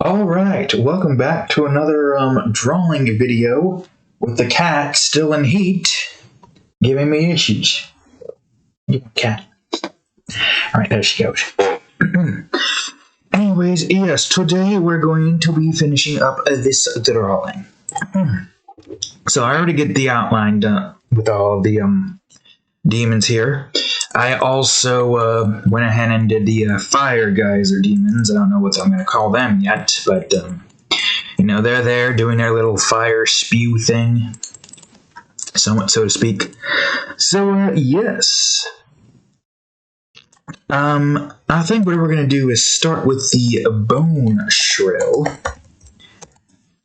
Alright, welcome back to another drawing video with the cat still in heat, giving me issues. Cat. Alright, there she goes. Anyways, yes, today we're going to be finishing up this drawing. So I already get the outline done with all the demons here. I also went ahead and did the fire guys or demons. I don't know what I'm going to call them yet, but you know, they're there doing their little fire spew thing, somewhat so to speak. So yes, I think what we're going to do is start with the bone shrill.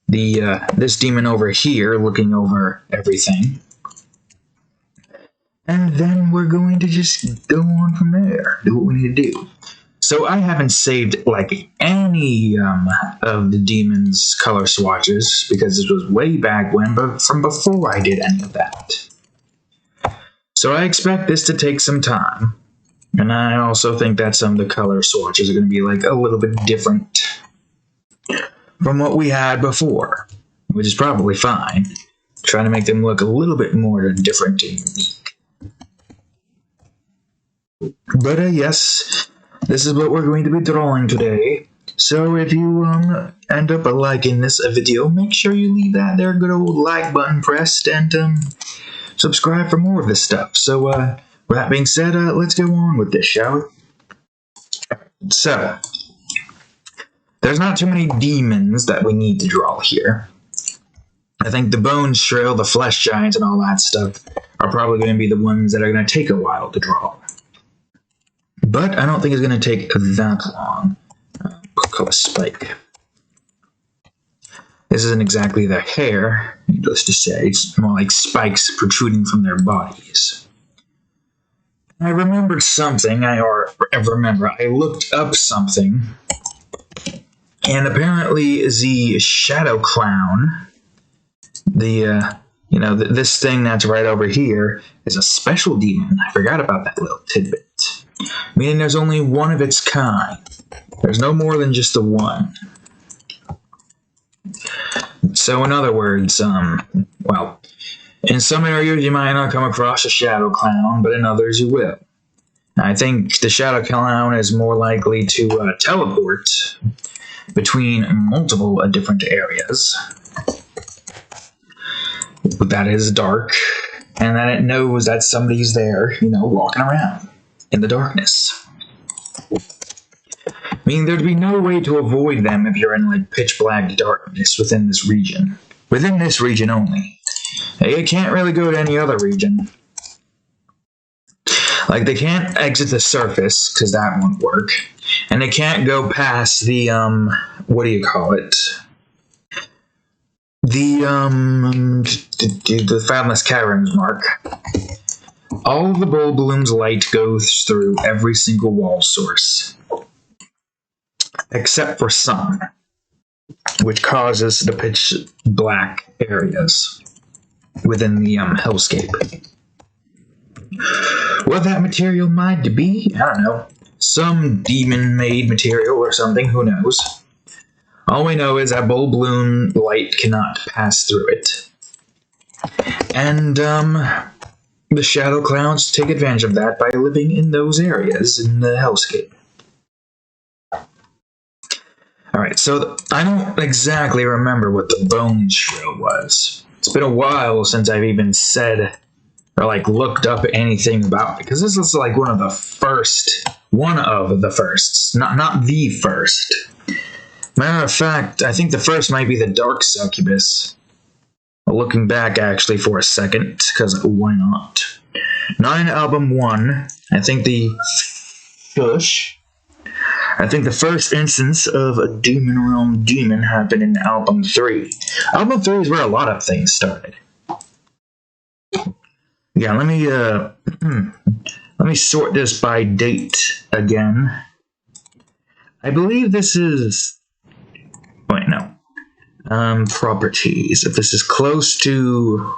This demon over here looking over everything. And then we're going to just go on from there, do what we need to do. So I haven't saved like any of the demon's color swatches because this was way back when, but from before I did any of that. So I expect this to take some time. And I also think that some of the color swatches are going to be like a little bit different from what we had before, which is probably fine. Trying to make them look a little bit more different and unique. But yes, this is what we're going to be drawing today. So if you end up liking this video, make sure you leave that there good old like button pressed and subscribe for more of this stuff. So with that being said, let's go on with this, shall we? So there's not too many demons that we need to draw here. I think the bone shrill, the flesh giants, and all that stuff are probably going to be the ones that are going to take a while to draw. But I don't think it's going to take that long. Call a spike. This isn't exactly the hair, needless to say. It's more like spikes protruding from their bodies. I remembered something, I looked up something, and apparently the shadow clown, this thing that's right over here, is a special demon. I forgot about that little tidbit. Meaning there's only one of its kind. There's no more than just the one. So in other words, well, in some areas you might not come across a shadow clown, but in others you will. I think the shadow clown is more likely to teleport between multiple different areas. That is dark, and that it knows that somebody's there, walking around in the darkness. I mean, there'd be no way to avoid them if you're in, like, pitch black darkness within this region. Within this region only. You can't really go to any other region. Like, they can't exit the surface, because that won't work. And they can't go past the, what do you call it? The Fathomless Caverns mark. All of the bulb bloom's light goes through every single wall source. Except for some, which causes the pitch black areas within the Hellscape. What that material might be, I don't know. Some demon-made material or something, who knows. All we know is that bulb bloom light cannot pass through it. And, the shadow clowns take advantage of that by living in those areas in the Hellscape. Alright, so I don't exactly remember what the bone shrill was. It's been a while since I've even said or like looked up anything about it, because this is like one of the firsts, not the first. Matter of fact, I think the first might be the Dark Succubus. Looking back actually for a second, because why not? 9 album 1, I think the first instance of a Demon Realm demon happened in album 3. Album 3 is where a lot of things started. Yeah, let me sort this by date again. I believe this is... Wait, no. Properties. If this is close to...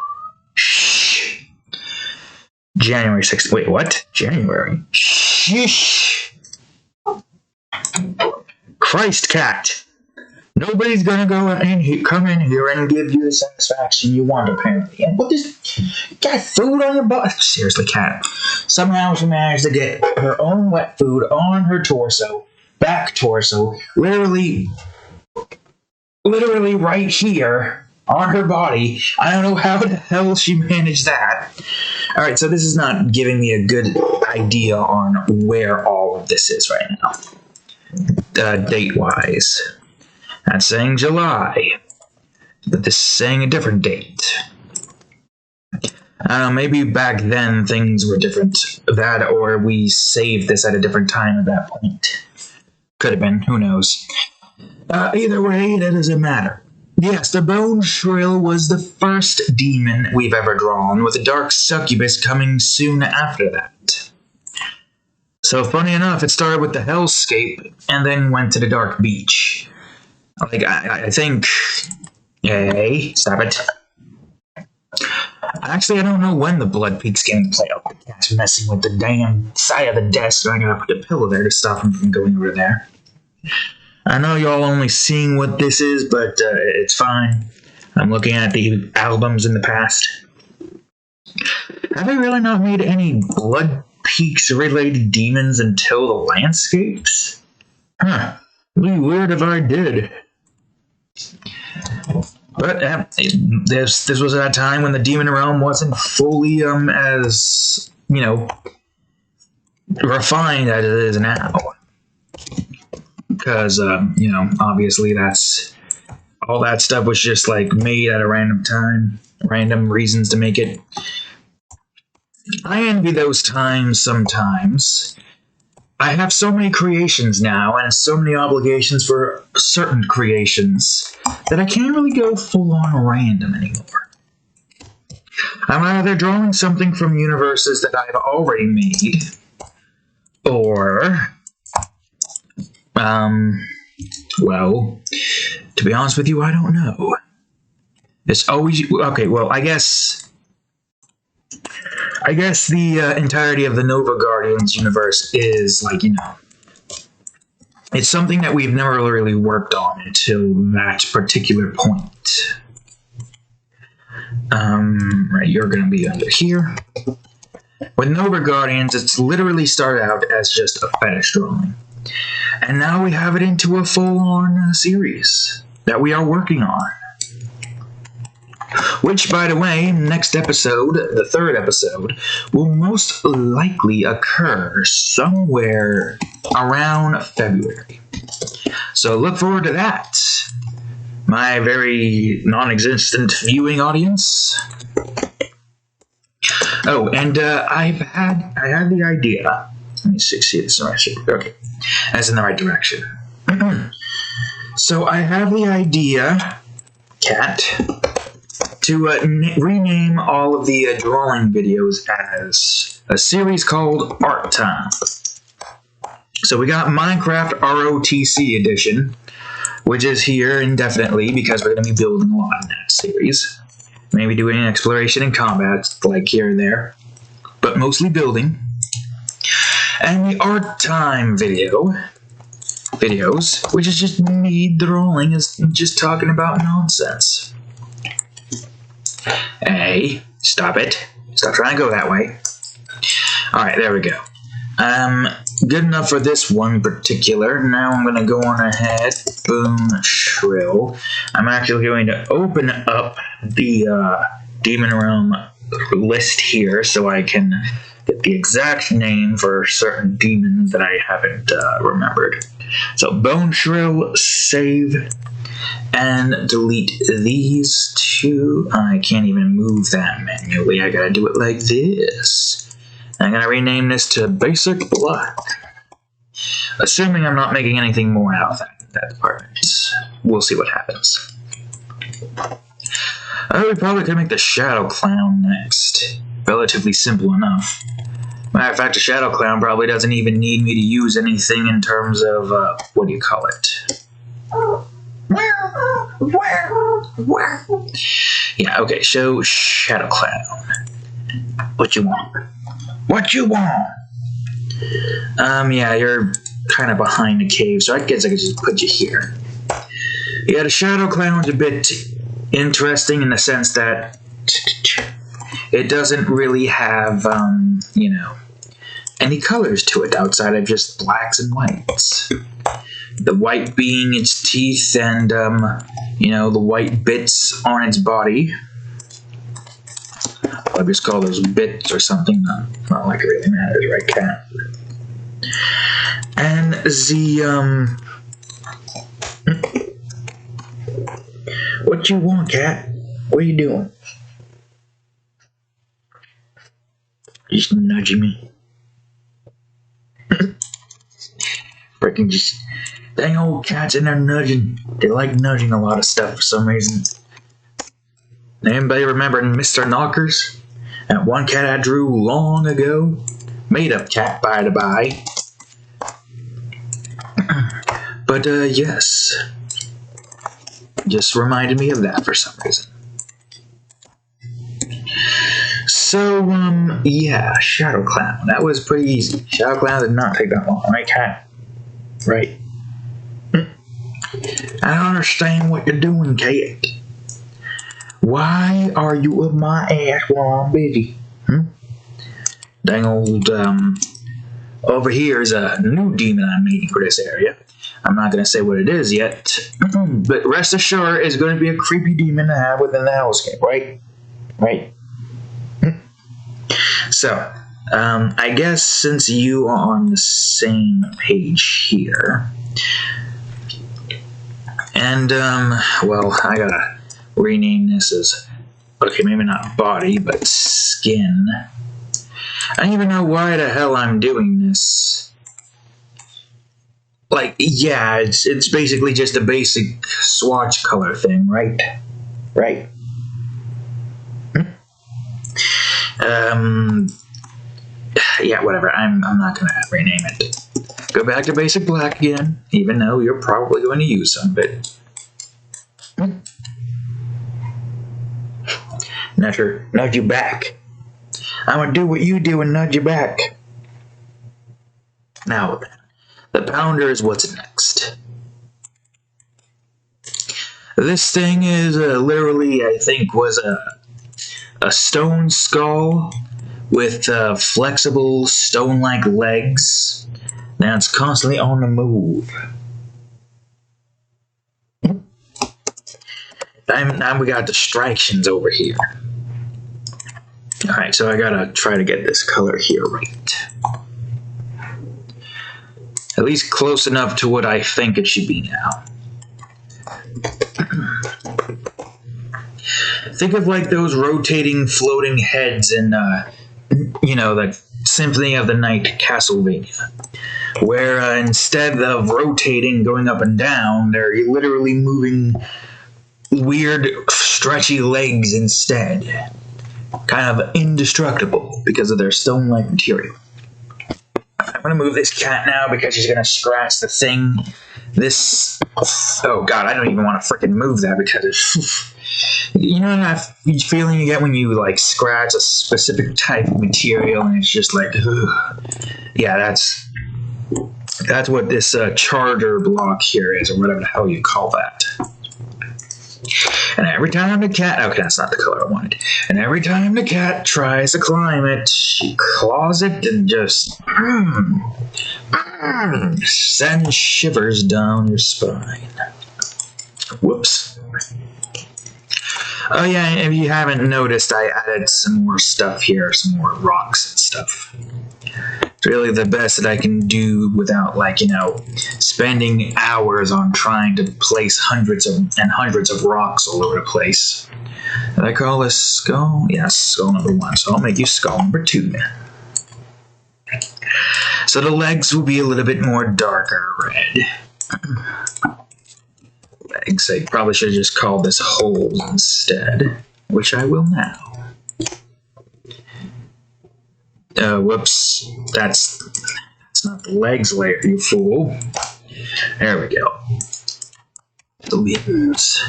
January 6th. Wait, what? January? Sheesh. Christ cat. Nobody's gonna go in here, come in here and give you the satisfaction you want, apparently. And what this got food on your butt? Seriously, cat. Somehow she managed to get her own wet food on her torso, back torso, literally right here on her body. I don't know how the hell she managed that. Alright, so this is not giving me a good idea on where all of this is right now. Date-wise. That's saying July. But this is saying a different date. I don't know, maybe back then things were different. That, or we saved this at a different time at that point. Could have been, who knows. Either way, that doesn't matter. Yes, the Bone Shrill was the first demon we've ever drawn, with a dark succubus coming soon after that. So, funny enough, it started with the Hellscape, and then went to the Dark Beach. Like, I think... Hey, stop it. Actually, I don't know when the Blood Peaks came into play. Oh, the cat's messing with the damn side of the desk, so I gotta put a pillow there to stop him from going over there. I know y'all only seeing what this is, but it's fine. I'm looking at the albums in the past. Have they really not made any Blood Peaks-related demons until the landscapes? Huh. It'd be weird if I did. But this was at a time when the demon realm wasn't fully as, you know, refined as it is now. Because, you know, obviously that's... all that stuff was just, like, made at a random time. Random reasons to make it. I envy those times sometimes. I have so many creations now, and so many obligations for certain creations, that I can't really go full-on random anymore. I'm either drawing something from universes that I've already made, or... well, to be honest with you, I don't know. It's always... okay, well, I guess the entirety of the Nova Guardians universe is, like, you know, it's something that we've never really worked on until that particular point. Right, you're gonna be under here. With Nova Guardians, it's literally started out as just a fetish drawing. And now we have it into a full-on series that we are working on. Which, by the way, next episode, the third episode, will most likely occur somewhere around February. So look forward to that, my very non-existent viewing audience. Oh, and I had the idea. Let me see this in the right direction. Okay, that's in the right direction. So I have the idea, cat, to rename all of the drawing videos as a series called Art Time. So we got Minecraft ROTC edition, which is here indefinitely because we're going to be building a lot in that series. Maybe doing exploration and combat, like here and there, but mostly building. And the Art Time videos, which is just me drawing, is just talking about nonsense. Hey, stop it. Stop trying to go that way. Alright, there we go. Good enough for this one particular. Now I'm going to go on ahead. Boom, shrill. I'm actually going to open up the Demon Realm list here so I can get the exact name for certain demons that I haven't remembered. So, Bone Shrill, save, and delete these two. I can't even move that manually. I gotta do it like this. I'm gonna rename this to Basic Black. Assuming I'm not making anything more out of that department. We'll see what happens. We probably could make the Shadow Clown next. Relatively simple enough. Matter of fact, the Shadow Clown probably doesn't even need me to use anything in terms of, what do you call it? Yeah, okay, show Shadow Clown. What you want? What you want? Yeah, you're kind of behind the cave, so I guess I could just put you here. Yeah, the Shadow Clown's a bit interesting in the sense that it doesn't really have, you know, any colors to it outside of just blacks and whites. The white being its teeth and, you know, the white bits on its body. I'll just call those bits or something. Not like it really matters, right, cat? And the, what you want, cat? What are you doing? Just nudging me. Freaking just... Dang old cats in there nudging. They like nudging a lot of stuff for some reason. Anybody remember Mr. Knockers? That one cat I drew long ago? Made up cat, by the by. But, yes. Just reminded me of that for some reason. So, yeah, Shadow Clown. That was pretty easy. Shadow Clown did not take that long, right, cat? Right. I don't understand what you're doing, cat. Why are you up my ass while I'm busy? Dang old, over here is a new demon I'm making for this area. I'm not going to say what it is yet, but rest assured it's going to be a creepy demon to have within the Hellscape, right? Right? So, I guess since you are on the same page here, and, well, I gotta rename this as, okay, maybe not body, but skin. I don't even know why the hell I'm doing this. Like, yeah, it's basically just a basic swatch color thing, right? Right? Yeah, whatever, I'm not gonna rename it. Go back to basic black again, even though you're probably going to use some of it. Nudge you back. I'm gonna do what you do and nudge you back. Now, the pounder is what's next. This thing is literally, I think, was a stone skull with flexible stone-like legs. Now it's constantly on the move. Now we got distractions over here. Alright, so I gotta try to get this color here right. At least close enough to what I think it should be now. Think of like those rotating, floating heads in, you know, the Symphony of the Night Castlevania. Where instead of rotating, going up and down, they're literally moving weird, stretchy legs instead. Kind of indestructible because of their stone-like material. I'm going to move this cat now because she's going to scratch the thing. This... Oh god, I don't even want to freaking move that because it's... You know that feeling you get when you like scratch a specific type of material and it's just like... Ugh. Yeah, that's what this charter block here is, or whatever the hell you call that. And every time the cat... Okay, that's not the color I wanted. And every time the cat tries to climb it, she claws it and just... sends shivers down your spine. Whoops. Oh yeah, if you haven't noticed, I added some more stuff here, some more rocks and stuff. It's really the best that I can do without, like, you know, spending hours on trying to place hundreds of rocks all over the place. Did I call this skull? Yes, skull number 1, so I'll make you skull number 2 then. So the legs will be a little bit more darker red. Legs, I probably should have just called this holes instead, which I will now. Whoops, that's not the legs layer, you fool. There we go. The limbs.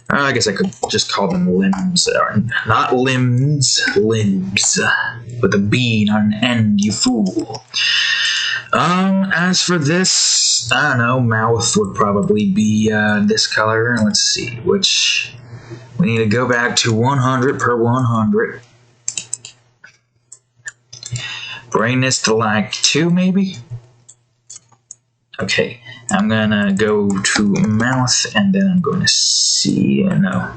I guess I could just call them limbs. Not limbs, limbs. With a B, not an N, you fool. As for this, I don't know, mouth would probably be this color. Let's see, which we need to go back to 100 per 100. Bring this to like 2 maybe? Okay, I'm gonna go to mouth and then I'm going to see, no,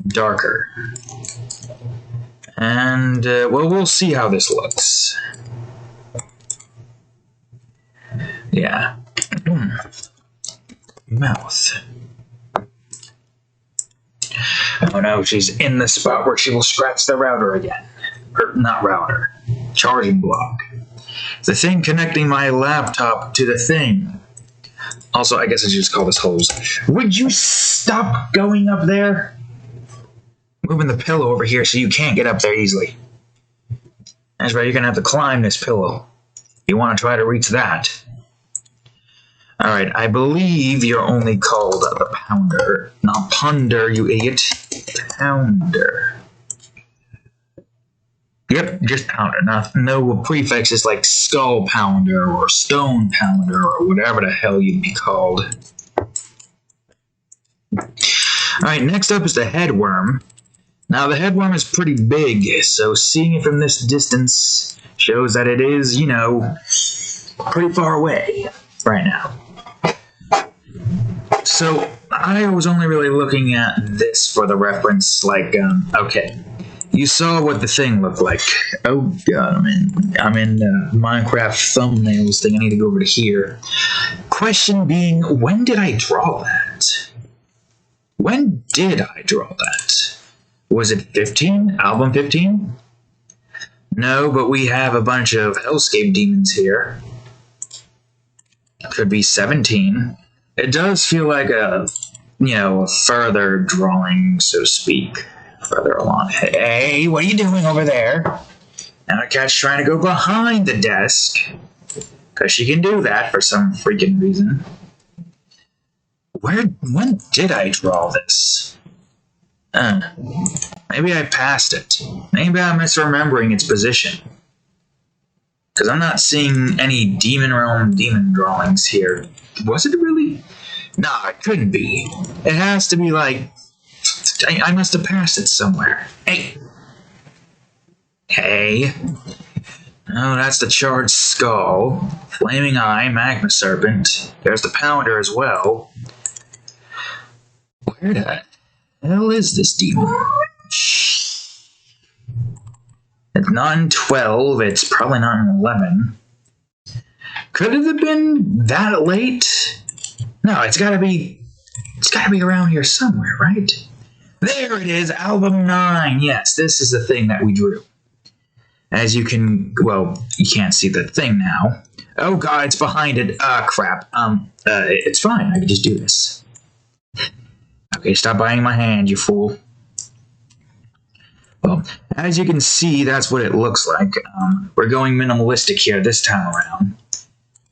darker. And, well, we'll see how this looks. Yeah. Mouth. Oh no, she's in the spot where she will scratch the router again. Or, not router. Charging block. The thing connecting my laptop to the thing. Also, I guess I should just call this hose. Would you stop going up there? Moving the pillow over here so you can't get up there easily. That's right, you're gonna have to climb this pillow. You want to try to reach that. Alright, I believe you're only called the Pounder. Not Punder, you idiot. Pounder. Yep, just Pounder. No prefixes like Skull Pounder or Stone Pounder or whatever the hell you'd be called. Alright, next up is the Headworm. Now, the Headworm is pretty big, so seeing it from this distance shows that it is, you know, pretty far away right now. So, I was only really looking at this for the reference, like, okay, you saw what the thing looked like. Oh god, I'm in Minecraft thumbnails thing, I need to go over to here. Question being, when did I draw that? When did I draw that? Was it 15? Album 15? No, but we have a bunch of Hellscape demons here. Could be 17. It does feel like a, you know, a further drawing, so to speak. Further along. Hey, what are you doing over there? Now a cat's trying to go behind the desk. Because she can do that for some freaking reason. When did I draw this? Maybe I passed it. Maybe I'm misremembering its position. Because I'm not seeing any Demon Realm demon drawings here. Was it really? Nah, it couldn't be. It has to be like... I must have passed it somewhere. Hey! Hey! Oh, that's the Charred Skull. Flaming Eye, Magma Serpent. There's the Pounder as well. Where the hell is this demon? It's not in 12, it's probably not in 11. Could it have been that late? No, it's gotta be around here somewhere, right? There it is, album 9. Yes, this is the thing that we drew. As you can, well, you can't see the thing now. Oh god, it's behind it. Crap. It's fine, I can just do this. Okay, stop biting my hand, you fool. Well, as you can see, that's what it looks like. We're going minimalistic here this time around.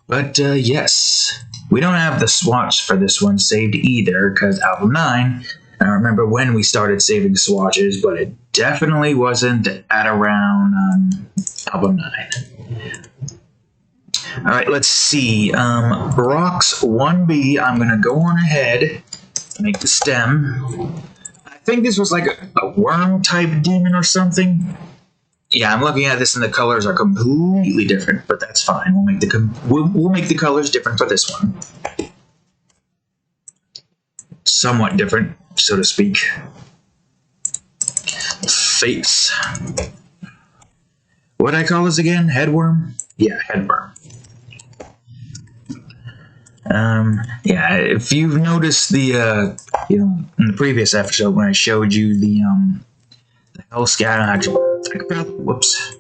But, yes. We don't have the swatch for this one saved either, because album 9, I don't remember when we started saving swatches, but it definitely wasn't at around, album 9. Alright, let's see. Rocks 1B, I'm gonna go on ahead, make the stem. I think this was like a worm-type demon or something. Yeah, I'm looking at this and the colors are completely different, but that's fine. We'll make the colors different for this one. Somewhat different, so to speak. Face. What'd I call this again? Headworm? Yeah, headworm. Yeah, if you've noticed the, you know, in the previous episode when I showed you the Hellscape, whoops,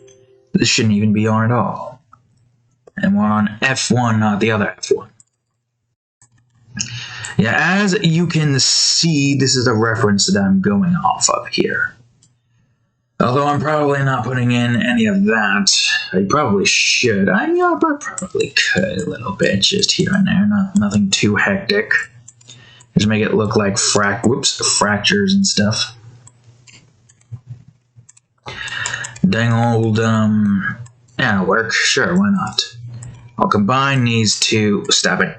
this shouldn't even be on at all. And we're on F1, not the other F1. Yeah, as you can see, this is a reference that I'm going off of here. Although I'm probably not putting in any of that. I probably should. I probably could a little bit, just here and there. Nothing too hectic. Just make it look like fractures and stuff. Dang old, yeah, work. Sure, why not? I'll combine these two. Stop it.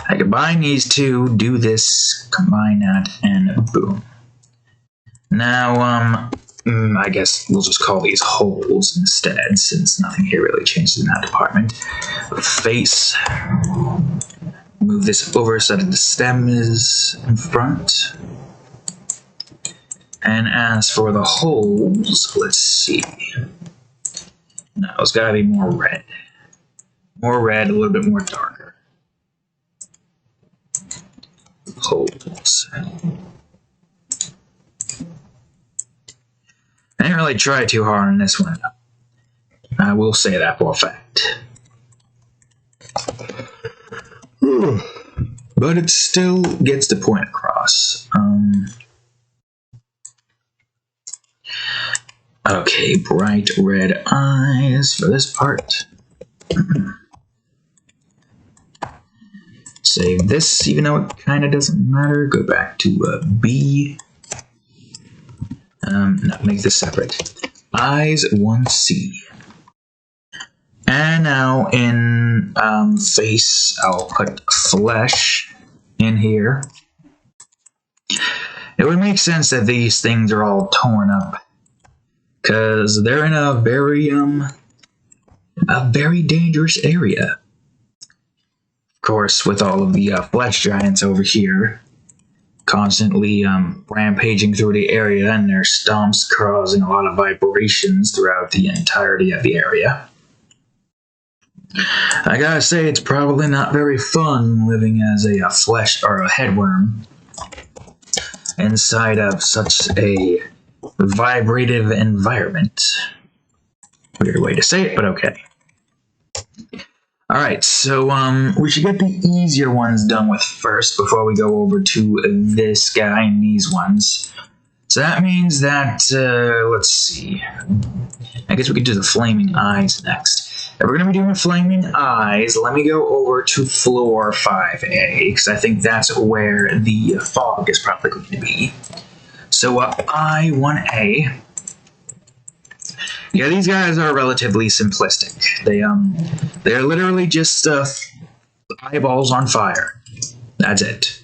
I combine these two, do this, combine that, and boom. Now, I guess we'll just call these holes instead, since nothing here really changes in that department. Face. Move this over so that the stem is in front. And as for the holes, let's see. No, it's gotta be more red. More red, a little bit more darker. Holes. I didn't really try too hard on this one. I will say that for a fact. But it still gets the point across. Okay, bright red eyes for this part. Save this, even though it kind of doesn't matter. Go back to B. No, make this separate. Eyes 1C. And now in face, I'll put flesh in here. It would make sense that these things are all torn up, because they're in a very dangerous area. Of course, with all of the flesh giants over here, constantly rampaging through the area, and their stomps causing a lot of vibrations throughout the entirety of the area. I gotta say, it's probably not very fun living as a flesh or a headworm inside of such a vibrative environment. Weird way to say it, but okay. Alright, so we should get the easier ones done with first before we go over to this guy and these ones. So that means that, let's see. I guess we could do the flaming eyes next. If we're going to be doing the flaming eyes, let me go over to floor 5A, because I think that's where the fog is probably going to be. So, I1A. Yeah, these guys are relatively simplistic. They're literally just eyeballs on fire. That's it.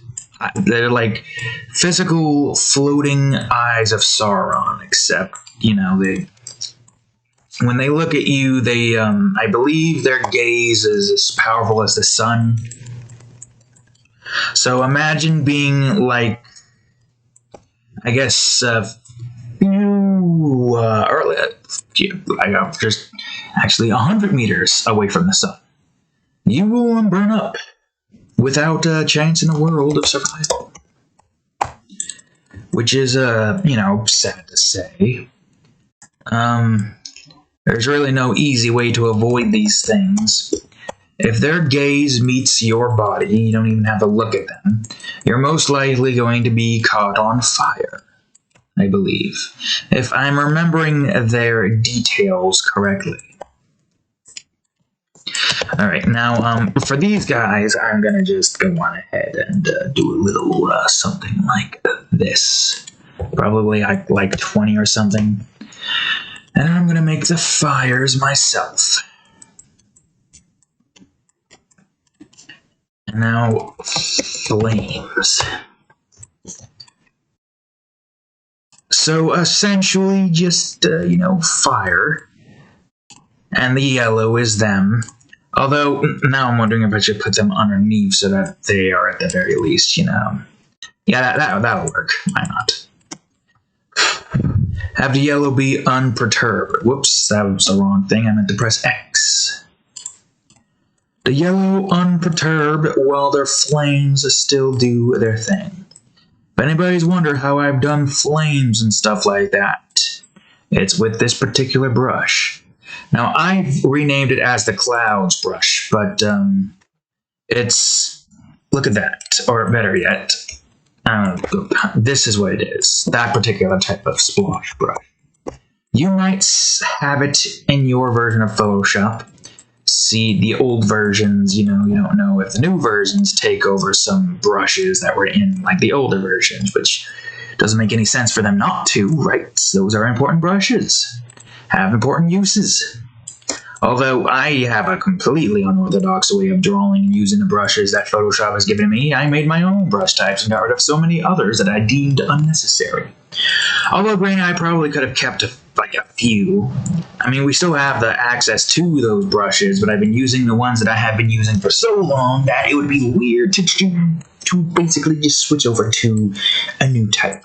They're like physical floating eyes of Sauron, except, you know, when they look at you, they, I believe their gaze is as powerful as the sun. So imagine being like, I guess, just actually 100 meters away from the sun. You will burn up without a chance in the world of survival. Which is, you know, sad to say. There's really no easy way to avoid these things. If their gaze meets your body, you don't even have to look at them, you're most likely going to be caught on fire, I believe, if I'm remembering their details correctly. Alright, now, for these guys, I'm gonna just go on ahead and do a little something like this. Probably like 20 or something. And I'm gonna make the fires myself. And now, flames. So essentially just, you know, fire. And the yellow is them. Although, now I'm wondering if I should put them underneath so that they are at the very least, you know. Yeah, that'll work. Why not? Have the yellow be unperturbed. Whoops, that was the wrong thing. I meant to press X. The yellow unperturbed while their flames still do their thing. If anybody's wondered how I've done flames and stuff like that, it's with this particular brush. Now, I've renamed it as the Clouds brush, but it's... Look at that. Or better yet, this is what it is. That particular type of splash brush. You might have it in your version of Photoshop. See, the old versions, you know, you don't know if the new versions take over some brushes that were in, like, the older versions, which doesn't make any sense for them not to, right? Those are important brushes. Have important uses. Although I have a completely unorthodox way of drawing and using the brushes that Photoshop has given me, I made my own brush types and got rid of so many others that I deemed unnecessary. Although, granted, I probably could have kept a few. I mean, we still have the access to those brushes, but I've been using the ones that I have been using for so long that it would be weird to basically just switch over to a new type.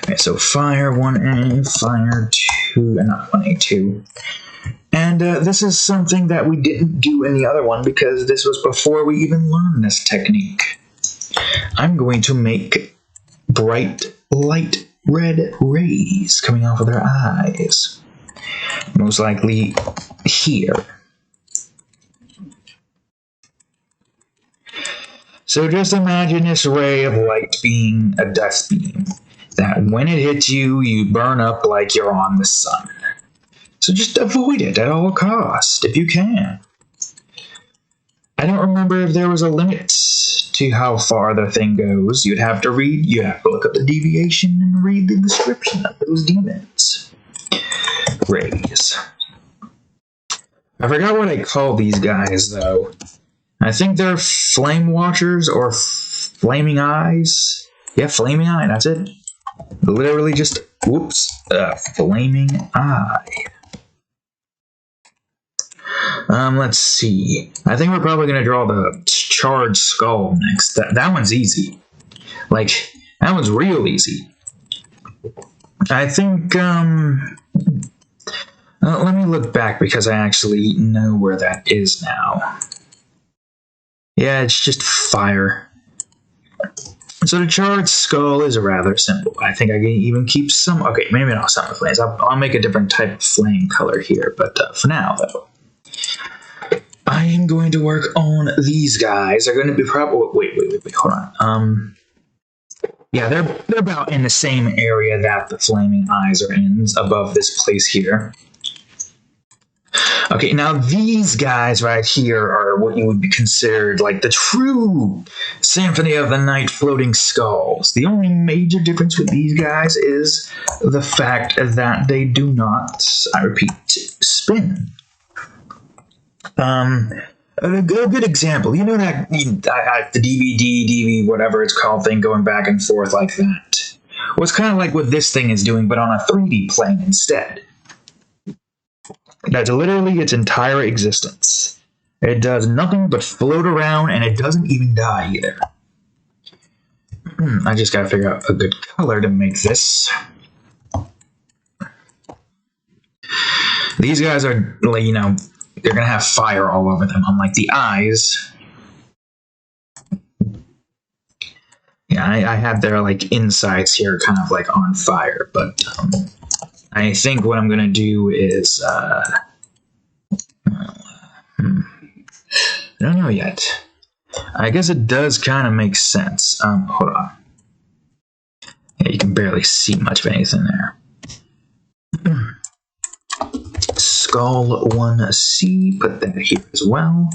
Okay, so fire 1A, fire 2, and not 1A, 2. And this is something that we didn't do in the other one because this was before we even learned this technique. I'm going to make bright, light red rays coming off of their eyes. Most likely here. So just imagine this ray of light being a dust beam, that when it hits you, you burn up like you're on the sun. So just avoid it at all costs, if you can. I don't remember if there was a limit to how far the thing goes. You'd have to look up the deviation and read the description of those demons. Rays. I forgot what I call these guys, though. I think they're flame watchers or flaming eyes. Yeah, flaming eye, that's it. Literally just, flaming eye. Let's see. I think we're probably going to draw the Charred Skull next. That one's easy. Like, that one's real easy. I think, let me look back because I actually know where that is now. Yeah, it's just fire. So the Charred Skull is rather simple. I think I can even keep some... Okay, maybe not some of the flames. I'll make a different type of flame color here. But for now, though, I am going to work on these guys. They're going to be probably... Wait, hold on. Yeah, they're about in the same area that the flaming eyes are in, above this place here. Okay, now these guys right here are what you would be considered like the true Symphony of the Night floating skulls. The only major difference with these guys is the fact that they do not, I repeat, spin. A good example, you know that the DVD, whatever it's called thing going back and forth like that? Well, it's kind of like what this thing is doing, but on a 3D plane instead. That's literally its entire existence. It does nothing but float around, and it doesn't even die either. I just gotta figure out a good color to make this. These guys are, you know, they're gonna have fire all over them, unlike the eyes. Yeah, I have their, like, insides here kind of, like, on fire, but, I think what I'm gonna do is, I don't know yet. I guess it does kind of make sense. Hold on. Yeah, you can barely see much of anything there. Skull 1C, put that here as well.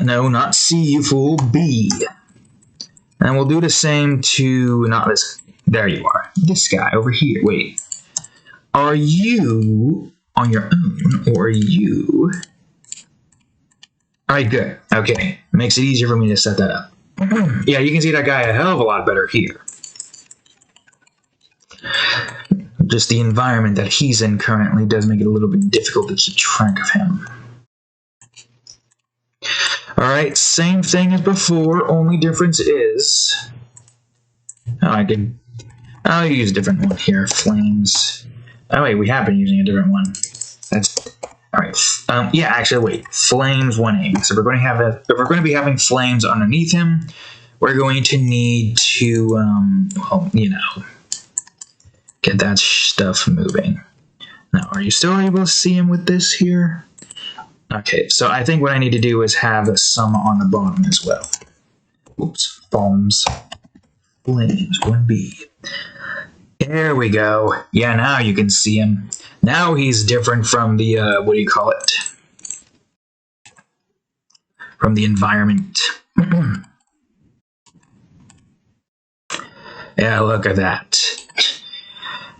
No, not C, you fool, B. And we'll do the same to, not this, there you are. This guy over here, wait. Are you on your own, or are you... Alright, good. Okay. Makes it easier for me to set that up. Yeah, you can see that guy a hell of a lot better here. Just the environment that he's in currently does make it a little bit difficult to keep track of him. Alright, same thing as before, only difference is... I'll use a different one here, flames... Oh wait, we have been using a different one. That's alright. Yeah, actually, wait. Flames 1A. So if we're going to be having flames underneath him, we're going to need to, well, you know, get that stuff moving. Now, are you still able to see him with this here? Okay, so I think what I need to do is have some on the bottom as well. Oops, flames 1B. There we go. Yeah, now you can see him. Now he's different from the, what do you call it? From the environment. Yeah, look at that.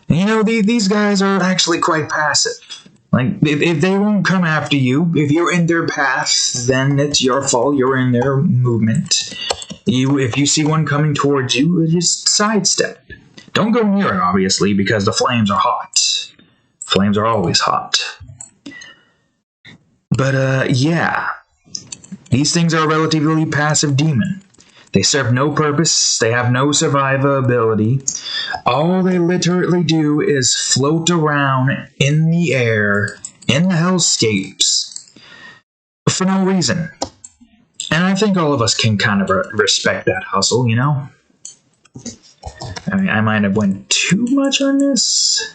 You know, these guys are actually quite passive. Like, if they won't come after you, if you're in their path, then it's your fault. You're in their movement. If you see one coming towards you, just sidestep. Don't go near it, obviously, because the flames are hot. Flames are always hot. But, yeah. These things are a relatively passive demon. They serve no purpose. They have no survivability. All they literally do is float around in the air, in the hellscapes, for no reason. And I think all of us can kind of respect that hustle, you know? I mean, I might have went too much on this.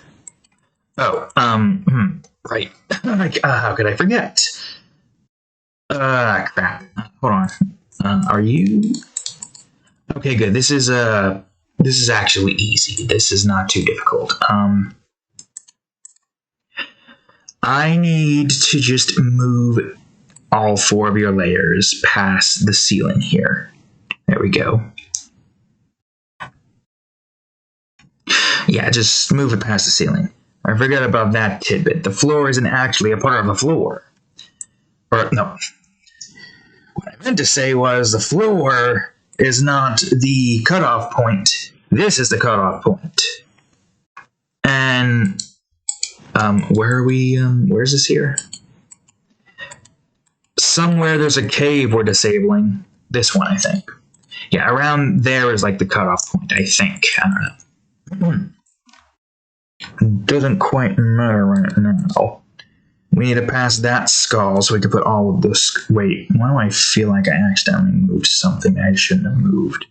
Oh, right. How could I forget? Crap. Hold on. Are you... Okay, good. This is actually easy. This is not too difficult. I need to just move all 4 of your layers past the ceiling here. There we go. Yeah, just move it past the ceiling. I forgot about that tidbit. The floor isn't actually a part of the floor. Or, no. What I meant to say was the floor is not the cutoff point. This is the cutoff point. And, where are we, where's this here? Somewhere there's a cave we're disabling. This one, I think. Yeah, around there is like the cutoff point, I think. I don't know. Doesn't quite matter right now. We need to pass that skull so we can put all of this... Wait, why do I feel like I accidentally moved something I shouldn't have moved?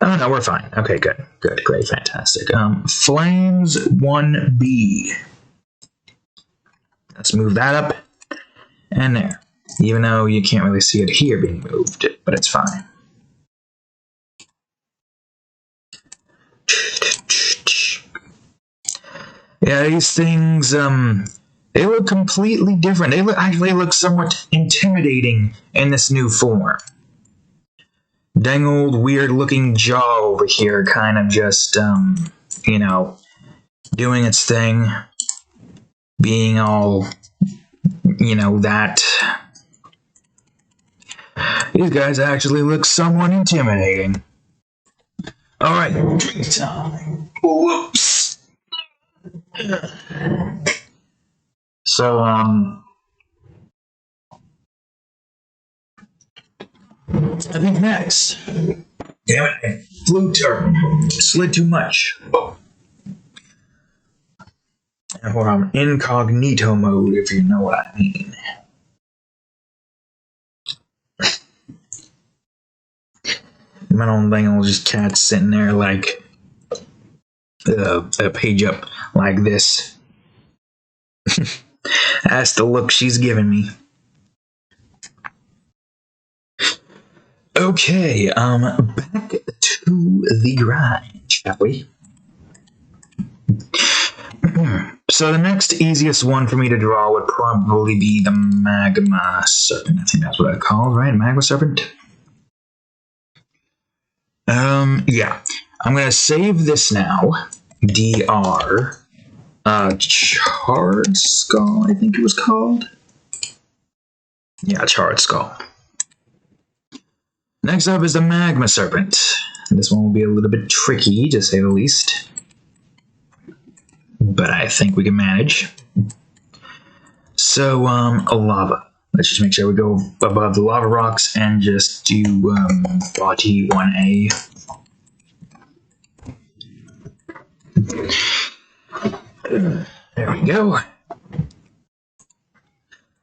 Oh, no, we're fine. Okay, good. Good, great, fantastic. Flames 1B. Let's move that up. And there. Even though you can't really see it here being moved, but it's fine. Yeah, these things, they look completely different. They actually look somewhat intimidating in this new form. Dang old weird-looking jaw over here kind of just, you know, doing its thing. Being all, you know, that. These guys actually look somewhat intimidating. Alright, drink time. Whoops. So, I think next. Damn it, I slid too much. Or I'm incognito mode, if you know what I mean. My own thing was just cat sitting there like a page up like this. That's the look she's giving me. Okay, back to the grind, shall we? So the next easiest one for me to draw would probably be the Magma Serpent. I think that's what I called, right? Magma Serpent? Yeah. I'm gonna save this now. DR. Charred Skull, I think it was called? Yeah, Charred Skull. Next up is the Magma Serpent. This one will be a little bit tricky, to say the least. But I think we can manage. So, a lava. Let's just make sure we go above the lava rocks and just do, body 1A. There we go.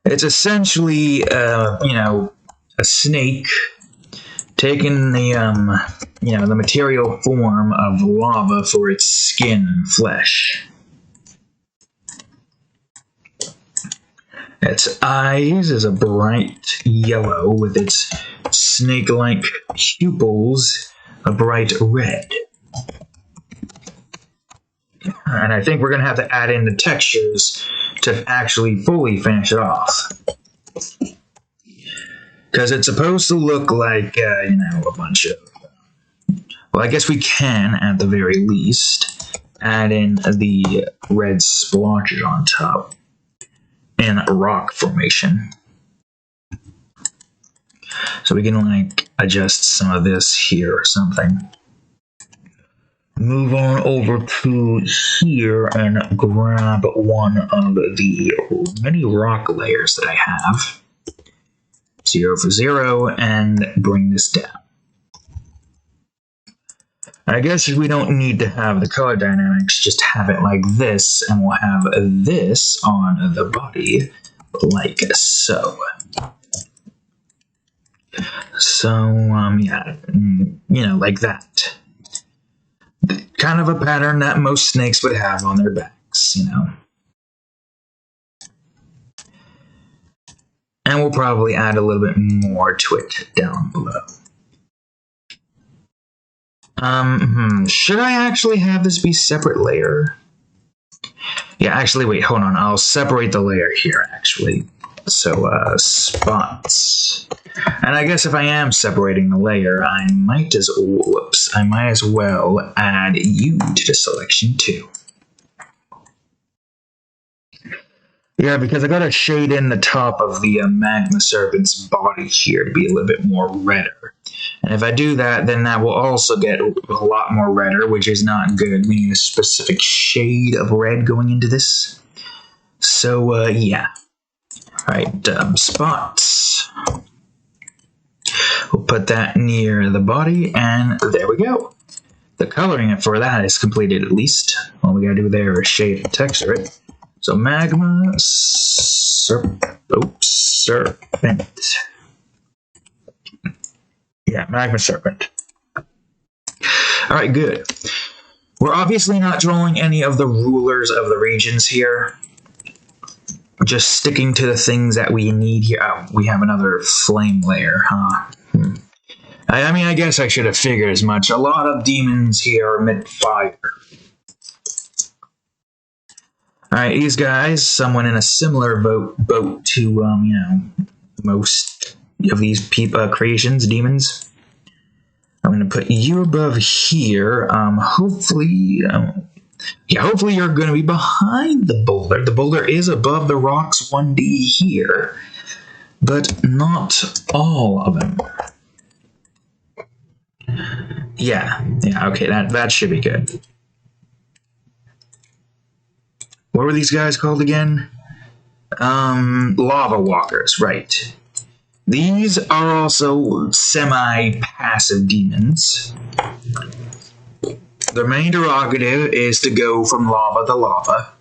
It's essentially, you know, a snake taking the, you know, the material form of lava for its skin and flesh. Its eyes is a bright yellow with its snake-like pupils a bright red. And I think we're going to have to add in the textures to actually fully finish it off. Because it's supposed to look like, you know, a bunch of... Well, I guess we can, at the very least, add in the red splotches on top. in rock formation. So we can like adjust some of this here or something. Move on over to here and grab one of the many rock layers that I have. 0 for 0, and bring this down. I guess we don't need to have the color dynamics, just have it like this, and we'll have this on the body like so. So, yeah, you know, like that. Kind of a pattern that most snakes would have on their backs, you know. And we'll probably add a little bit more to it down below. Should I actually have this be separate layer? Yeah, actually, wait, hold on. I'll separate the layer here, actually. So, spots. And I guess if I am separating the layer, I might as well add you to the selection too. Yeah, because I gotta shade in the top of the Magma Serpent's body here to be a little bit more redder. And if I do that, then that will also get a lot more redder, which is not good. We need a specific shade of red going into this. So, yeah. Alright, spots. We'll put that near the body, and there we go. The coloring for that is completed at least. All we gotta do there is shade and texture it. So Magma Serpent. Yeah, Magma Serpent. Alright, good. We're obviously not drawing any of the rulers of the regions here. Just sticking to the things that we need here. Oh, we have another flame layer, huh? I mean, I guess I should have figured as much. A lot of demons here emit fire. Alright, these guys, someone in a similar boat to, you know, most of these creations, demons. I'm going to put you above here. Hopefully, hopefully you're going to be behind the boulder. The boulder is above the rocks 1D here, but not all of them. Yeah, okay, that should be good. What were these guys called again? Lava walkers, right. These are also semi-passive demons. Their main prerogative is to go from lava to lava.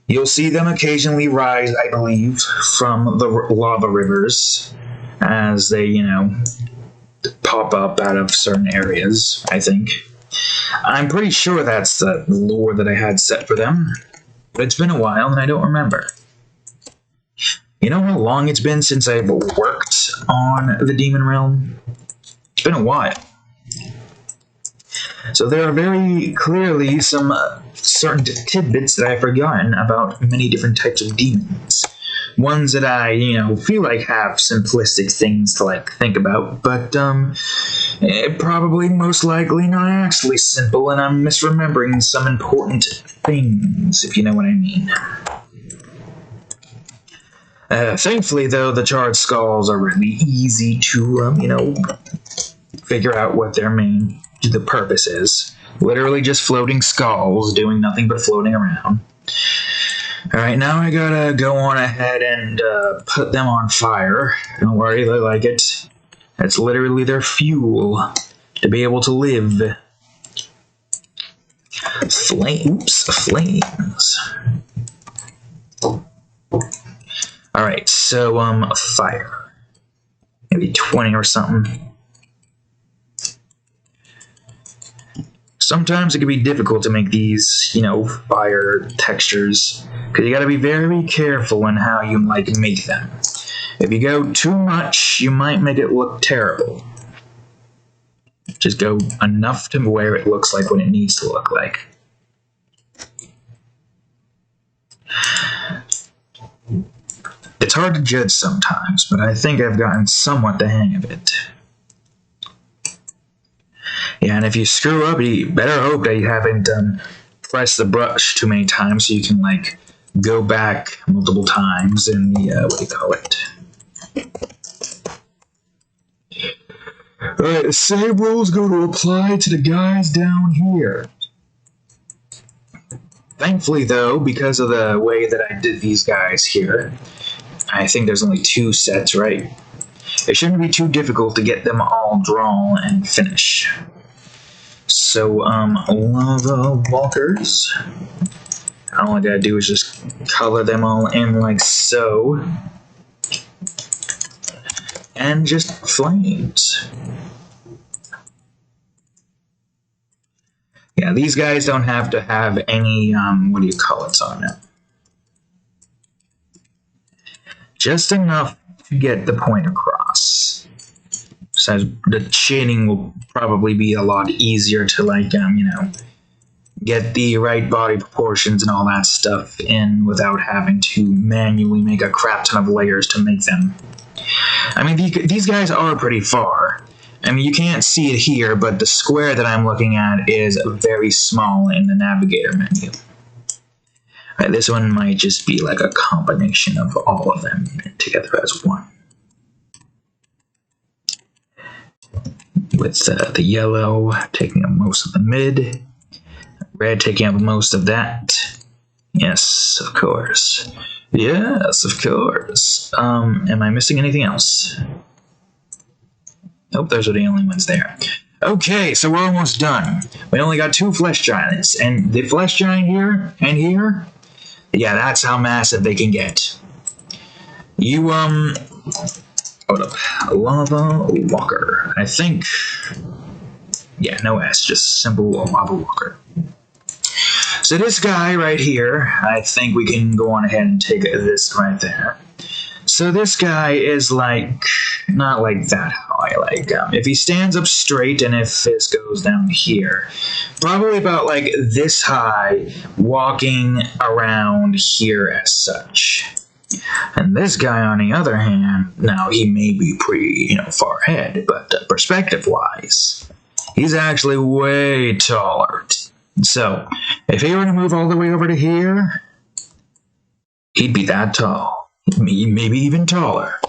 You'll see them occasionally rise, I believe, from the lava rivers as they, you know, pop up out of certain areas, I think. I'm pretty sure that's the lore that I had set for them, but it's been a while and I don't remember. You know how long it's been since I've worked on the Demon Realm? It's been a while. So there are very clearly some certain tidbits that I've forgotten about many different types of demons. Ones that I, you know, feel like have simplistic things to, like, think about, but, probably most likely not actually simple, and I'm misremembering some important things, if you know what I mean. Thankfully, though, the Charred Skulls are really easy to, you know, figure out what the purpose is. Literally just floating skulls, doing nothing but floating around. Alright, now I gotta go on ahead and put them on fire. Don't worry, they like it. That's literally their fuel to be able to live. Flames. Alright, so, fire. Maybe 20 or something. Sometimes it can be difficult to make these, you know, fire textures, because you gotta be very careful in how you, like, make them. If you go too much, you might make it look terrible. Just go enough to where it looks like what it needs to look like. It's hard to judge sometimes, but I think I've gotten somewhat the hang of it. Yeah, and if you screw up, you better hope that you haven't pressed the brush too many times so you can, like, go back multiple times in the, what do you call it? Alright, the same rules going to apply to the guys down here. Thankfully, though, because of the way that I did these guys here, I think there's only 2 sets, right? It shouldn't be too difficult to get them all drawn and finish. So, lava walkers. All I gotta do is just color them all in like so. And just flames. Yeah, these guys don't have to have any, what do you call it on them. Just enough to get the point across. So the shading will probably be a lot easier to, like, you know, get the right body proportions and all that stuff in without having to manually make a crap ton of layers to make them. I mean, these guys are pretty far. I mean, you can't see it here, but the square that I'm looking at is very small in the navigator menu. Right, this one might just be like a combination of all of them together as one. With the yellow taking up most of the mid, red taking up most of that. Yes, of course. Yes, of course. Am I missing anything else? Nope, those are the only ones there. Okay, so we're almost done. We only got 2 flesh giants, and the flesh giant here and here, yeah, that's how massive they can get. You, hold up. Lava walker. I think, yeah, no S, just simple lava walker. So this guy right here, I think we can go on ahead and take this right there. So this guy is like, not like that high, like, if he stands up straight and if this goes down here, probably about like this high, walking around here as such. And this guy, on the other hand, now he may be pretty, you know, far ahead, but perspective-wise, he's actually way taller. So, if he were to move all the way over to here, he'd be that tall. Maybe even taller.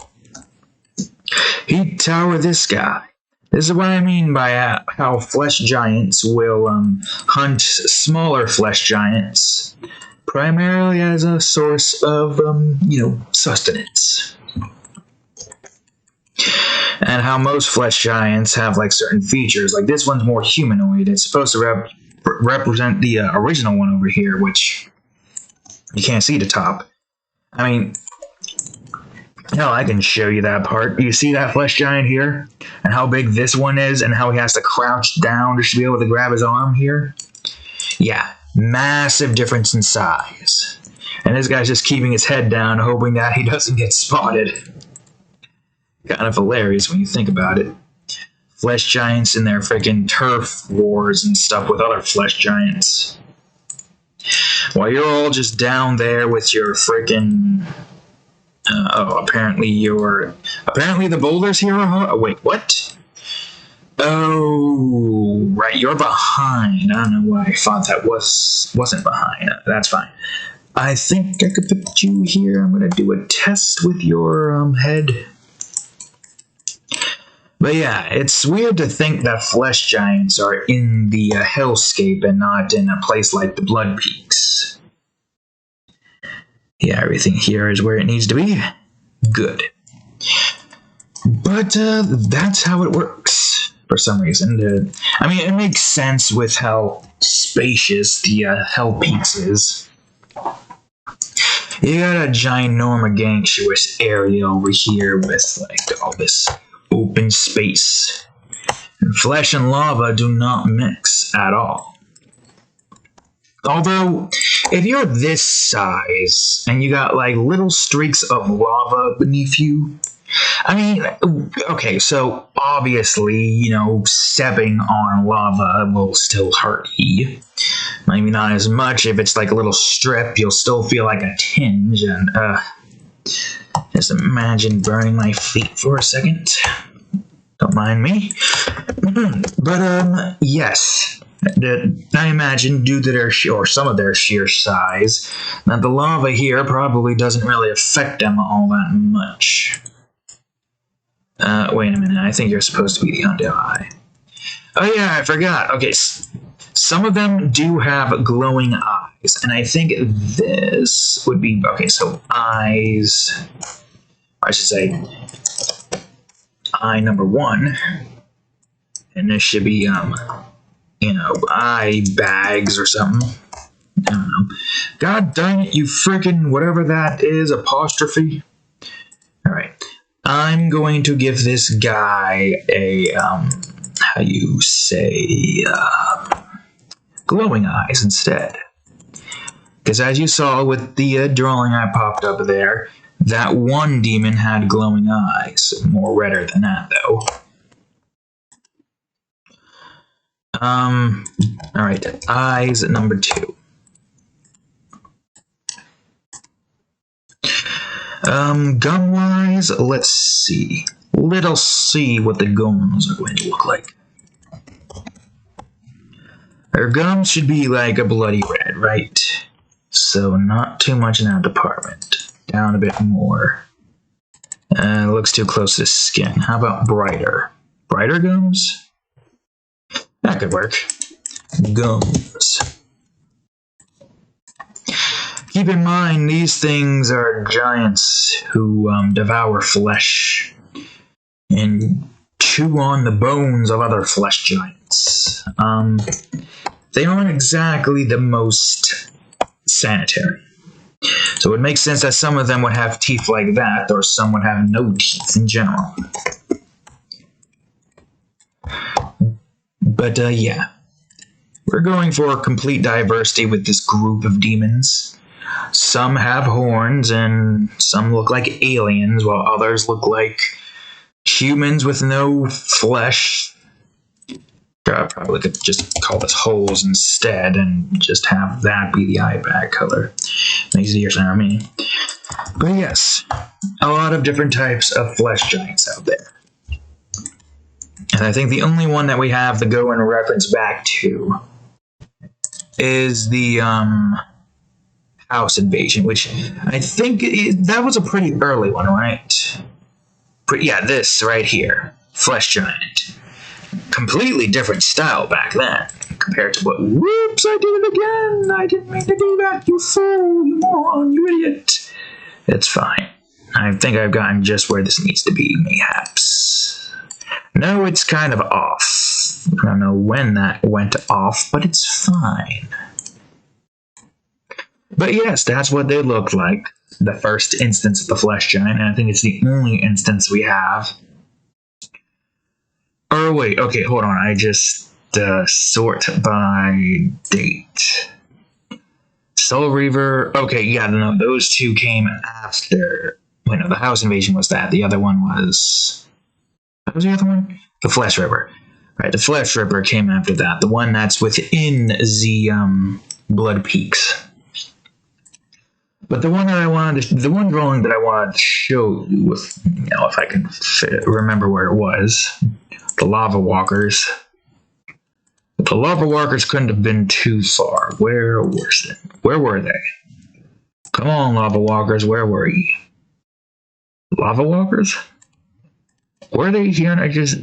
He'd tower this guy. This is what I mean by how flesh giants will hunt smaller flesh giants, primarily as a source of, you know, sustenance. And how most flesh giants have, like, certain features. Like, this one's more humanoid. It's supposed to represent the original one over here, which you can't see the top. I mean, hell, I can show you that part. You see that flesh giant here? And how big this one is, and how he has to crouch down just to be able to grab his arm here? Yeah, massive difference in size. And this guy's just keeping his head down, hoping that he doesn't get spotted. Kind of hilarious when you think about it. Flesh giants in their freaking turf wars and stuff with other flesh giants. While you're all just down there with your freaking... apparently the boulders here are... Oh, wait, what? Oh, right, you're behind. I don't know why I thought that wasn't behind. That's fine. I think I could put you here. I'm going to do a test with your head. But yeah, it's weird to think that flesh giants are in the Hellscape and not in a place like the Blood Peaks. Yeah, everything here is where it needs to be. Good. But that's how it works, for some reason. I mean, it makes sense with how spacious the Hell Peaks is. You got a ginormous area over here with, like, all this open space. And flesh and lava do not mix at all. Although, if you're this size, and you got, like, little streaks of lava beneath you, I mean, okay, so, obviously, you know, stepping on lava will still hurt you. Maybe not as much. If it's, like, a little strip, you'll still feel like a tinge, and, just imagine burning my feet for a second. Don't mind me. But, yes. I imagine, due to their or some of their sheer size, that the lava here probably doesn't really affect them all that much. Wait a minute, I think you're supposed to be the Undead Eye. Oh yeah, I forgot. Okay, some of them do have glowing eyes, and I think this would be... Okay, so eyes... I should say eye number 1. And this should be, you know, eye bags or something. I don't know. God dang it, you freaking whatever that is, apostrophe. Alright. I'm going to give this guy a, how you say, glowing eyes instead. Because as you saw with the drawing I popped up there, that one demon had glowing eyes. More redder than that, though. Alright, eyes number 2. Gum-wise, let's see. Let's see what the gums are going to look like. Their gums should be like a bloody red, right? So not too much in that department. Down a bit more. It looks too close to the skin. How about brighter? Brighter gums? That could work. Gums. Keep in mind, these things are giants who devour flesh and chew on the bones of other flesh giants. They aren't exactly the most sanitary. So it makes sense that some of them would have teeth like that, or some would have no teeth in general. But yeah, we're going for complete diversity with this group of demons. Some have horns, and some look like aliens, while others look like humans with no flesh. I probably could just call this holes instead, and just have that be the eye bag color. Makes it easier for me. But yes, a lot of different types of flesh giants out there. And I think the only one that we have to go and reference back to is the house invasion, which I think that was a pretty early one, right? But yeah, this right here, flesh giant. Completely different style back then compared to what... Whoops, I did it again! I didn't mean to do that, you fool, you moron, you idiot. It's fine. I think I've gotten just where this needs to be, mayhaps. No, it's kind of off. I don't know when that went off, but it's fine. But yes, that's what they look like. The first instance of the flesh giant, and I think it's the only instance we have. Oh wait, okay, hold on. I just sort by date. Soul Reaver. Okay, yeah, no, those two came after. Wait, no, the house invasion was that. The other one was. What was the other one? The Flesh Ripper. Right, the Flesh Ripper came after that. The one that's within the Blood Peaks. But the one that I wanted to, the one drawing that I wanted to show you with, you know, if I can remember where it was, the Lava Walkers. The Lava Walkers couldn't have been too far. Where was it? Where were they? Come on, Lava Walkers, where were ye? Lava Walkers? Were they here and I just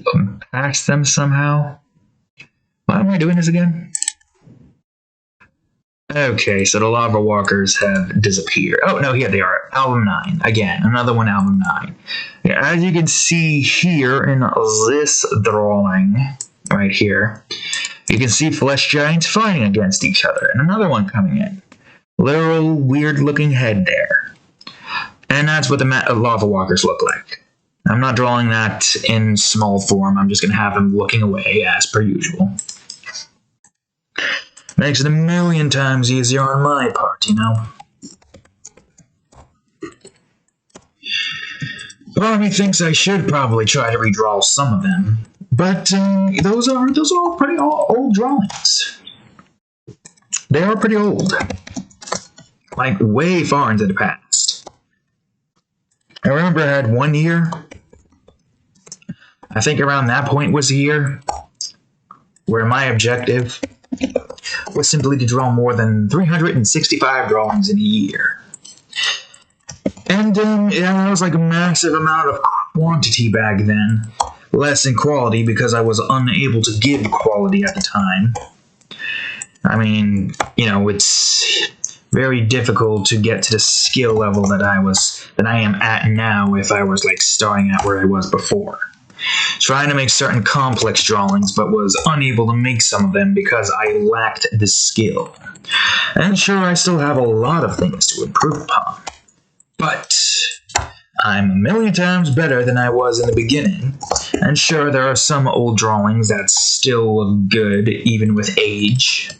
passed them somehow? Why am I doing this again? Okay, so the Lava Walkers have disappeared. Oh, no, here they are. Album 9. Again, another one, Album 9. Yeah, as you can see here in this drawing, right here, you can see Flesh Giants fighting against each other. And another one coming in. Little weird-looking head there. And that's what the Lava Walkers look like. I'm not drawing that in small form. I'm just going to have them looking away, as per usual. Makes it a million times easier on my part, you know? Part of me thinks I should probably try to redraw some of them, but those are all pretty old drawings. They are pretty old. Like, way far into the past. I remember I had 1 year. I think around that point was the year where my objective was simply to draw more than 365 drawings in a year. And yeah, that was like a massive amount of quantity back then. Less in quality because I was unable to give quality at the time. I mean, you know, it's very difficult to get to the skill level that I am at now if I was like starting at where I was before. Trying to make certain complex drawings, but was unable to make some of them because I lacked the skill. And sure, I still have a lot of things to improve upon. But I'm a million times better than I was in the beginning. And sure, there are some old drawings that still look good, even with age.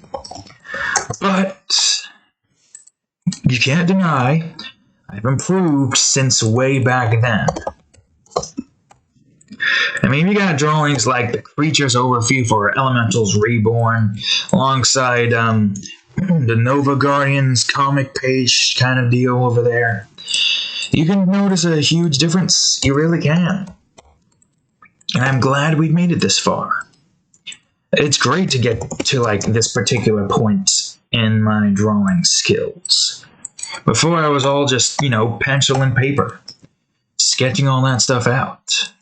But you can't deny I've improved since way back then. I mean, you got drawings like the Creatures Overview for Elementals Reborn, alongside the Nova Guardians comic page kind of deal over there. You can notice a huge difference. You really can. And I'm glad we've made it this far. It's great to get to like this particular point in my drawing skills. Before I was all just, you know, pencil and paper, sketching all that stuff out.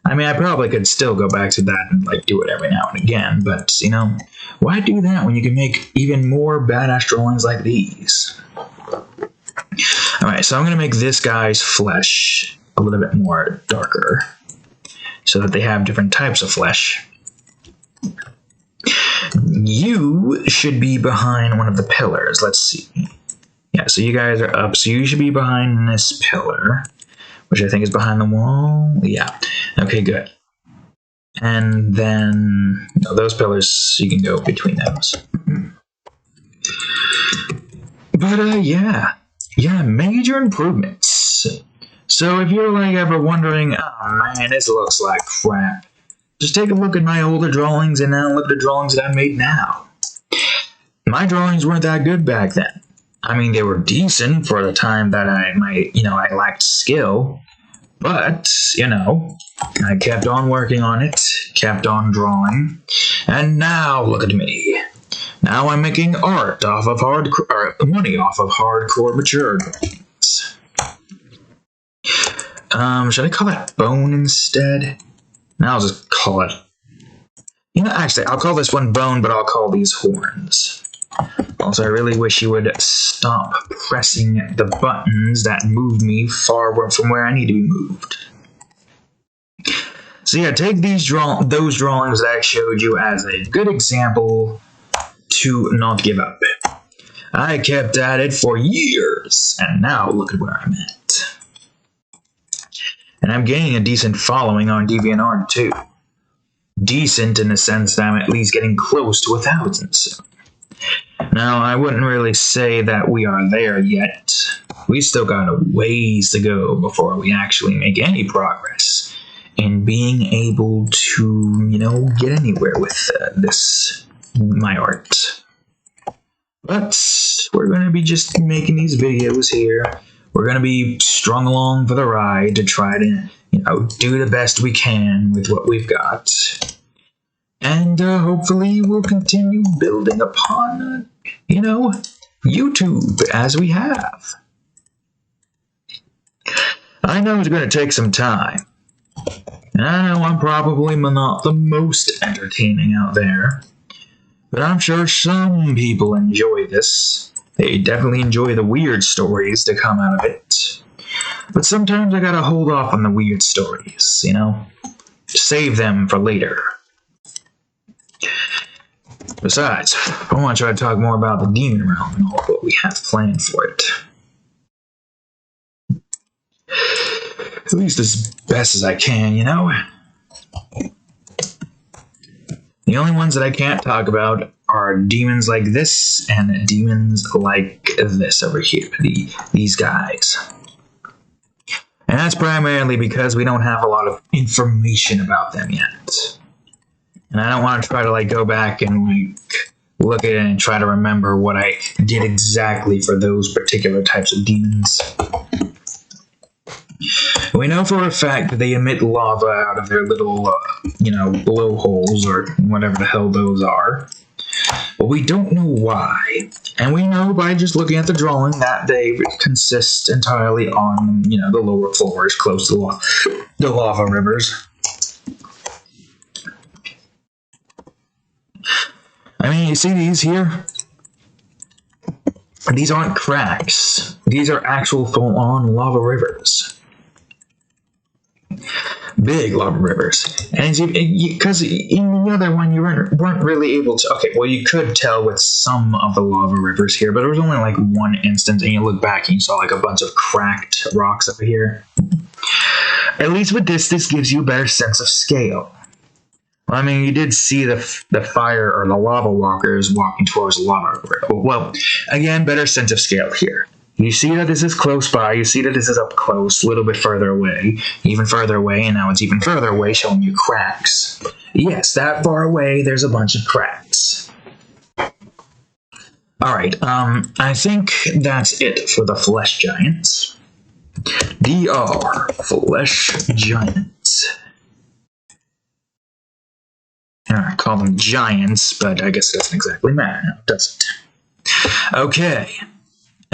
I mean, I probably could still go back to that and like do it every now and again, but, you know, why do that when you can make even more badass drawings like these? Alright, so I'm going to make this guy's flesh a little bit more darker, so that they have different types of flesh. You should be behind one of the pillars. Let's see. Yeah, so you guys are up, so you should be behind this pillar, which I think is behind the wall. Yeah. Okay, good. And then, no, those pillars, you can go between those. But, yeah. Yeah, major improvements. So if you're, like, ever wondering, oh, man, this looks like crap, just take a look at my older drawings and now look at the drawings that I made now. My drawings weren't that good back then. I mean, they were decent for the time that I lacked skill. But, you know, I kept on working on it, kept on drawing, and now look at me. Now I'm making art off of money off of hardcore mature drawings. Should I call it bone instead? No, I'll just call it... You know, actually, I'll call this one bone, but I'll call these horns. Also, I really wish you would stop pressing the buttons that move me far from where I need to be moved. So yeah, take those drawings that I showed you as a good example to not give up. I kept at it for years, and now look at where I'm at. And I'm gaining a decent following on DeviantArt too. Decent in the sense that I'm at least getting close to 1,000 soon. Now, I wouldn't really say that we are there yet. We still got a ways to go before we actually make any progress in being able to, you know, get anywhere with my art. But we're going to be just making these videos here. We're going to be strung along for the ride to try to, you know, do the best we can with what we've got. And hopefully we'll continue building upon, you know, YouTube as we have. I know it's going to take some time. And I know I'm probably not the most entertaining out there. But I'm sure some people enjoy this. They definitely enjoy the weird stories that come out of it. But sometimes I gotta hold off on the weird stories, you know? Save them for later. Besides, I want to try to talk more about the demon realm and all what we have planned for it. At least as best as I can, you know? The only ones that I can't talk about are demons like this and demons like this over here, these guys. And that's primarily because we don't have a lot of information about them yet. And I don't want to try to like go back and like look at it and try to remember what I did exactly for those particular types of demons. We know for a fact that they emit lava out of their little, you know, blowholes or whatever the hell those are. but we don't know why. And we know by just looking at the drawing that they consist entirely on, you know, the lower floors close to the lava rivers. I mean, you see these here? These aren't cracks. These are actual full-on lava rivers. Big lava rivers. And because in the other one you weren't really able to... Okay, well, you could tell with some of the lava rivers here, but there was only like one instance, and you look back and you saw like a bunch of cracked rocks over here. At least with this gives you a better sense of scale. Well, I mean, you did see the fire or the lava walkers walking towards the lava river. Well, again, better sense of scale here. You see that this is close by, you see that this is up close, a little bit further away, even further away, and now it's even further away, showing you cracks. Yes, that far away, there's a bunch of cracks. Alright, I think that's it for the Flesh Giants. DR, Flesh Giants. I call them giants, but I guess it doesn't exactly matter now, does it? Okay.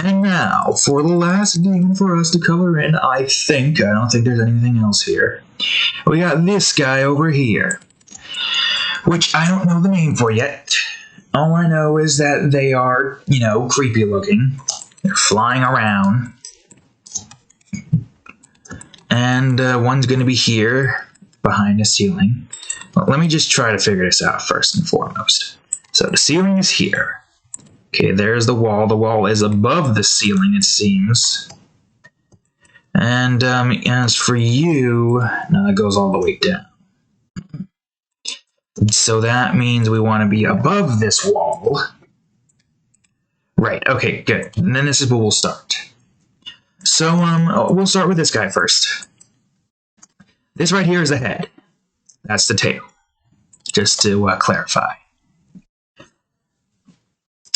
And now, for the last demon for us to color in, I don't think there's anything else here. We got this guy over here, which I don't know the name for yet. All I know is that they are, you know, creepy looking. They're flying around. And one's going to be here, behind the ceiling. Well, let me just try to figure this out first and foremost. So the ceiling is here. Okay, there's the wall. The wall is above the ceiling, it seems. And as for you, no, that goes all the way down. So that means we want to be above this wall. Right, okay, good. And then this is where we'll start. So, we'll start with this guy first. This right here is the head. That's the tail. Just to clarify.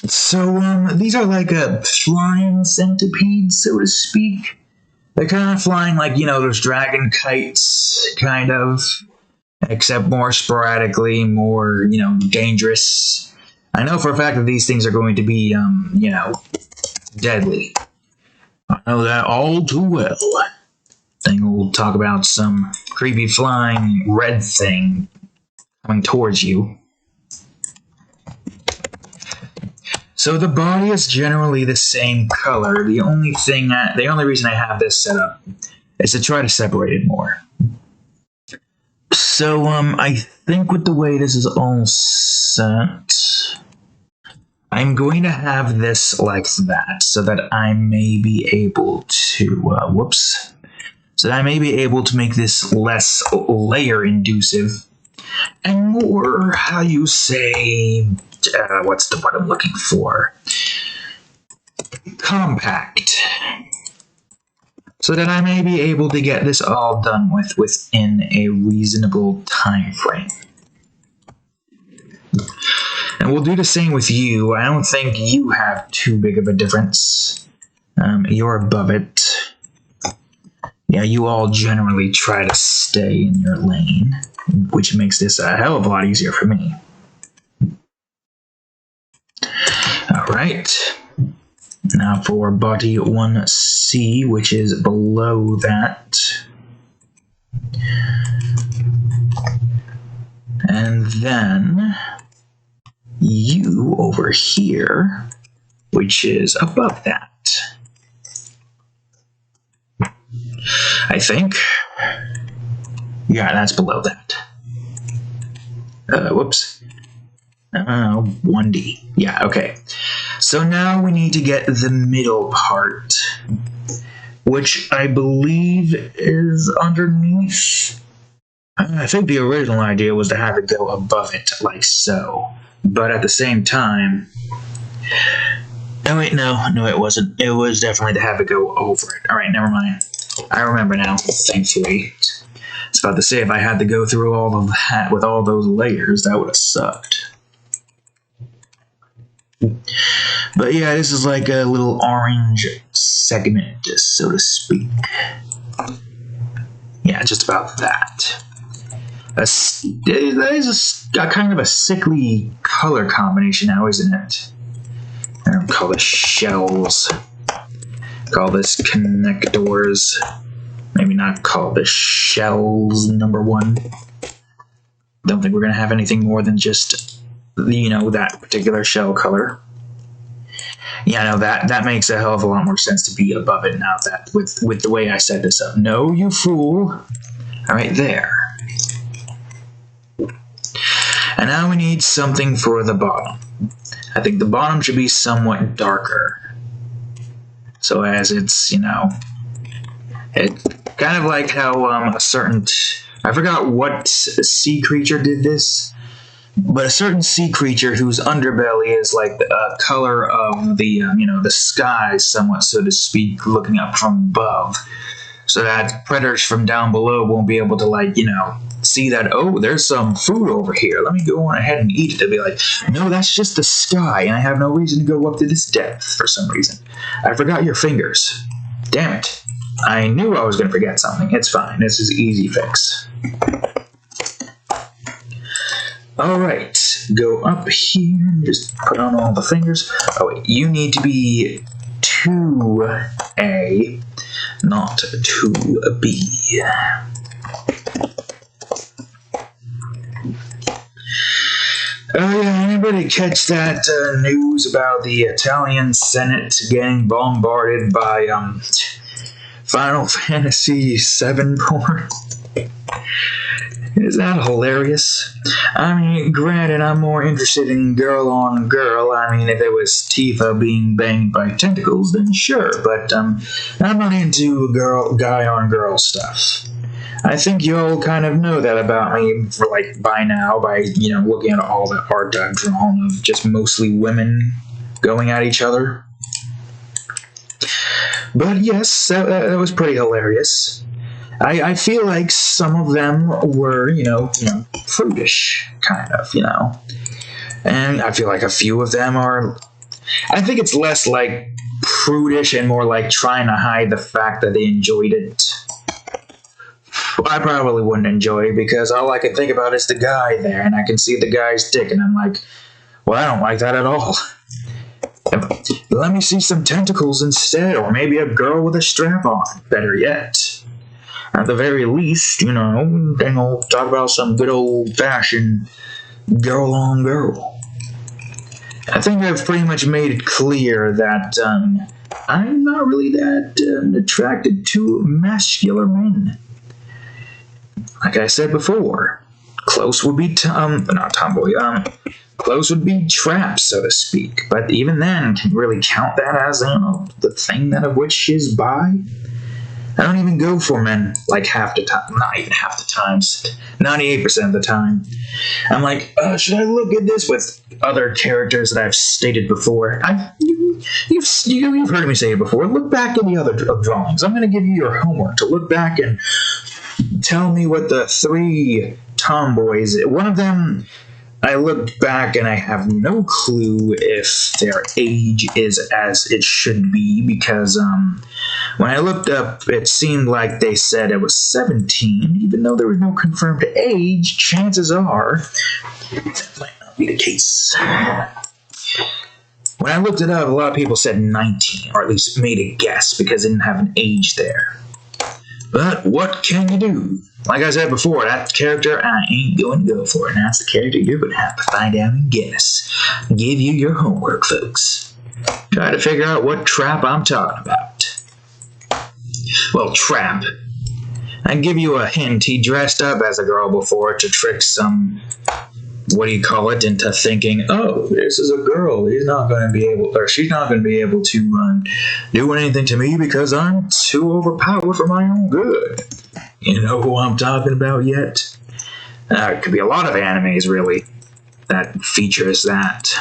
So, these are like a flying centipede, so to speak. They're kind of flying like, you know, those dragon kites, kind of. Except more sporadically, more, you know, dangerous. I know for a fact that these things are going to be, you know, deadly. I know that all too well. Then we'll talk about some creepy flying red thing coming towards you. So the body is generally the same color. The only reason I have this set up is to try to separate it more. So, I think with the way this is all set, I'm going to have this like that, so that I may be able to, so that I may be able to make this less layer-inducive, and more, how you say, what's the word I'm looking for? Compact. So that I may be able to get this all done within a reasonable time frame. And we'll do the same with you. I don't think you have too big of a difference. You're above it. Yeah, you all generally try to stay in your lane, which makes this a hell of a lot easier for me. Alright. Now for body 1C, which is below that. And then you over here, which is above that. I think. Yeah, that's below that. Whoops. 1D. Yeah, okay. So now we need to get the middle part, which I believe is underneath. I think the original idea was to have it go above it, like so. But at the same time... Oh wait, no, it wasn't. It was definitely to have it go over it. Alright, never mind. I remember now, thankfully. I was about to say, if I had to go through all of that with all those layers, that would have sucked. But yeah, this is like a little orange segment, so to speak. Yeah, just about that. That is a kind of a sickly color combination now, isn't it? I don't call this shells. Call this connectors. Maybe not call this shells number 1. Don't think we're going to have anything more than just, you know, that particular shell color. Yeah, no, that makes a hell of a lot more sense to be above it now that with the way I set this up. No, you fool. All right, there. And now we need something for the bottom. I think the bottom should be somewhat darker. So as it's, you know, it kind of like how a certain, I forgot what sea creature did this, but a certain sea creature whose underbelly is like the color of the, you know, the sky, somewhat, so to speak, looking up from above, so that predators from down below won't be able to, like, you know, see that, oh, there's some food over here, let me go on ahead and eat it. They'll be like, no, that's just the sky, and I have no reason to go up to this depth for some reason. I forgot your fingers. Damn it. I knew I was going to forget something. It's fine. This is easy fix. Alright, go up here and just put on all the fingers. Oh wait, you need to be 2A, not 2B. Oh yeah, anybody catch that news about the Italian Senate getting bombarded by Final Fantasy VII porn? Is that hilarious? I mean, granted, I'm more interested in girl on girl. I mean, if it was Tifa being banged by tentacles, then sure. But I'm not into guy on girl stuff. I think you all kind of know that about me, for like by now, by, you know, looking at all the art I've drawn of just mostly women going at each other. But yes, that was pretty hilarious. I feel like some of them were, you know, prudish, kind of, you know. And I feel like a few of them are, I think it's less like prudish and more like trying to hide the fact that they enjoyed it. I probably wouldn't enjoy it because all I can think about is the guy there, and I can see the guy's dick, and I'm like, well, I don't like that at all. Let me see some tentacles instead, or maybe a girl with a strap on, better yet. At the very least, you know, then we'll talk about some good old-fashioned girl on girl. I think I've pretty much made it clear that I'm not really that attracted to muscular men. Like I said before, close would be not tomboy. Close would be traps, so to speak. But even then, can you really count that as the thing that of which is bi? I don't even go for men like half the time. Not even half the times. 98% of the time. I'm like, should I look at this with other characters that I've stated before? You've heard me say it before. Look back at the other drawings. I'm going to give you your homework to look back and tell me what the 3 tomboys. One of them, I looked back and I have no clue if their age is as it should be, because when I looked up, it seemed like they said it was 17, even though there was no confirmed age. Chances are that might not be the case. When I looked it up, a lot of people said 19, or at least made a guess because they didn't have an age there. But what can you do? Like I said before, that character I ain't going to go for, and that's the character you're going to have to find out and guess. Give you your homework, folks. Try to figure out what trap I'm talking about. Well, trap. I give you a hint. He dressed up as a girl before to trick some, what do you call it, into thinking, oh, this is a girl. He's not going to be able, or she's not going to be able to do anything to me because I'm too overpowered for my own good. You know who I'm talking about yet? It could be a lot of animes, really, that features that.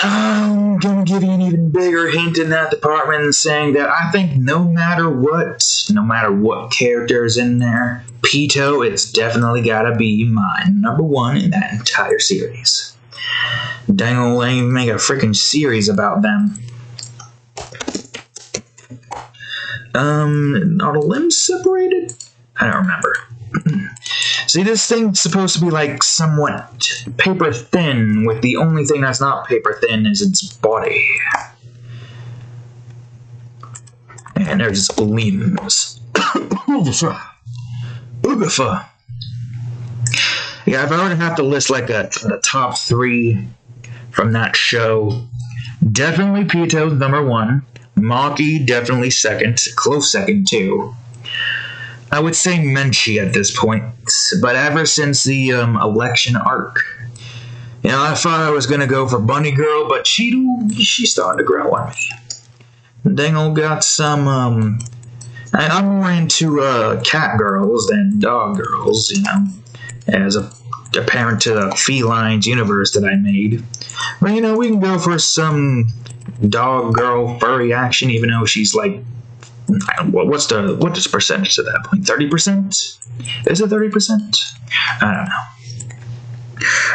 I'm going to give you an even bigger hint in that department, saying that I think no matter what character is in there, Pito, it's definitely got to be my number 1 in that entire series. Dang, I'll even make a freaking series about them. Are the limbs separated? I don't remember. See, this thing's supposed to be like somewhat paper thin, with the only thing that's not paper thin is its body. And there's its limbs. Oofa. Yeah, if I were to have to list like the top 3 from that show, definitely Pito's number 1. Maki definitely second, close second too. I would say Menchie at this point, but ever since the election arc, you know, I thought I was gonna go for Bunny Girl, but she's starting to grow on me. Dingle got some. I'm more into cat girls than dog girls, you know, as a parent to the felines universe that I made. But you know, we can go for some dog girl furry action, even though she's like, what's the percentage at that point? 30%? Is it 30%? I don't know.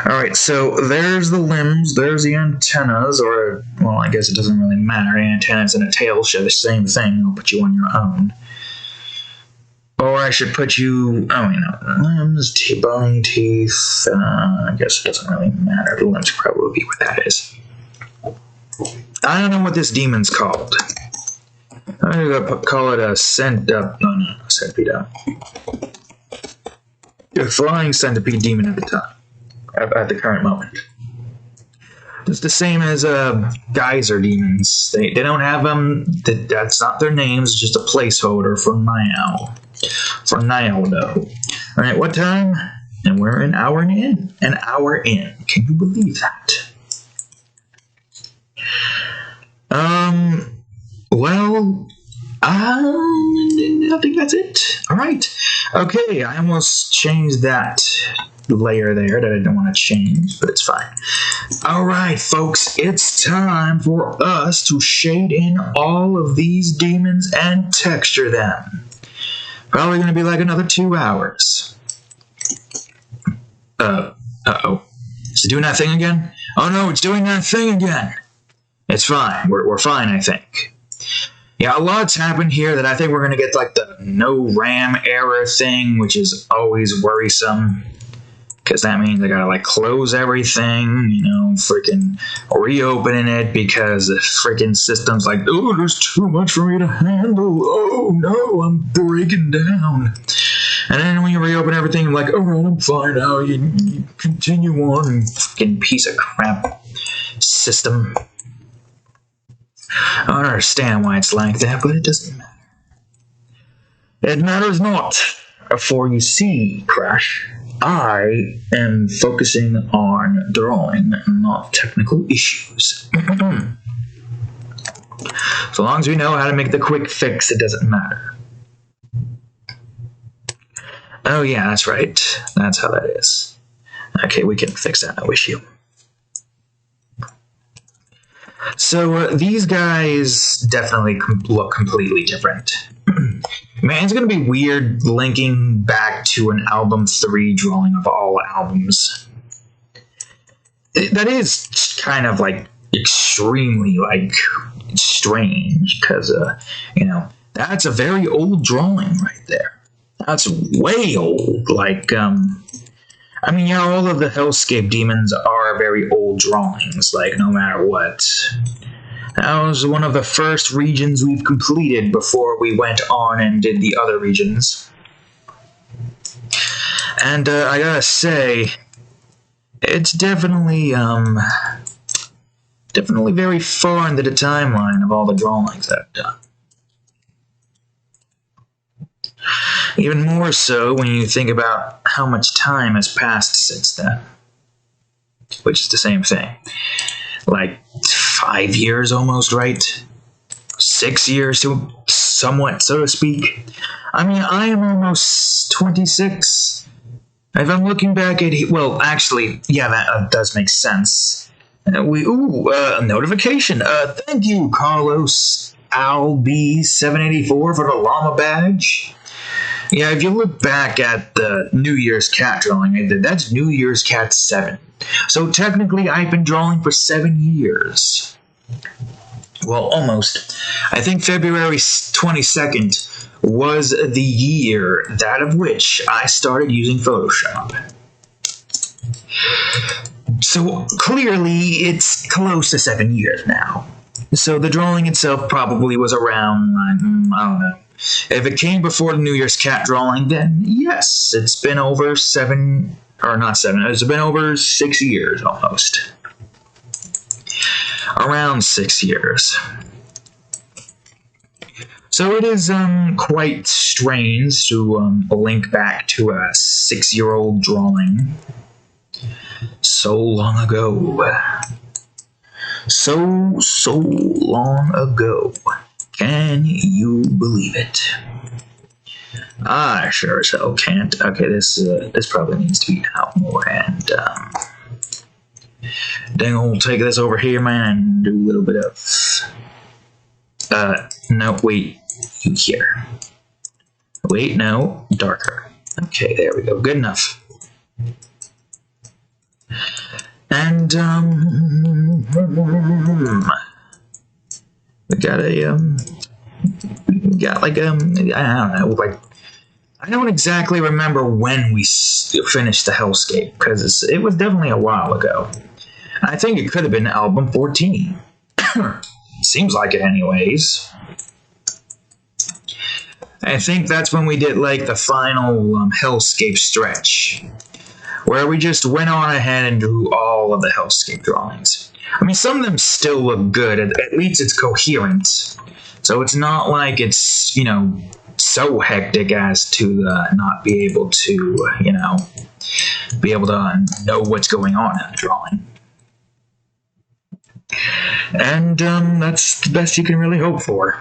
Alright, so there's the limbs, there's the antennas, or, well, I guess it doesn't really matter. Antennas and a tail share the same thing. I'll put you on your own. Or I should put you, oh, you know, limbs, bone, teeth, I guess it doesn't really matter. The limbs probably be where that is. I don't know what this demon's called. I'm gonna call it a centipede. A flying centipede demon at the time, at the current moment. It's the same as geyser demons. They don't have them. That's not their names. Just a placeholder for now. For now, though. All right, what time? And we're an hour in. An hour in. Can you believe that? Well, I think that's it. All right. Okay, I almost changed that layer there that I didn't want to change, but it's fine. All right, folks, it's time for us to shade in all of these demons and texture them. Probably going to be like another 2 hours. Uh-oh. Is it doing that thing again? Oh no, it's doing that thing again. It's fine. We're fine, I think. Yeah, a lot's happened here that I think we're going to get like the no RAM error thing, which is always worrisome. Because that means I gotta like close everything, you know, freaking reopening it because the freaking system's like, oh, there's too much for me to handle. Oh no, I'm breaking down. And then when you reopen everything, you're like, alright, I'm fine now. You continue on, freaking piece of crap system. I don't understand why it's like that, but it doesn't matter. It matters not. For you see, Crash, I am focusing on drawing, not technical issues. So long as we know how to make the quick fix, it doesn't matter. Oh yeah, that's right. That's how that is. Okay, we can fix that, no issue. So these guys definitely look completely different. Man, it's going to be weird linking back to an album 3 drawing of all albums. That is kind of like extremely like strange because, you know, that's a very old drawing right there. That's way old. Like, I mean, yeah, all of the Hellscape demons are very old drawings, like, no matter what. That was one of the first regions we've completed before we went on and did the other regions. And, I gotta say, it's definitely very far into the timeline of all the drawings I've done. Even more so when you think about how much time has passed since then. Which is the same thing. Like 5 years almost, right? 6 years, to somewhat, so to speak. I mean, I am almost 26. If I'm looking back at it, well, actually, yeah, that does make sense. A notification. Thank you, Carlos Alb784 for the llama badge. Yeah, if you look back at the New Year's cat drawing I did, that's New Year's Cat 7. So technically, I've been drawing for 7 years. Well, almost. I think February 22nd was the year that of which I started using Photoshop. So clearly it's close to 7 years now. So the drawing itself probably was around, I don't know. If it came before the New Year's cat drawing, then yes, it's been over 7, or not 7, it's been over 6 years almost. Around 6 years. So it is quite strange to link back to a 6-year-old drawing so long ago. So long ago. Can you believe it? I sure as hell can't. Okay, this probably needs to be out more, and then we'll take this over here, man, and do a little bit of no, wait, you here. Wait, no, darker. Okay, there we go, good enough. And we got like I don't know, like, I don't exactly remember when we finished the Hellscape, because it was definitely a while ago. I think it could have been album 14. Seems like it anyways. I think that's when we did like the final Hellscape stretch, where we just went on ahead and drew all of the Hellscape drawings. I mean, some of them still look good, at least it's coherent. So it's not like it's, you know, so hectic as to not be able to, you know, know what's going on in the drawing. And that's the best you can really hope for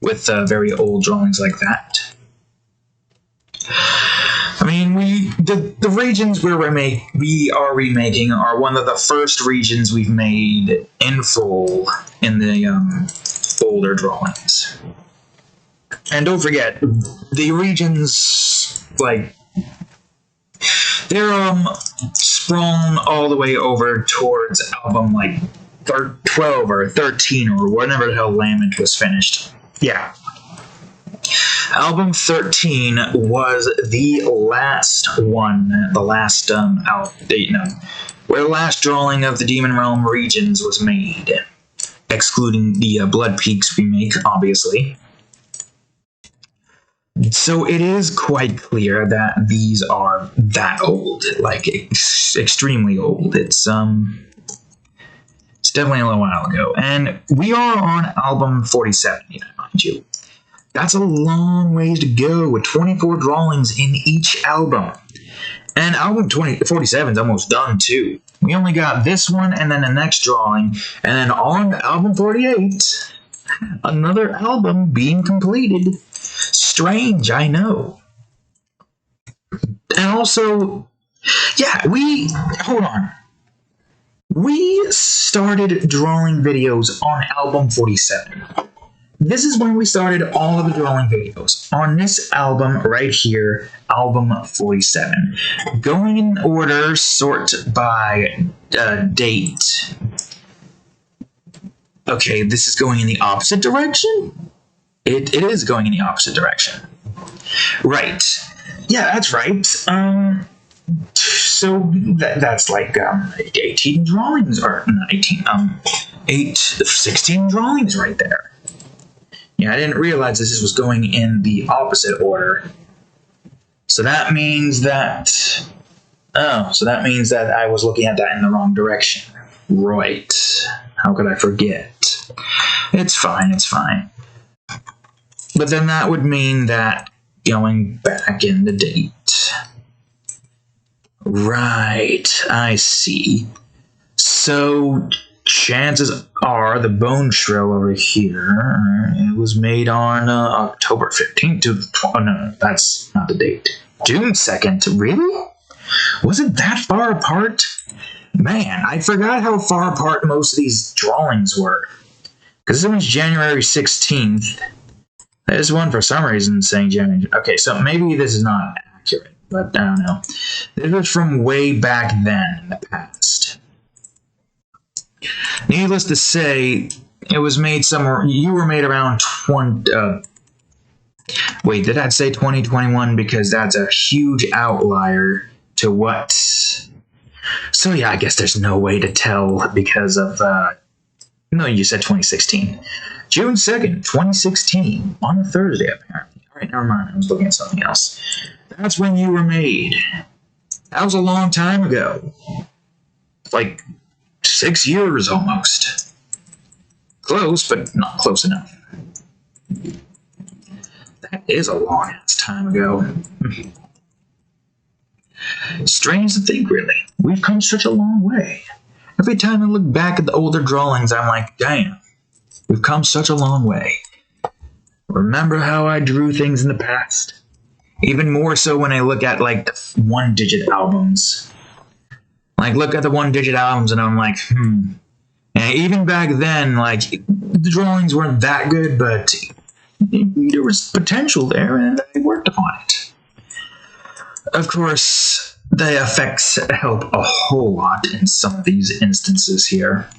with very old drawings like that. I mean, the regions we are remaking are one of the first regions we've made in full in the older drawings. And don't forget, the regions, like, they're sprung all the way over towards album like 12 or 13 or whatever the hell Lament was finished. Yeah. Album 13 was the last one, where the last drawing of the Demon Realm regions was made, excluding the Blood Peaks remake, obviously. So it is quite clear that these are that old, like extremely old. It's definitely a little while ago, and we are on album 47, mind you. That's a long ways to go with 24 drawings in each album. And album 47 is almost done too. We only got this one and then the next drawing, and then on album 48, another album being completed. Strange, I know. And also, yeah, hold on. We started drawing videos on album 47. This is when we started all of the drawing videos. On this album right here, album 47. Going in order, sort by date. Okay, this is going in the opposite direction? It is going in the opposite direction. Right. Yeah, that's right. So that's like 18 drawings, or not 18, 16 drawings right there. Yeah, I didn't realize this was going in the opposite order. So that means that... Oh, so that means that I was looking at that in the wrong direction. Right. How could I forget? It's fine, it's fine. But then that would mean that going back in the date. Right, I see. So... chances are the Bone Shrill over here, it was made on October 15th. Oh, no, that's not the date. June 2nd. Really? Was it that far apart? Man, I forgot how far apart most of these drawings were. Because this one's January 16th. There's one for some reason saying January. Okay, so maybe this is not accurate, but I don't know. This was from way back then in the past. Needless to say, it was made somewhere. You were made around Wait, did I say 2021? Because that's a huge outlier to what... So yeah, I guess there's no way to tell because of... No, you said 2016. June 2nd, 2016. On a Thursday, apparently. Alright, never mind. I was looking at something else. That's when you were made. That was a long time ago. Like 6 years almost. Close, but not close enough. That is a long ass time ago. Strange to think, really. We've come such a long way. Every time I look back at the older drawings, I'm like, damn, we've come such a long way. Remember how I drew things in the past? Even more so when I look at, like, the one-digit albums. Like, look at the one-digit albums and I'm like, And even back then, like, the drawings weren't that good, but there was potential there and I worked upon it. Of course, the effects help a whole lot in some of these instances here.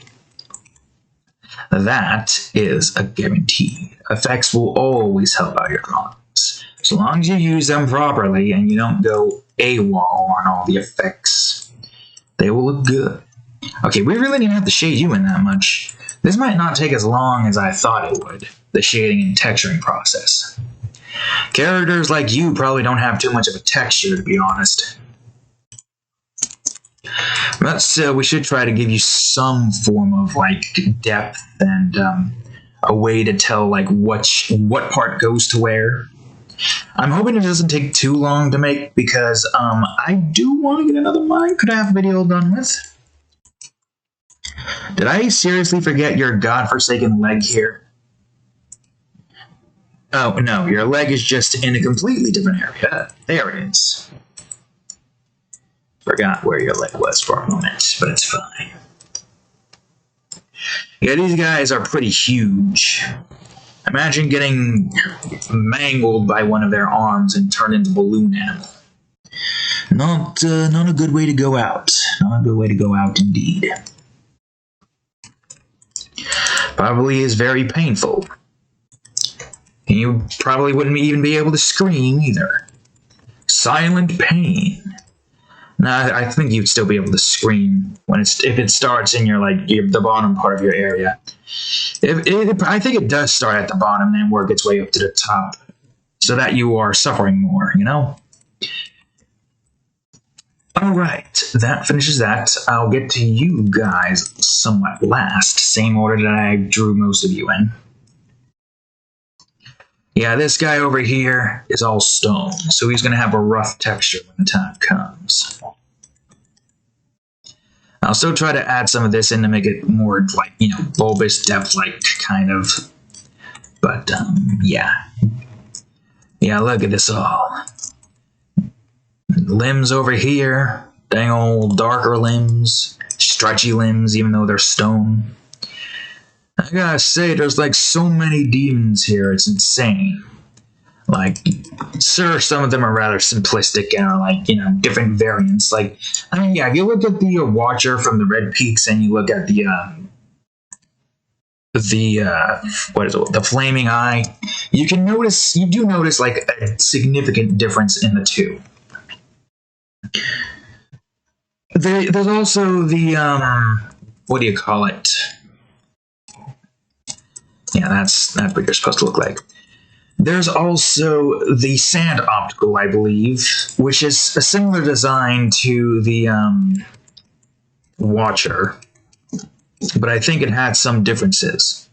That is a guarantee. Effects will always help out your drawings. As long as you use them properly and you don't go AWOL on all the effects, they will look good. Okay, we really didn't have to shade you in that much. This might not take as long as I thought it would, the shading and texturing process. Characters like you probably don't have too much of a texture, to be honest. But still, we should try to give you some form of, like, depth and a way to tell, like, what part goes to where. I'm hoping it doesn't take too long to make because I do want to get another Minecraft video done with. Did I seriously forget your godforsaken leg here? Oh, no, your leg is just in a completely different area. There it is. Forgot where your leg was for a moment, but it's fine. Yeah, these guys are pretty huge. Imagine getting mangled by one of their arms and turned into balloon animal. Not a good way to go out. Not a good way to go out indeed. Probably is very painful. And you probably wouldn't even be able to scream either. Silent pain. Nah, I think you'd still be able to scream when if it starts in your the bottom part of your area. I think it does start at the bottom and then work its way up to the top, so that you are suffering more. You know. All right, that finishes that. I'll get to you guys somewhat last, same order that I drew most of you in. Yeah, this guy over here is all stone, so he's going to have a rough texture when the time comes. I'll still try to add some of this in to make it more, like, you know, bulbous, depth-like kind of. But, yeah. Yeah, look at this all. Limbs over here. Dang old darker limbs. Stretchy limbs, even though they're stone. I gotta say, there's like so many demons here, it's insane. Like, sure, some of them are rather simplistic and are like, you know, different variants. Like, I mean, yeah, if you look at the Watcher from the Red Peaks and you look at the Flaming Eye, you do notice like a significant difference in the two. There's also the, what do you call it? Yeah, that's what you're supposed to look like. There's also the Sand Optical, I believe, which is a similar design to the Watcher, but I think it had some differences.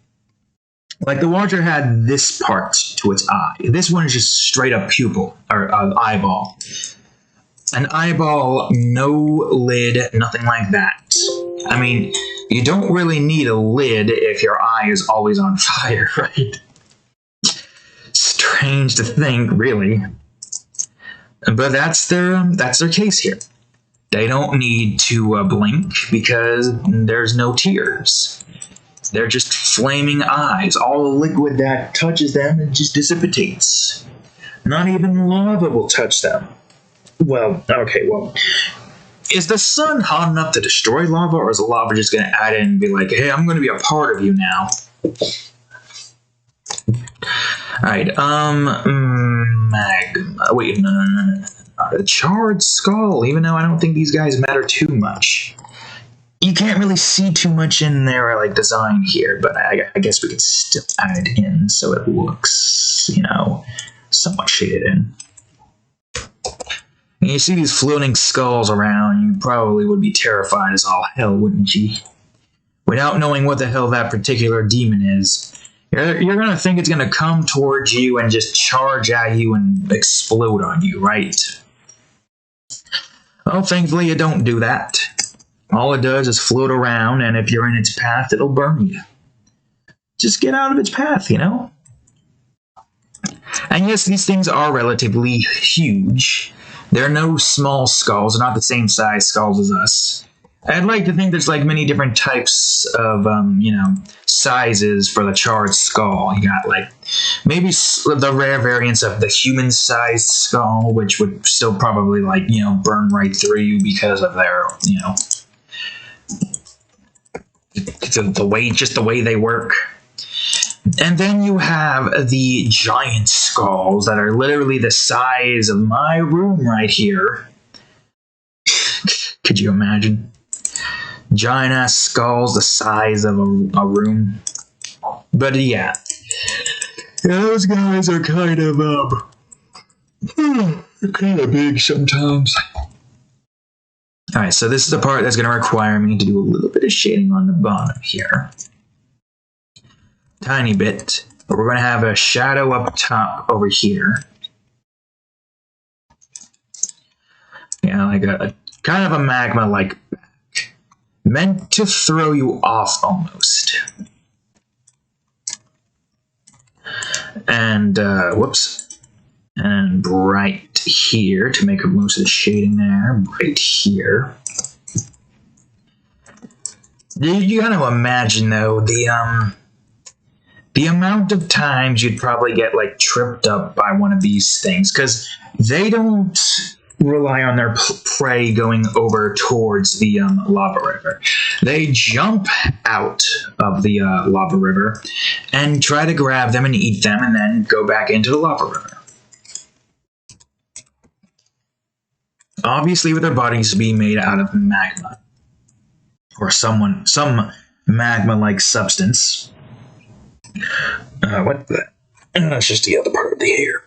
Like, the Watcher had this part to its eye. This one is just straight up pupil, or eyeball. An eyeball, no lid, nothing like that. I mean, you don't really need a lid if your eye is always on fire, right? Strange to think, really. But that's their case here. They don't need to blink because there's no tears. They're just flaming eyes. All the liquid that touches them, it just dissipates. Not even lava will touch them. Well, okay, well, is the sun hot enough to destroy lava, or is the lava just going to add in and be like, hey, I'm going to be a part of you now? Alright, Magma. Wait, no. The Charred Skull, even though I don't think these guys matter too much. You can't really see too much in their, like, design here, but I guess we could still add it in so it looks, you know, somewhat shaded in. And you see these floating skulls around, you probably would be terrified as all hell, wouldn't you? Without knowing what the hell that particular demon is. You're gonna think it's gonna come towards you and just charge at you and explode on you, right? Well, thankfully it don't do that. All it does is float around, and if you're in its path, it'll burn you. Just get out of its path, you know? And yes, these things are relatively huge. They're no small skulls, they're not the same size skulls as us. I'd like to think there's like many different types of, you know, sizes for the Charred Skull. You got like maybe the rare variants of the human-sized skull, which would still probably like, you know, burn right through you because of their, you know, the way they work. And then you have the giant skulls that are literally the size of my room right here. Could you imagine? Giant-ass skulls the size of a room. But yeah, those guys are kind of, big sometimes. Alright, so this is the part that's going to require me to do a little bit of shading on the bottom here. Tiny bit. But we're going to have a shadow up top over here. Yeah, like a kind of a magma-like back. Meant to throw you off almost. And, whoops. And right here to make most of the shading there. Right here. You gotta imagine, though, the amount of times you'd probably get, like, tripped up by one of these things. Because they don't rely on their prey going over towards the lava river. They jump out of the lava river and try to grab them and eat them and then go back into the lava river. Obviously with their bodies being made out of magma. Or some magma-like substance. What the? That's just the other part of the hair.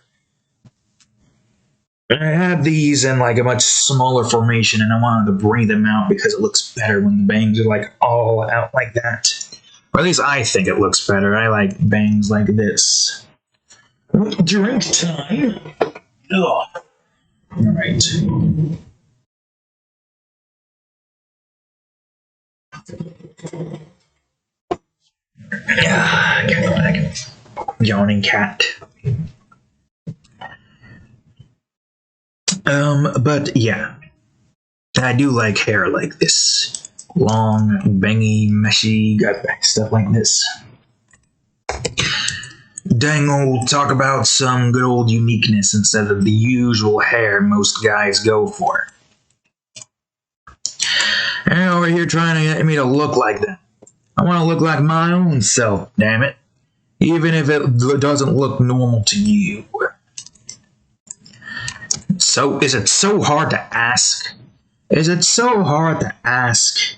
I had these in like a much smaller formation and I wanted to bring them out because it looks better when the bangs are like all out like that. Or at least I think it looks better. I like bangs like this. Drink time. Ugh. Alright. Yeah, yawning cat. But yeah, I do like hair like this. Long, bangy, meshy, got stuff like this. Dang old, talk about some good old uniqueness instead of the usual hair most guys go for. And over here trying to get me to look like that. I want to look like my own self, damn it. Even if it doesn't look normal to you. So, is it so hard to ask? Is it so hard to ask?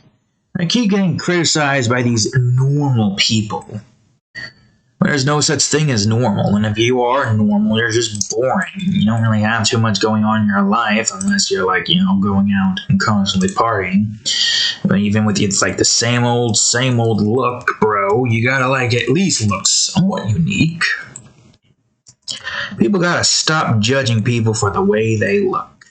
I keep getting criticized by these normal people. There's no such thing as normal, and if you are normal, you're just boring. You don't really have too much going on in your life unless you're like, you know, going out and constantly partying. But even with it's like the same old look, bro, you gotta like at least look somewhat unique. People gotta stop judging people for the way they look.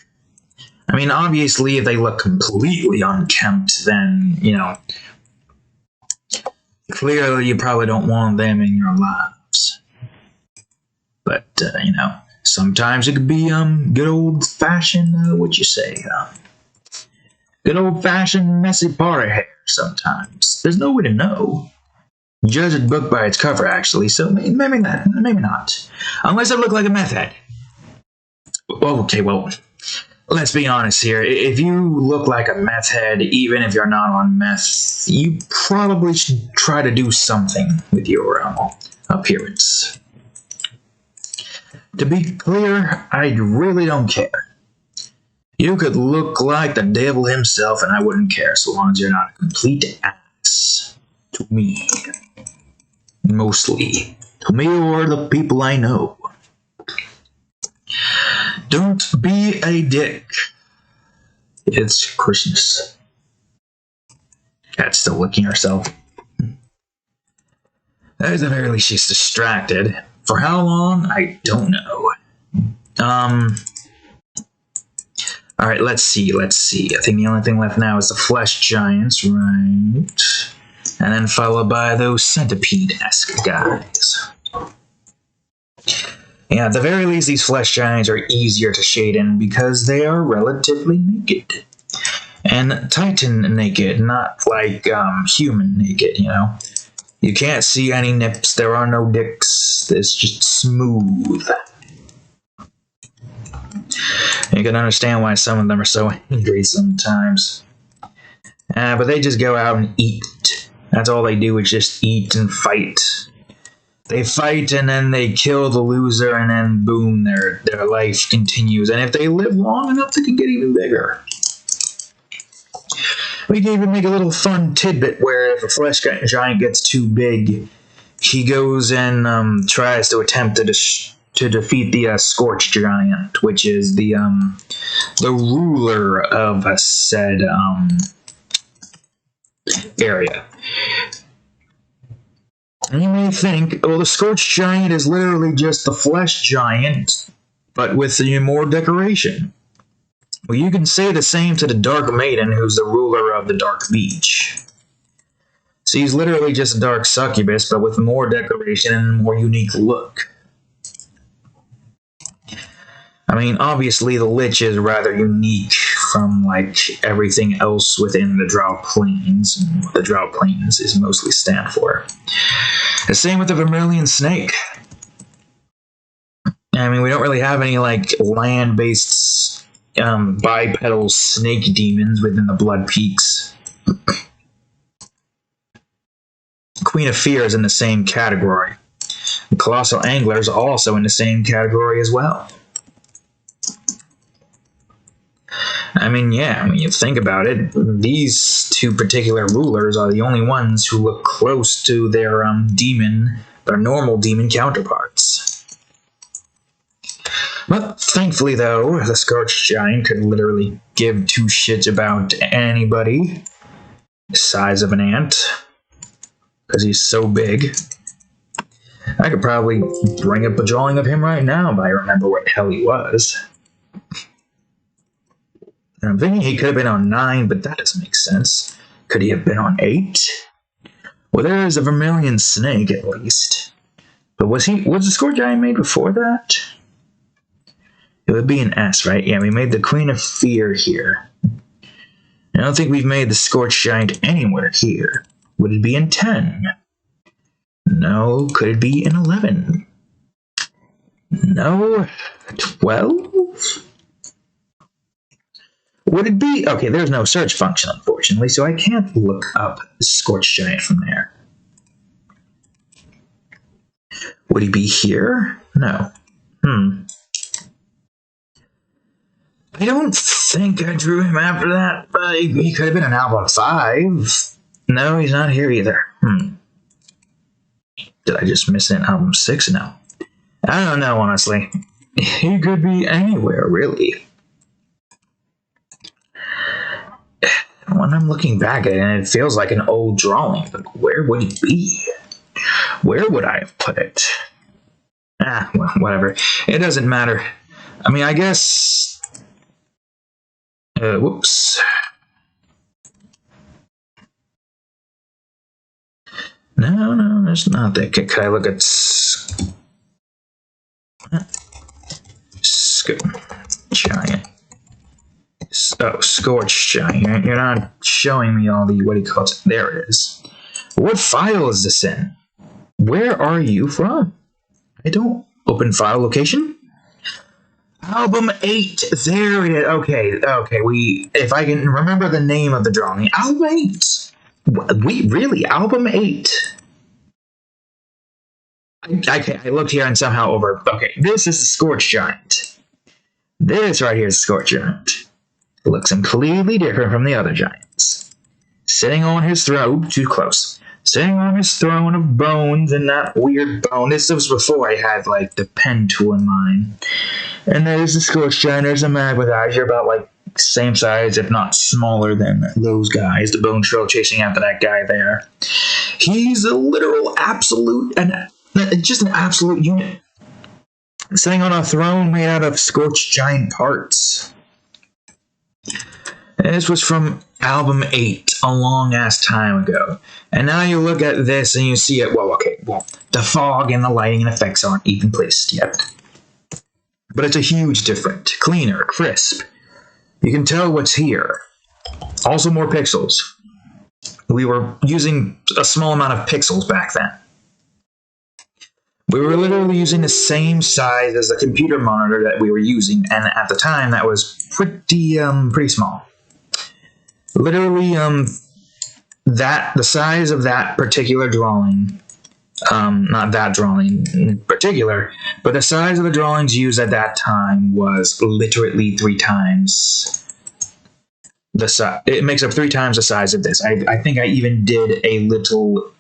I mean, obviously, if they look completely unkempt, then, you know, clearly you probably don't want them in your lives. But, you know, sometimes it could be, good old-fashioned, what'd you say, good old-fashioned messy party hair sometimes. There's no way to know. Judge a book by its cover, actually, so maybe not. Unless I look like a meth head. Okay, well, let's be honest here. If you look like a meth head, even if you're not on meth, you probably should try to do something with your appearance. To be clear, I really don't care. You could look like the devil himself and I wouldn't care so long as you're not a complete ass. To me. Mostly. To me or the people I know. Don't be a dick. It's Christmas. Cat's still licking herself. At the very least, she's distracted. For how long? I don't know. Alright, let's see. I think the only thing left now is the flesh giants, right? And then followed by those centipede-esque guys. Yeah, at the very least, these flesh giants are easier to shade in because they are relatively naked. And Titan naked, not like human naked, you know? You can't see any nips, there are no dicks, it's just smooth. You can understand why some of them are so angry sometimes. But they just go out and eat. That's all they do is just eat and fight. They fight and then they kill the loser and then boom, their life continues. And if they live long enough, they can get even bigger. We can even make a little fun tidbit where if a flesh giant gets too big, he goes and tries to attempt to defeat the Scorch Giant, which is the ruler of a said area. And you may think, well, the Scorch Giant is literally just the flesh giant, but with more decoration. Well, you can say the same to the Dark Maiden, who's the ruler of the Dark Beach. So he's literally just a dark succubus, but with more decoration and a more unique look. I mean, obviously the Lich is rather unique from, like, everything else within the Drought Plains, and what the Drought Plains is mostly stand for. The same with the Vermilion Snake. I mean, we don't really have any, like, land-based bipedal snake demons within the Blood Peaks. Queen of Fear is in the same category. The Colossal Angler is also in the same category as well. I mean, yeah, when you think about it, these two particular rulers are the only ones who look close to their normal demon counterparts. But thankfully, though, the Scorch Giant could literally give two shits about anybody the size of an ant, because he's so big. I could probably bring up a drawing of him right now, but I remember what the hell he was. And I'm thinking he could have been on 9, but that doesn't make sense. Could he have been on 8? Well, there is a Vermilion Snake, at least. But was the Scorch Giant made before that? It would be an S, right? Yeah, we made the Queen of Fear here. I don't think we've made the Scorch Giant anywhere here. Would it be in 10? No. Could it be in 11? No. 12? Would it be... Okay, there's no search function, unfortunately, so I can't look up the Scorch Giant from there. Would he be here? No. I don't think I drew him after that, but he could have been in album 5. No, he's not here either. Did I just miss it in album 6? No. I don't know, honestly. He could be anywhere, really. When I'm looking back at it, and it feels like an old drawing, but where would it be? Where would I have put it? Well, whatever. It doesn't matter. I mean, I guess... whoops. No, there's not that. Could I look at... Giant. Oh, Scorch Giant. You're not showing me all the, what he calls it. There it is. What file is this in? Where are you from? I don't open file location. Album 8. There it is. Okay. If I can remember the name of the drawing. Album 8. Really? Album 8. I looked here and somehow over. Okay, this is the Scorch Giant. This right here is the Scorch Giant. It looks completely different from the other giants. Sitting on his throne, too close. Sitting on his throne of bones and that weird bone. This was before I had like the pen tool in mind. And there's the Scorch Giant. There's a Magma Serpent. You're about like same size, if not smaller than those guys. The Bone Trail chasing after that guy there. He's a literal absolute and just an absolute unit. Sitting on a throne made out of Scorch Giant parts. And this was from album 8 a long ass time ago. And now you look at this and you see it. Well, the fog and the lighting and effects aren't even placed yet. But it's a huge difference. Cleaner, crisp. You can tell what's here. Also more pixels. We were using a small amount of pixels back then. We were literally using the same size as the computer monitor that we were using, and at the time that was pretty small. Literally, the size of that particular drawing, not that drawing in particular, but the size of the drawings used at that time was literally 3 times the size. It makes up 3 times the size of this. I think I even did a little,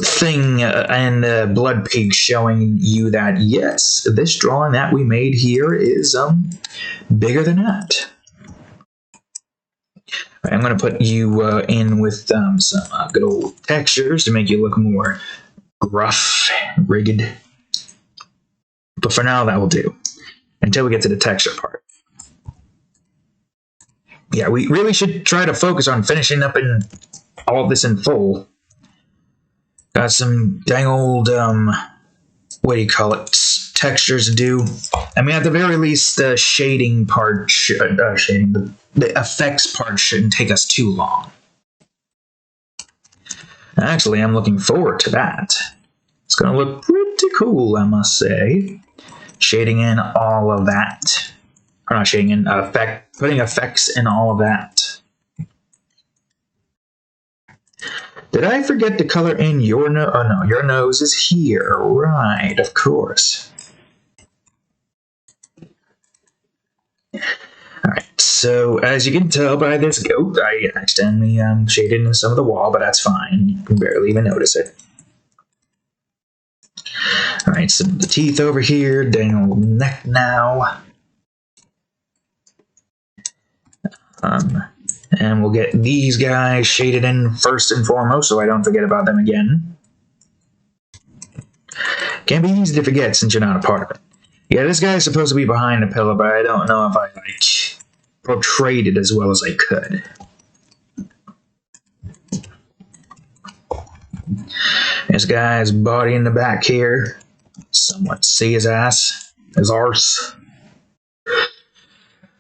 thing and blood pig showing you that yes, this drawing that we made here is bigger than that. Right, I'm going to put you in with some good old textures to make you look more gruff, rigged. But for now, that will do until we get to the texture part. Yeah, we really should try to focus on finishing up in all of this in full. Got some dang old, what do you call it, textures to do. I mean, at the very least, the shading part, the effects part shouldn't take us too long. Actually, I'm looking forward to that. It's going to look pretty cool, I must say. Shading in all of that. Or not shading in, putting effects in all of that. Did I forget to color in your nose? Oh no, your nose is here. Right, of course. Alright, so as you can tell by this goat, I accidentally shaded in some of the wall, but that's fine. You can barely even notice it. Alright, some of the teeth over here, dang old neck now. And we'll get these guys shaded in first and foremost so I don't forget about them again. Can be easy to forget since you're not a part of it. Yeah, this guy's supposed to be behind the pillar, but I don't know if I portrayed it as well as I could. This guy's body in the back here. Somewhat see his ass, his arse.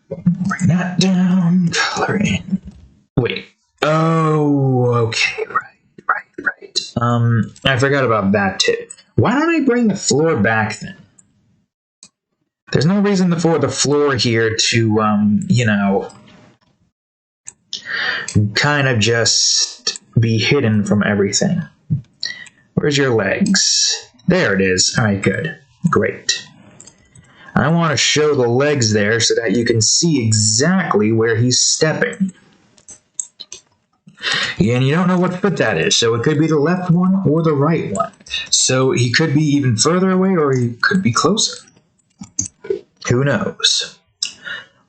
Bring that down, color in. Wait. Oh, okay, right. I forgot about that too. Why don't I bring the floor back then? There's no reason for the floor here to, kind of just be hidden from everything. Where's your legs? There it is. All right, good. Great. I want to show the legs there so that you can see exactly where he's stepping. And you don't know what foot that is, so it could be the left one or the right one. So he could be even further away or he could be closer. Who knows?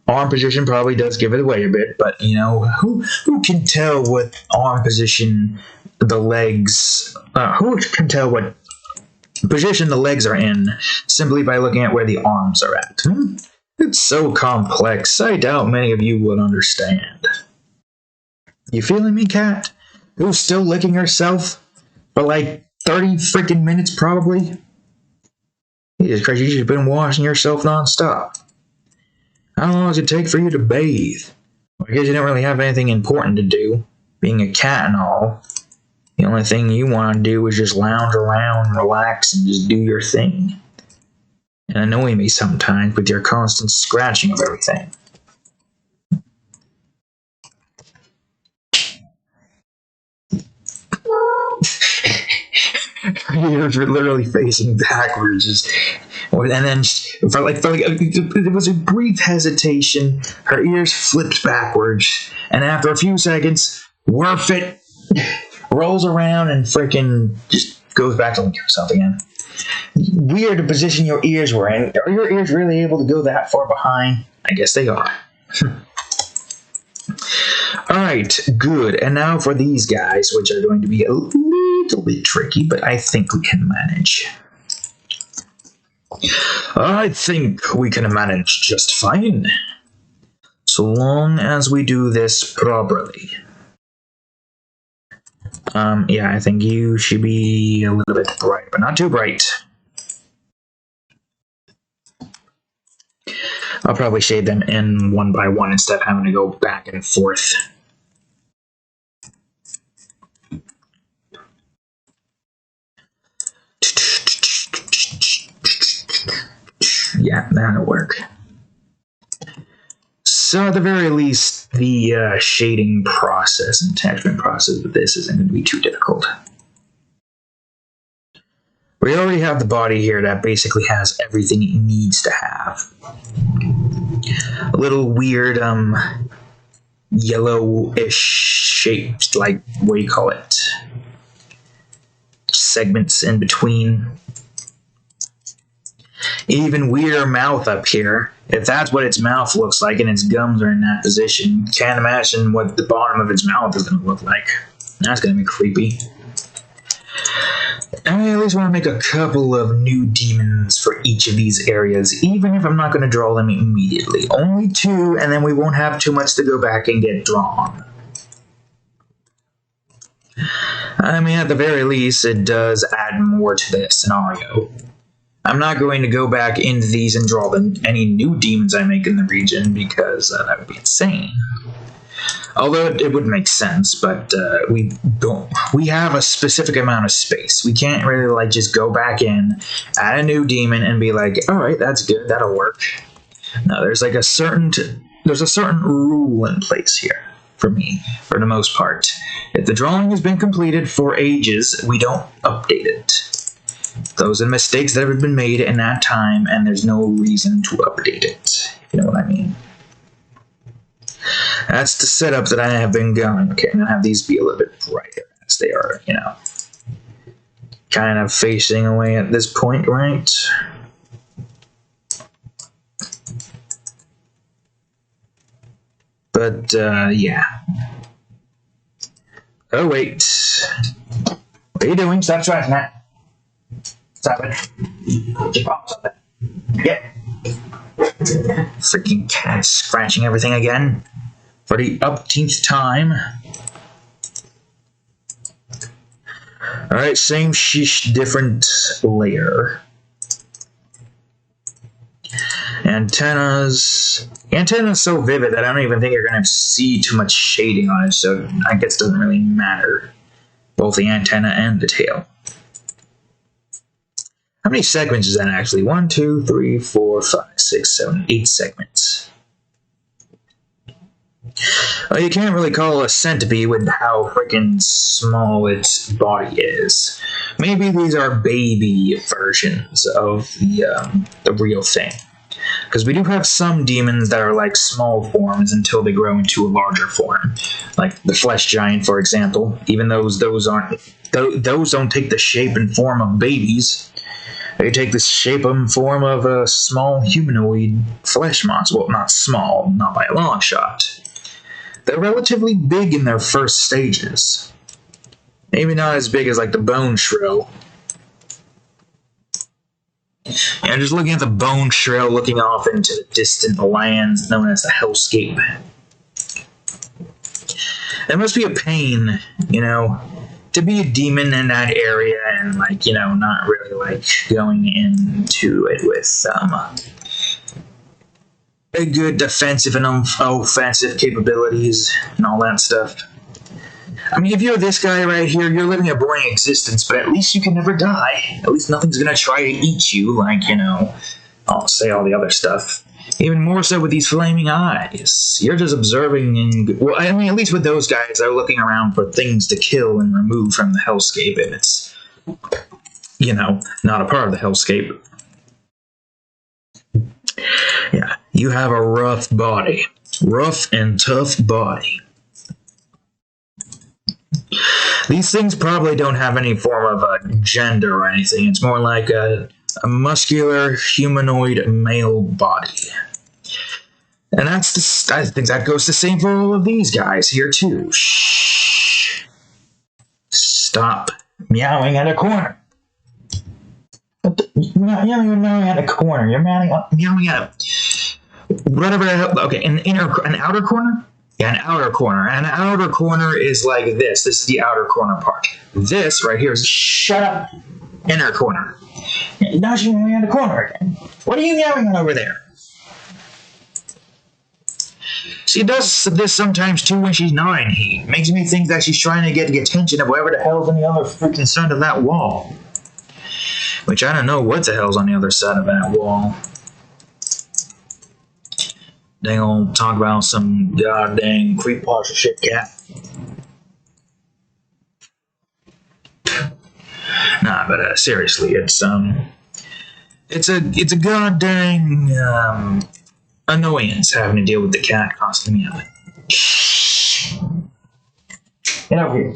Arm position probably does give it away a bit, but, who can tell what arm position the legs... who can tell what position the legs are in simply by looking at where the arms are at? It's so complex, I doubt many of you would understand. You feeling me, cat? Who's still licking herself for like 30 freaking minutes probably? Jesus Christ, you've been washing yourself non-stop. How long does it take for you to bathe? Well, I guess you don't really have anything important to do, being a cat and all. The only thing you want to do is just lounge around, relax, and just do your thing. And annoy me sometimes with your constant scratching of everything. ears were literally facing backwards. And then, there was a brief hesitation. Her ears flipped backwards. And after a few seconds, Worf it rolls around and freaking just goes back to looking at herself again. Weird the position your ears were in. Are your ears really able to go that far behind? I guess they are. Alright, good. And now for these guys, which are going to be a little bit tricky, but I think we can manage. I think we can manage just fine. So long as we do this properly. Yeah, I think you should be a little bit bright, but not too bright. I'll probably shade them in one by one instead of having to go back and forth. Yeah, that'll work. So at the very least, the shading process and attachment process of this isn't going to be too difficult. We already have the body here that basically has everything it needs to have. A little weird, yellowish shaped, like, what do you call it? Segments in between. Even weirder mouth up here. If that's what its mouth looks like and its gums are in that position, can't imagine what the bottom of its mouth is going to look like. That's going to be creepy. I at least want to make a couple of new demons for each of these areas, even if I'm not going to draw them immediately. Only 2, and then we won't have too much to go back and get drawn. I mean, at the very least, it does add more to the scenario. I'm not going to go back into these and draw any new demons I make in the region, because that would be insane. Although it would make sense, but we have a specific amount of space. We can't really like just go back in, add a new demon, and be like, all right, that's good, that'll work. No, there's like a certain rule in place here for me, for the most part. If the drawing has been completed for ages, we don't update it. Those are mistakes that have been made in that time, and there's no reason to update it, if you know what I mean. That's the setup that I have been going. Okay, I'm going to have these be a little bit brighter, as they are, you know, kind of facing away at this point, right? But, yeah. Oh, wait. What are you doing? Stop trying that. Stop it. Stop it. Yeah. Freaking cat scratching everything again. For the umpteenth time. Alright, same shish, different layer. Antennas. The antenna is so vivid that I don't even think you're going to see too much shading on it, so I guess it doesn't really matter. Both the antenna and the tail. How many segments is that actually? 1, 2, 3, 4, 5, 6, 7, 8 segments. Well, you can't really call it a centipede with how freaking small its body is. Maybe these are baby versions of the real thing. Because we do have some demons that are like small forms until they grow into a larger form. Like the Flesh Giant, for example. Even those don't take the shape and form of babies. They take the shape and form of a small humanoid flesh monster. Well, not small, not by a long shot. They're relatively big in their first stages. Maybe not as big as like the Bone Shrill. Yeah, just looking at the Bone Shrill looking off into the distant lands known as the Hellscape. It must be a pain, you know, to be a demon in that area and, like, you know, not really, like, going into it with, a good defensive and offensive capabilities and all that stuff. I mean, if you're this guy right here, you're living a boring existence, but at least you can never die. At least nothing's gonna try to eat you, like, you know, I'll say all the other stuff. Even more so with these flaming eyes. You're just observing and... Well, I mean, at least with those guys, they're looking around for things to kill and remove from the hellscape, and it's... you know, not a part of the Hellscape. Yeah, you have a rough body. Rough and tough body. These things probably don't have any form of a gender or anything. It's more like a muscular humanoid male body. And I think that goes the same for all of these guys here too. Shh. Stop meowing at a corner. You're not meowing at a corner. You're meowing at whatever the hell. Okay, an outer corner? Yeah, an outer corner. An outer corner is like this. This is the outer corner part. This right here is shut up. Inner corner. Now she's meowing at a corner again. What are you meowing at over there? She does this sometimes too when she's not in heat. Makes me think that she's trying to get the attention of whoever the hell's on the other freaking side of that wall. Which I don't know what the hell's on the other side of that wall. They gonna talk about some goddamn creepypasta shit, cat. Nah, but seriously, it's a goddamn annoyance having to deal with the cat constantly meowing. Get over here.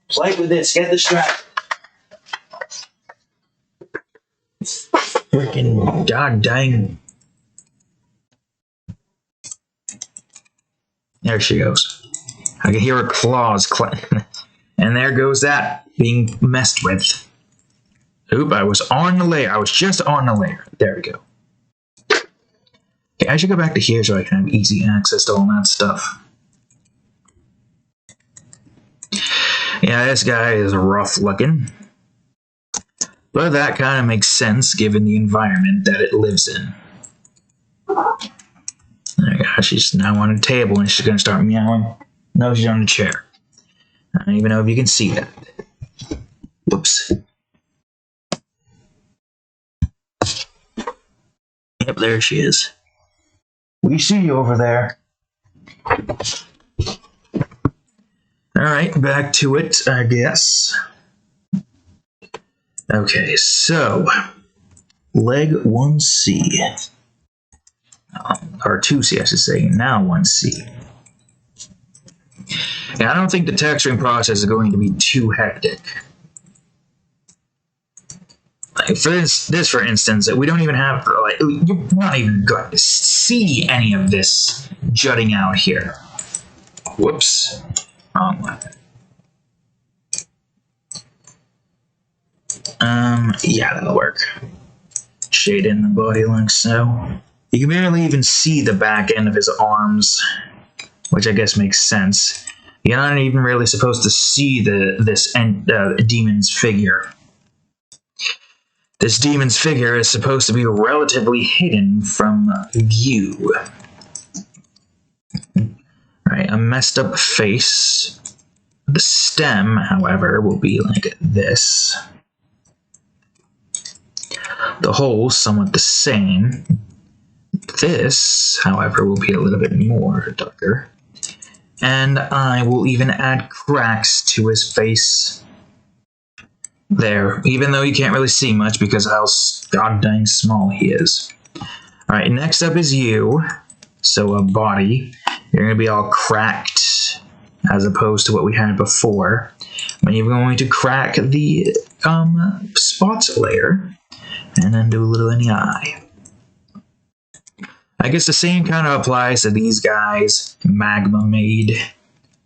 Play with this. Get distracted. Freaking goddamn. There she goes. I can hear her claws and there goes that being messed with. Oop, I was on the layer. I was just on the layer. There we go. Okay, I should go back to here so I can have easy access to all that stuff. Yeah, this guy is rough looking. But that kind of makes sense given the environment that it lives in. There you go. She's now on a table and she's going to start meowing. No, she's on a chair. I don't even know if you can see that. Whoops. Yep, there she is. We see you over there. Alright, back to it, I guess. Okay, so leg 1C. Or 2C, I should say. Now 1C. Yeah, I don't think the texturing process is going to be too hectic. Like for this, for instance, we don't even have, like, you're not even going to see any of this jutting out here. Whoops. Wrong one. Yeah, that'll work. Shade in the body like so. You can barely even see the back end of his arms, which I guess makes sense. You're not even really supposed to see this demon's figure. This demon's figure is supposed to be relatively hidden from view. Right, a messed up face. The stem, however, will be like this. The hole's somewhat the same. This, however, will be a little bit more darker. And I will even add cracks to his face. There, even though you can't really see much because of how goddamn small he is. Alright, next up is you. So a body. You're going to be all cracked as opposed to what we had before. When you're going to crack the spots layer and then do a little in the eye. I guess the same kind of applies to these guys. Magma made.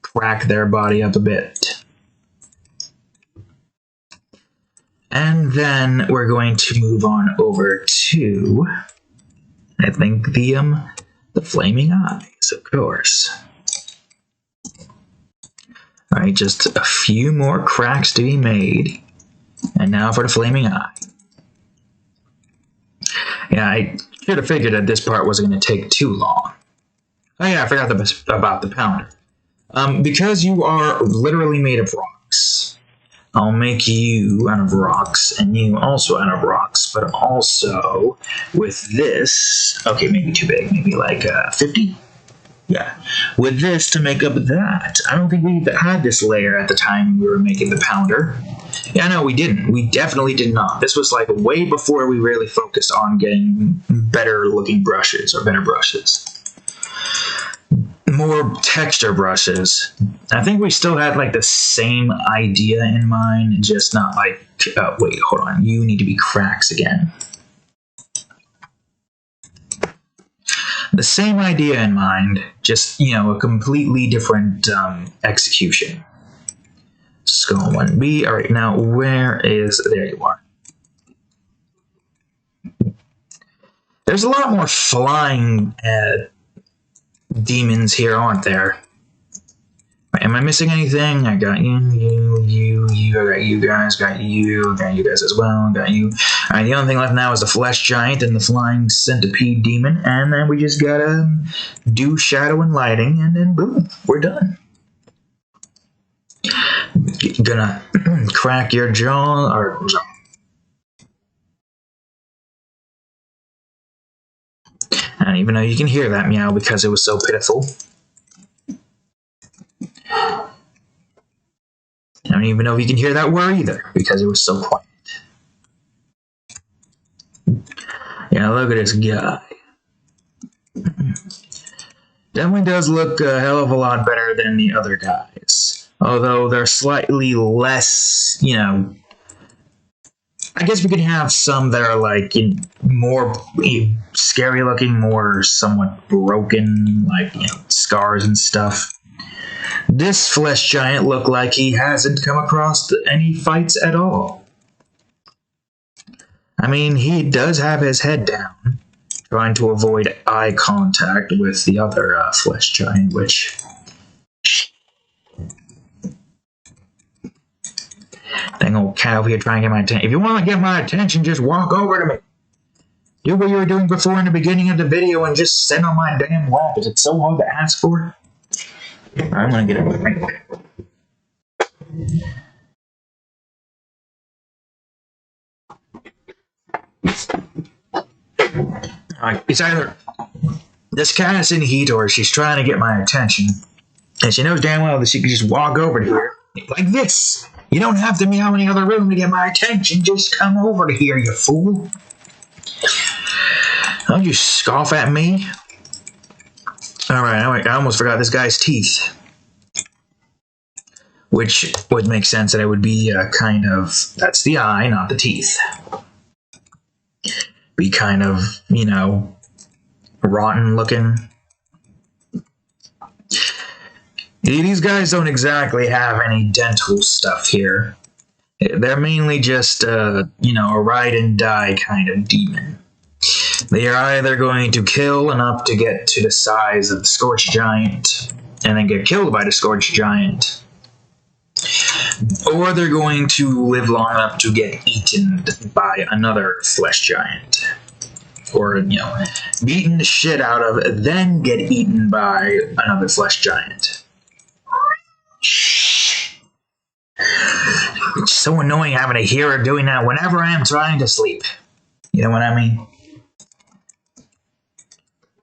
Crack their body up a bit. And then we're going to move on over to, I think, the flaming eyes, of course. Alright, just a few more cracks to be made. And now for the flaming eye. Yeah, I should have figured that this part wasn't going to take too long. Oh yeah, I forgot about the pounder. Because you are literally made of rocks, I'll make you out of rocks, and you also out of rocks, but also with this, okay, maybe too big, maybe like 50? Yeah, with this to make up that. I don't think we had this layer at the time we were making the pounder. Yeah, no, we didn't. We definitely did not. This was like way before we really focused on getting better looking brushes or better brushes. More texture brushes. I think we still had like the same idea in mind, just not like, wait, hold on, you need to be cracks again. The same idea in mind, just, you know, a completely different execution. Skull 1B. Alright, now where is... There you are. There's a lot more flying demons here, aren't there? Am I missing anything? I got you, I got you guys, got you guys as well, got you. Alright, the only thing left now is the Flesh Giant and the Flying Centipede Demon, and then we just gotta do shadow and lighting, and then boom, we're done. Gonna crack your jaw, or jaw. I don't even know you can hear that meow because it was so pitiful. I don't even know if you can hear that whir either because it was so quiet. Yeah, look at this guy. Definitely does look a hell of a lot better than the other guys. Although they're slightly less, you know... I guess we could have some that are like more scary looking, more somewhat broken, like, you know, scars and stuff. This Flesh Giant looked like he hasn't come across any fights at all. I mean, he does have his head down, trying to avoid eye contact with the other Flesh Giant, which... Dang old cat over here trying to get my attention. If you want to get my attention, just walk over to me. Do what you were doing before in the beginning of the video and just sit on my damn lap. Is it so hard to ask for? I'm gonna get a drink. Alright, it's either this cat is in heat or she's trying to get my attention. And she knows damn well that she can just walk over to here like this. You don't have to meow in the other room to get my attention. Just come over to here, you fool. Don't you scoff at me. Alright, I almost forgot this guy's teeth. Which would make sense that it would be kind of... That's the eye, not the teeth. Be kind of, you know, rotten looking. These guys don't exactly have any dental stuff here. They're mainly just, you know, a ride and die kind of demon. They are either going to kill enough to get to the size of the Scorch Giant and then get killed by the Scorch Giant, or they're going to live long enough to get eaten by another Flesh Giant. Or, you know, beaten the shit out of, then get eaten by another Flesh Giant. It's so annoying having to hear her doing that whenever I am trying to sleep. You know what I mean?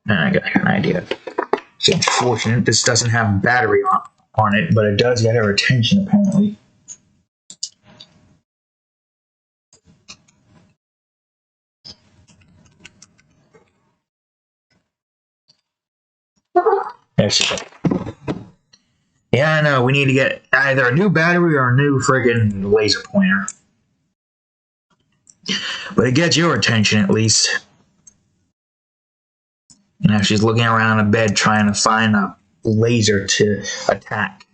I got an idea. It's unfortunate this doesn't have battery on it, but it does get her attention apparently. There she is. Yeah, I know, we need to get either a new battery or a new friggin' laser pointer. But it gets your attention at least. Now she's looking around the bed trying to find a laser to attack.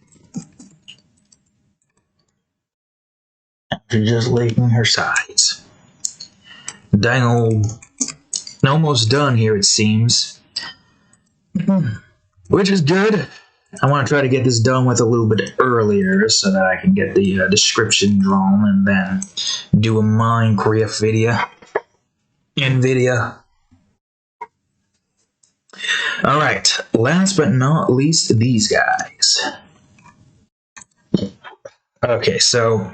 After just leaving her sides. Dang old... Almost done here, it seems. Which is good. I want to try to get this done with a little bit earlier so that I can get the description drawn and then do a Minecraft video. NVIDIA. Alright, last but not least, these guys. Okay, so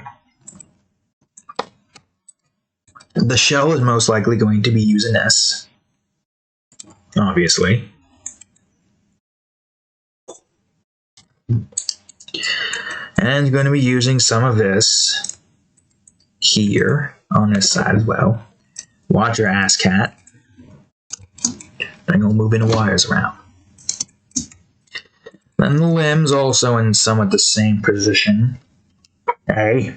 the shell is most likely going to be using this. Obviously. And it's going to be using some of this. here on this side as well. Watch your ass, cat. Then we'll move the wires around. Then the limbs also in somewhat the same position. Hey.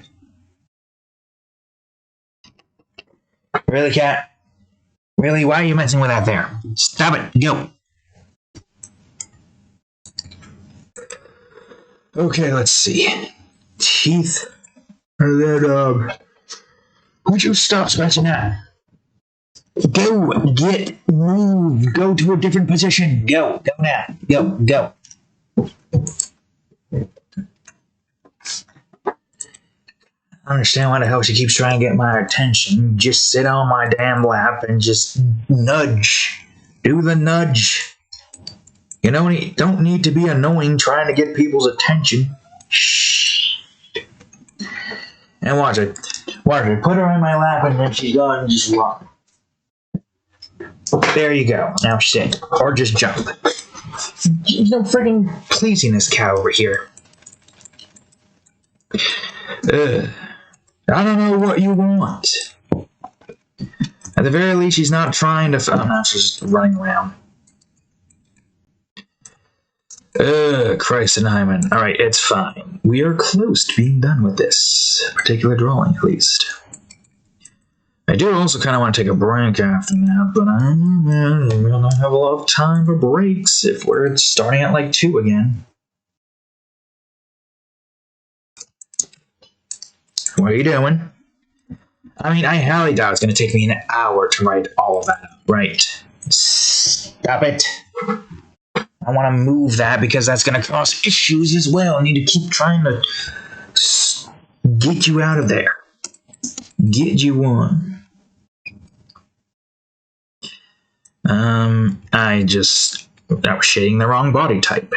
Really, cat? Really? Why are you messing with that there? Stop it. Go. Okay, let's see. Teeth. And then, would you stop scratching that? Go. Move. Go to a different position. Go now. Go. I understand why the hell she keeps trying to get my attention. Just sit on my damn lap and just nudge. Do the nudge. You know, you don't need to be annoying trying to get people's attention. Shh. And watch it. Put her in my lap and then she's gone and just run. There you go. Now sit. Or just jump. There's no friggin' pleasing this cow over here. I don't know what you want. At the very least, she's not trying to... Oh, no, she's just running around. Christ and Hyman. Alright, it's fine. We are close to being done with this particular drawing, at least. I do also kind of want to take a break after that, but I will not have a lot of time for breaks if we're starting at like 2 again. What are you doing? I mean, I highly doubt it's going to take me an hour to write all of that up, right? Stop it. I want to move that because that's going to cause issues as well. I need to keep trying to get you out of there. Get you on. I was shading the wrong body type.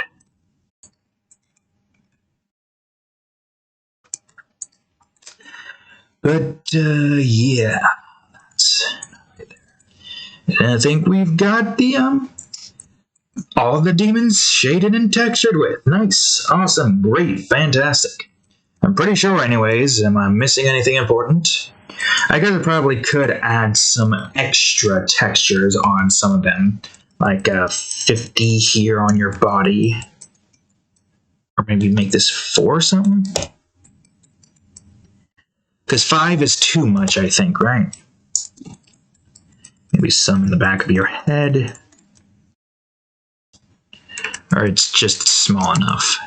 But, yeah. I think we've got the, all of the demons shaded and textured with. Nice, awesome, great, fantastic. I'm pretty sure anyways. Am I missing anything important? I guess I probably could add some extra textures on some of them. Like 50 here on your body. Or maybe make this 4 or something? Because 5 is too much, I think, right? Maybe some in the back of your head. Or it's just small enough.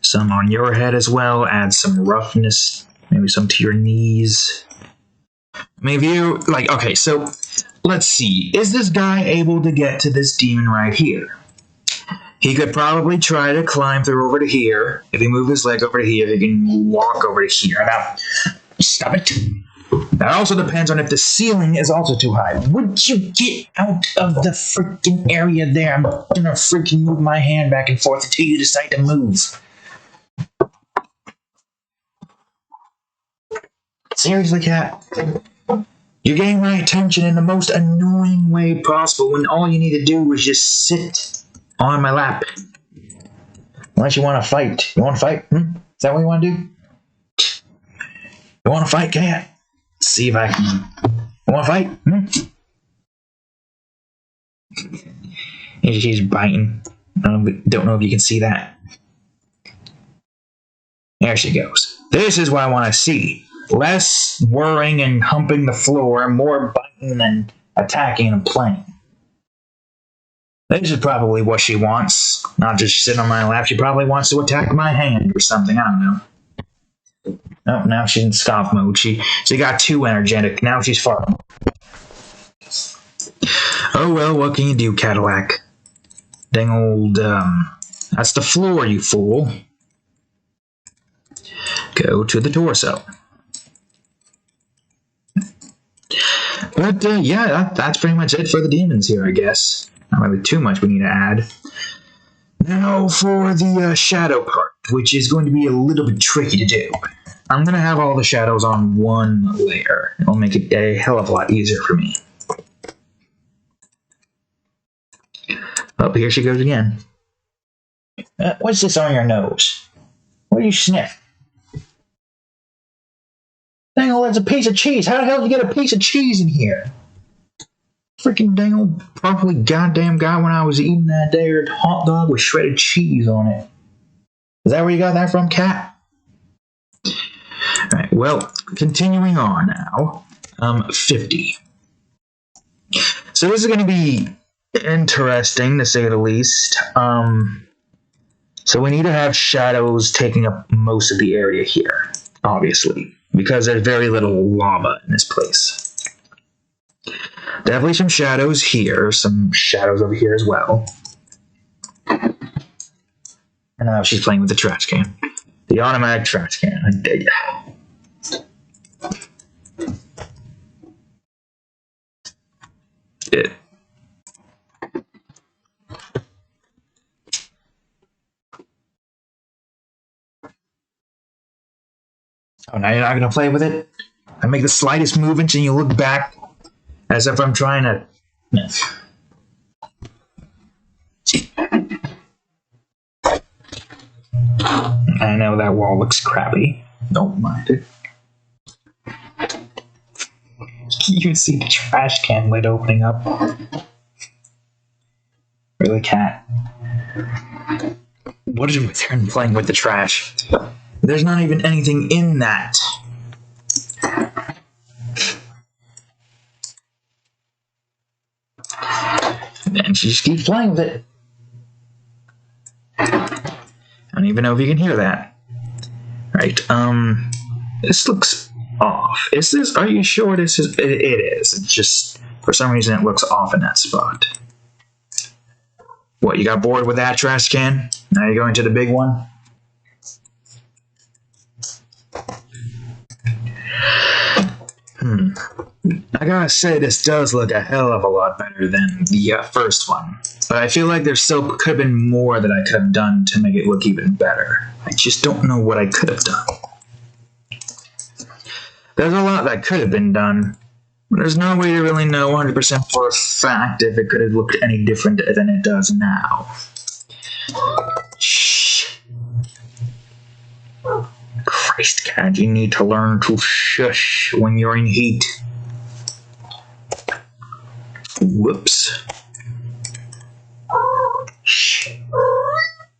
Some on your head as well. Add some roughness. Maybe some to your knees. Maybe you... Like, okay, so... Let's see. Is this guy able to get to this demon right here? He could probably try to climb through over to here. If he moves his leg over to here, he can walk over to here. Now, stop it. That also depends on if the ceiling is also too high. Would you get out of the freaking area there? I'm gonna freaking move my hand back and forth until you decide to move. Seriously, cat? You're getting my attention in the most annoying way possible when all you need to do is just sit on my lap. Unless you want to fight. You want to fight? Is that what you want to do? You want to fight, cat? Let's see if I can. You want to fight? She's biting. Don't know if you can see that. There she goes. This is what I want to see. Less whirring and humping the floor, more biting than attacking and playing. This is probably what she wants. Not just sit on my lap. She probably wants to attack my hand or something. I don't know. Oh, now she's in stomp mode. She got too energetic. Now she's farting. Oh well, what can you do, Cadillac? Dang old, that's the floor, you fool. Go to the torso. But, yeah, that's pretty much it for the demons here, I guess. Not really too much we need to add. Now for the shadow part, which is going to be a little bit tricky to do. I'm going to have all the shadows on one layer. It'll make it a hell of a lot easier for me. Oh, here she goes again. What's this on your nose? What do you sniff? Dang Oh, it's a piece of cheese. How the hell did you get a piece of cheese in here? Freaking dang old probably goddamn guy when I was eating that there hot dog with shredded cheese on it. Is that where you got that from, Cat? Alright, well, continuing on now. 50. So this is going to be interesting, to say the least. So we need to have shadows taking up most of the area here, obviously, because there's very little lava in this place. Definitely some shadows here, some shadows over here as well. And now she's playing with the trash can. The automatic trash can, I dig it. Oh, now you're not going to play with it? I make the slightest movement and you look back as if I'm trying to... I know that wall looks crappy. Don't mind it. You can see the trash can lid opening up. Really, Cat? What is with her and playing with the trash? There's not even anything in that. And she just keeps playing with it. I don't even know if you can hear that. Right, this looks off. Is this, are you sure this is, it is. It's just, for some reason it looks off in that spot. What, you got bored with that trash can? Now you're going to the big one? I gotta say, this does look a hell of a lot better than the first one. But I feel like there still could have been more that I could have done to make it look even better. I just don't know what I could have done. There's a lot that could have been done, but there's no way to really know 100% for a fact if it could have looked any different than it does now. Shh. Christ, Cat, you need to learn to shush when you're in heat. Whoops. Shh.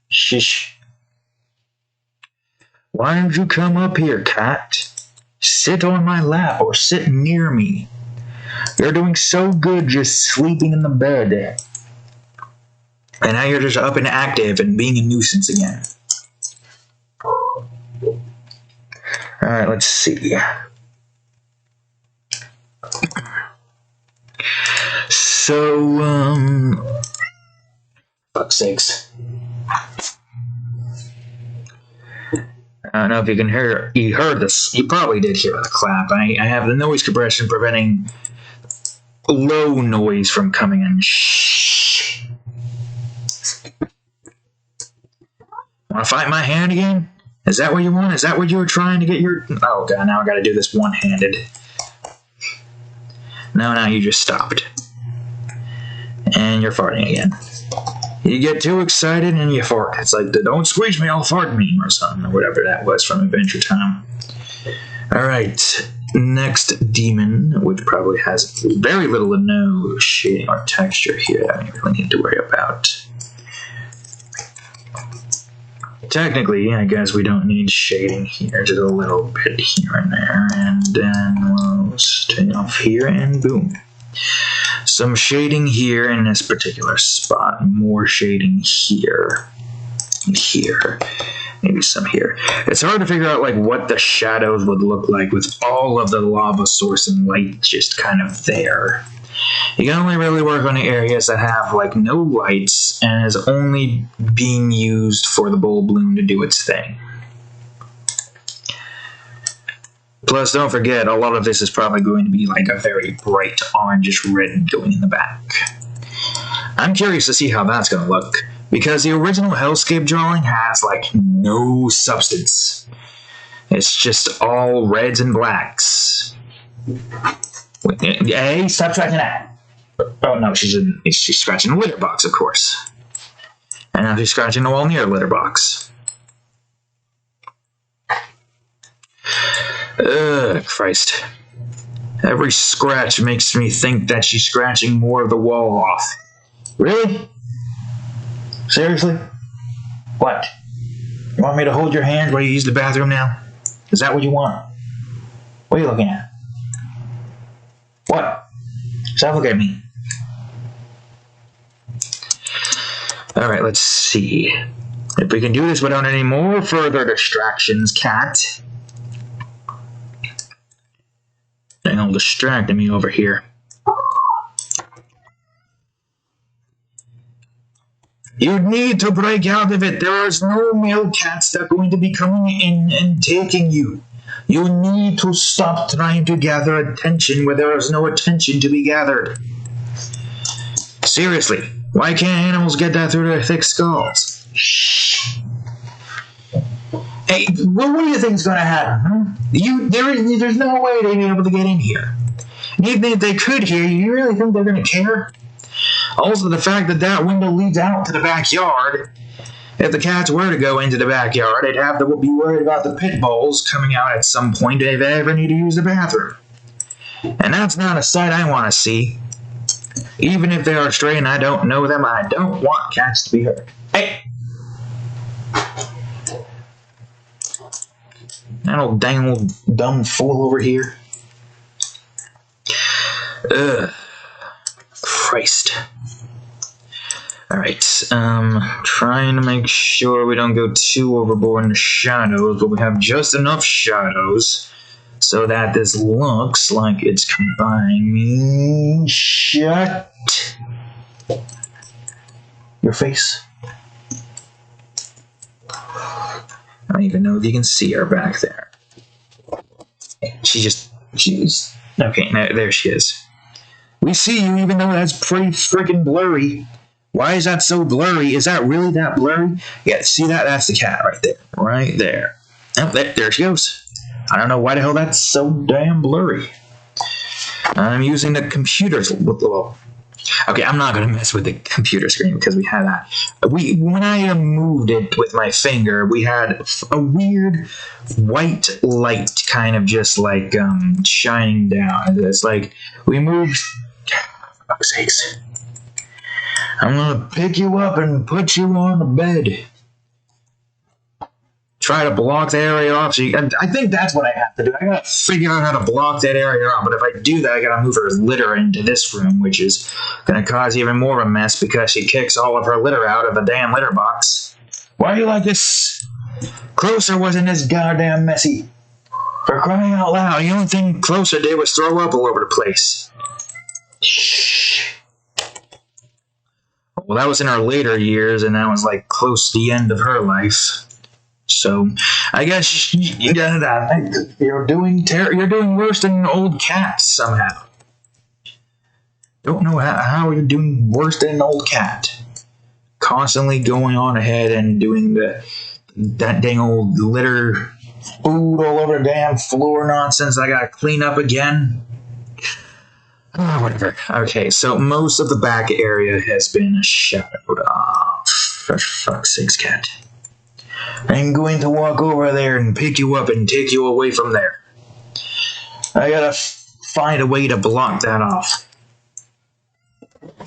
Shush. Why don't you come up here, Cat? Sit on my lap or sit near me. You're doing so good just sleeping in the bed. And now you're just up and active and being a nuisance again. Alright, let's see. So, fuck's sakes. I don't know if you can hear, you heard this, you probably did hear the clap. I have the noise compression preventing low noise from coming in. Shh. Want to fight my hand again? Is that what you want? Is that what you were trying to get your... Oh god, now I gotta do this one-handed. No, you just stopped. And you're farting again. You get too excited and you fart. It's like the "don't squeeze me, I'll fart" meme or something, or whatever that was from Adventure Time. Alright, next demon, which probably has very little to no shading or texture here that I really need to worry about. Technically, I guess we don't need shading here, just a little bit here and there, and then we'll stay off here, and boom. Some shading here in this particular spot, more shading here, and here, maybe some here. It's hard to figure out like what the shadows would look like with all of the lava source and light just kind of there. You can only really work on the areas that have like no lights and is only being used for the bulb bloom to do its thing. Plus, don't forget, a lot of this is probably going to be like a very bright orangish red going in the back. I'm curious to see how that's going to look, because the original Hellscape drawing has like no substance. It's just all reds and blacks. Wait, hey, stop scratching that. Oh no, she's scratching the litter box, of course. And now she's scratching the wall near the litter box. Ugh, Christ. Every scratch makes me think that she's scratching more of the wall off. Really? Seriously? What? You want me to hold your hand while you use the bathroom now? Is that what you want? What are you looking at? What? Stop looking at me. Alright, let's see. If we can do this without any more further distractions, cat. Dang, I'm distracting me over here. You need to break out of it. There is no male cats that are going to be coming in and taking you. You need to stop trying to gather attention where there is no attention to be gathered. Seriously, why can't animals get that through their thick skulls? Shh. Hey, what do you think is going to happen? Huh? There's no way they'd be able to get in here. And even if they could hear you, you really think they're going to care? Also, the fact that that window leads out to the backyard. If the cats were to go into the backyard, they'd have to be worried about the pit bulls coming out at some point if they ever need to use the bathroom. And that's not a sight I want to see. Even if they are stray and I don't know them, I don't want cats to be hurt. Hey! That old dang old dumb fool over here. Ugh. Christ. Alright, trying to make sure we don't go too overboard in the shadows, but we have just enough shadows so that this looks like it's combining. Shut your face. I don't even know if you can see her back there. She's okay, there she is. We see you even though that's pretty freaking blurry. Why is that so blurry? Is that really that blurry? Yeah, see that? That's the cat right there. Right there. Oh, there she goes. I don't know why the hell that's so damn blurry. I'm using the computer's... Okay, I'm not going to mess with the computer screen because we had that. When I moved it with my finger, we had a weird white light kind of just like shining down. It's like we moved... For fuck's sakes. I'm gonna pick you up and put you on the bed. Try to block the area off. I think that's what I have to do. I gotta figure out how to block that area off. But if I do that, I gotta move her litter into this room, which is gonna cause even more of a mess because she kicks all of her litter out of the damn litter box. Why are you like this? Closer wasn't this goddamn messy. For crying out loud, the only thing Closer did was throw up all over the place. Shh. Well, that was in her later years, and that was like close to the end of her life. So, I guess you're doing worse than an old cat somehow. Don't know how you're doing worse than an old cat. Constantly going on ahead and doing that dang old litter, food all over the damn floor nonsense I gotta clean up again. Oh, whatever. Okay, so most of the back area has been shadowed off. For fuck's sakes, cat. I'm going to walk over there and pick you up and take you away from there. I gotta find a way to block that off.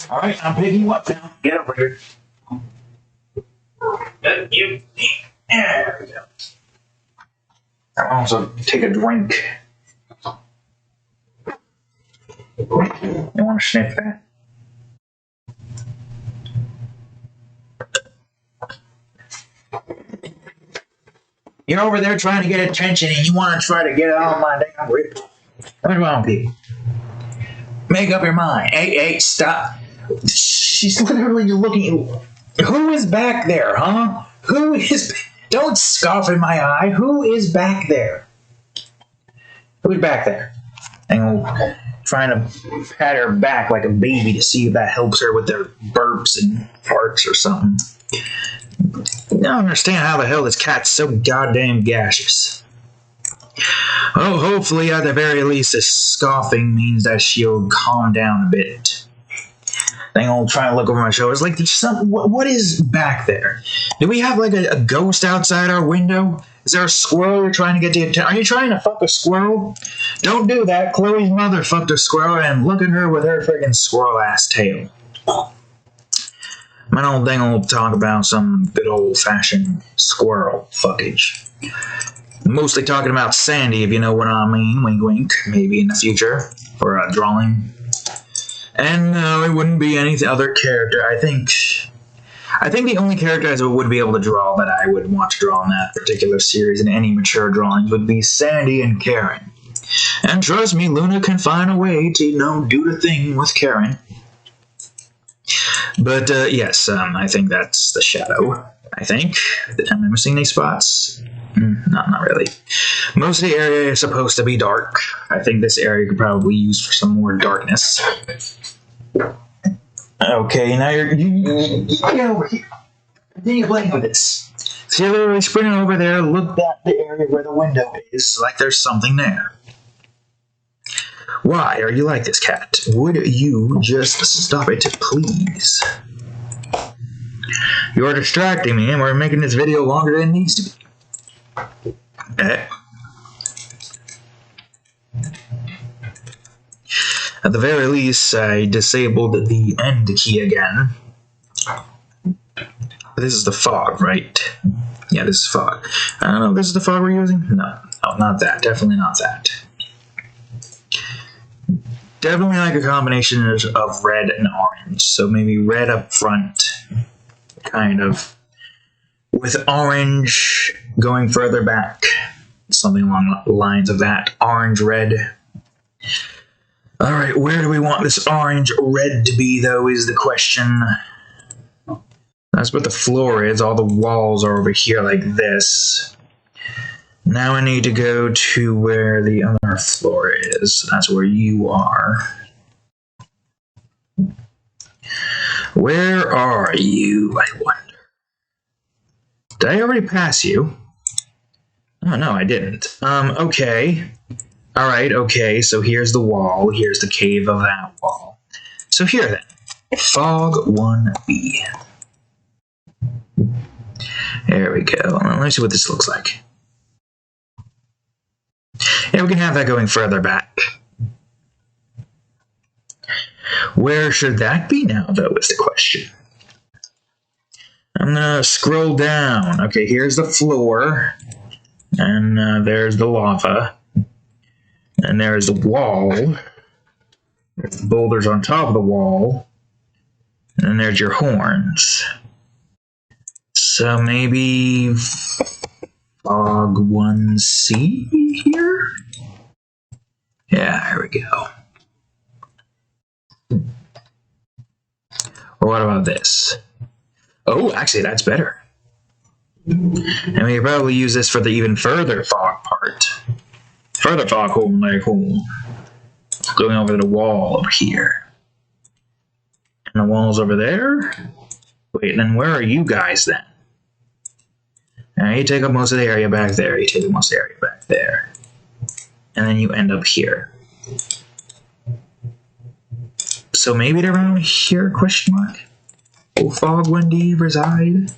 Alright, I'm picking you up now. Get over here. There we go. I'll also take a drink. You want to sniff that? You're over there trying to get attention and you want to try to get it on my damn grip. What's wrong, people? Make up your mind. Hey, stop. She's literally looking at you. Who is back there, huh? Who is... Don't scoff in my eye. Who is back there? Who's back there? And trying to pat her back like a baby to see if that helps her with their burps and farts or something. I don't understand how the hell this cat's so goddamn gaseous. Oh, hopefully at the very least this scoffing means that she'll calm down a bit. Then I'll try and look over my shoulders. Like, what is back there? Do we have like a ghost outside our window? Is there a squirrel you're trying to get the attention? Are you trying to fuck a squirrel? Don't do that. Chloe's mother fucked a squirrel, and look at her with her friggin' squirrel-ass tail. My old thing will talk about some good old-fashioned squirrel fuckage. Mostly talking about Sandy, if you know what I mean. Wink, wink. Maybe in the future for a drawing. And no, it wouldn't be any other character. I think the only characters I would be able to draw that I would want to draw in that particular series in any mature drawings would be Sandy and Karen. And trust me, Luna can find a way to, do the thing with Karen. But, yes, I think that's the shadow, I think. Am I missing any spots? Not really. Most of the area is supposed to be dark. I think this area could probably use for some more darkness. Okay, now you get over here. Continue playing with this. So you're literally sprinting over there, look at the area where the window is, like there's something there. Why are you like this, cat? Would you just stop it, please? You are distracting me, and we're making this video longer than it needs to be. At the very least, I disabled the end key again. This is the fog, right? Yeah, this is fog. I don't know if this is the fog we're using. No, not that. Definitely not that. Definitely like a combination of red and orange. So maybe red up front, kind of, with orange going further back. Something along the lines of that. Orange, red. Alright, where do we want this orange red to be, though, is the question. That's what the floor is. All the walls are over here like this. Now I need to go to where the other floor is. That's where you are. Where are you, I wonder? Did I already pass you? Oh, no, I didn't. Okay. Alright, okay, so here's the wall. Here's the cave of that wall. So here, then. Fog 1B. There we go. Let me see what this looks like. Yeah, we can have that going further back. Where should that be now, though, is the question. I'm gonna scroll down. Okay, here's the floor. And there's the lava. And there's the wall. There's the boulders on top of the wall. And then there's your horns. So maybe fog 1C here? Yeah, here we go. Or what about this? Oh, actually, that's better. And we could probably use this for the even further fog part. Further fog hole, like hole. Going over the wall over here. And the wall's over there? Wait, then where are you guys then? Now you take up most of the area back there, you take up most of the area back there. And then you end up here. So maybe around here, question mark? Will Fog 1D reside?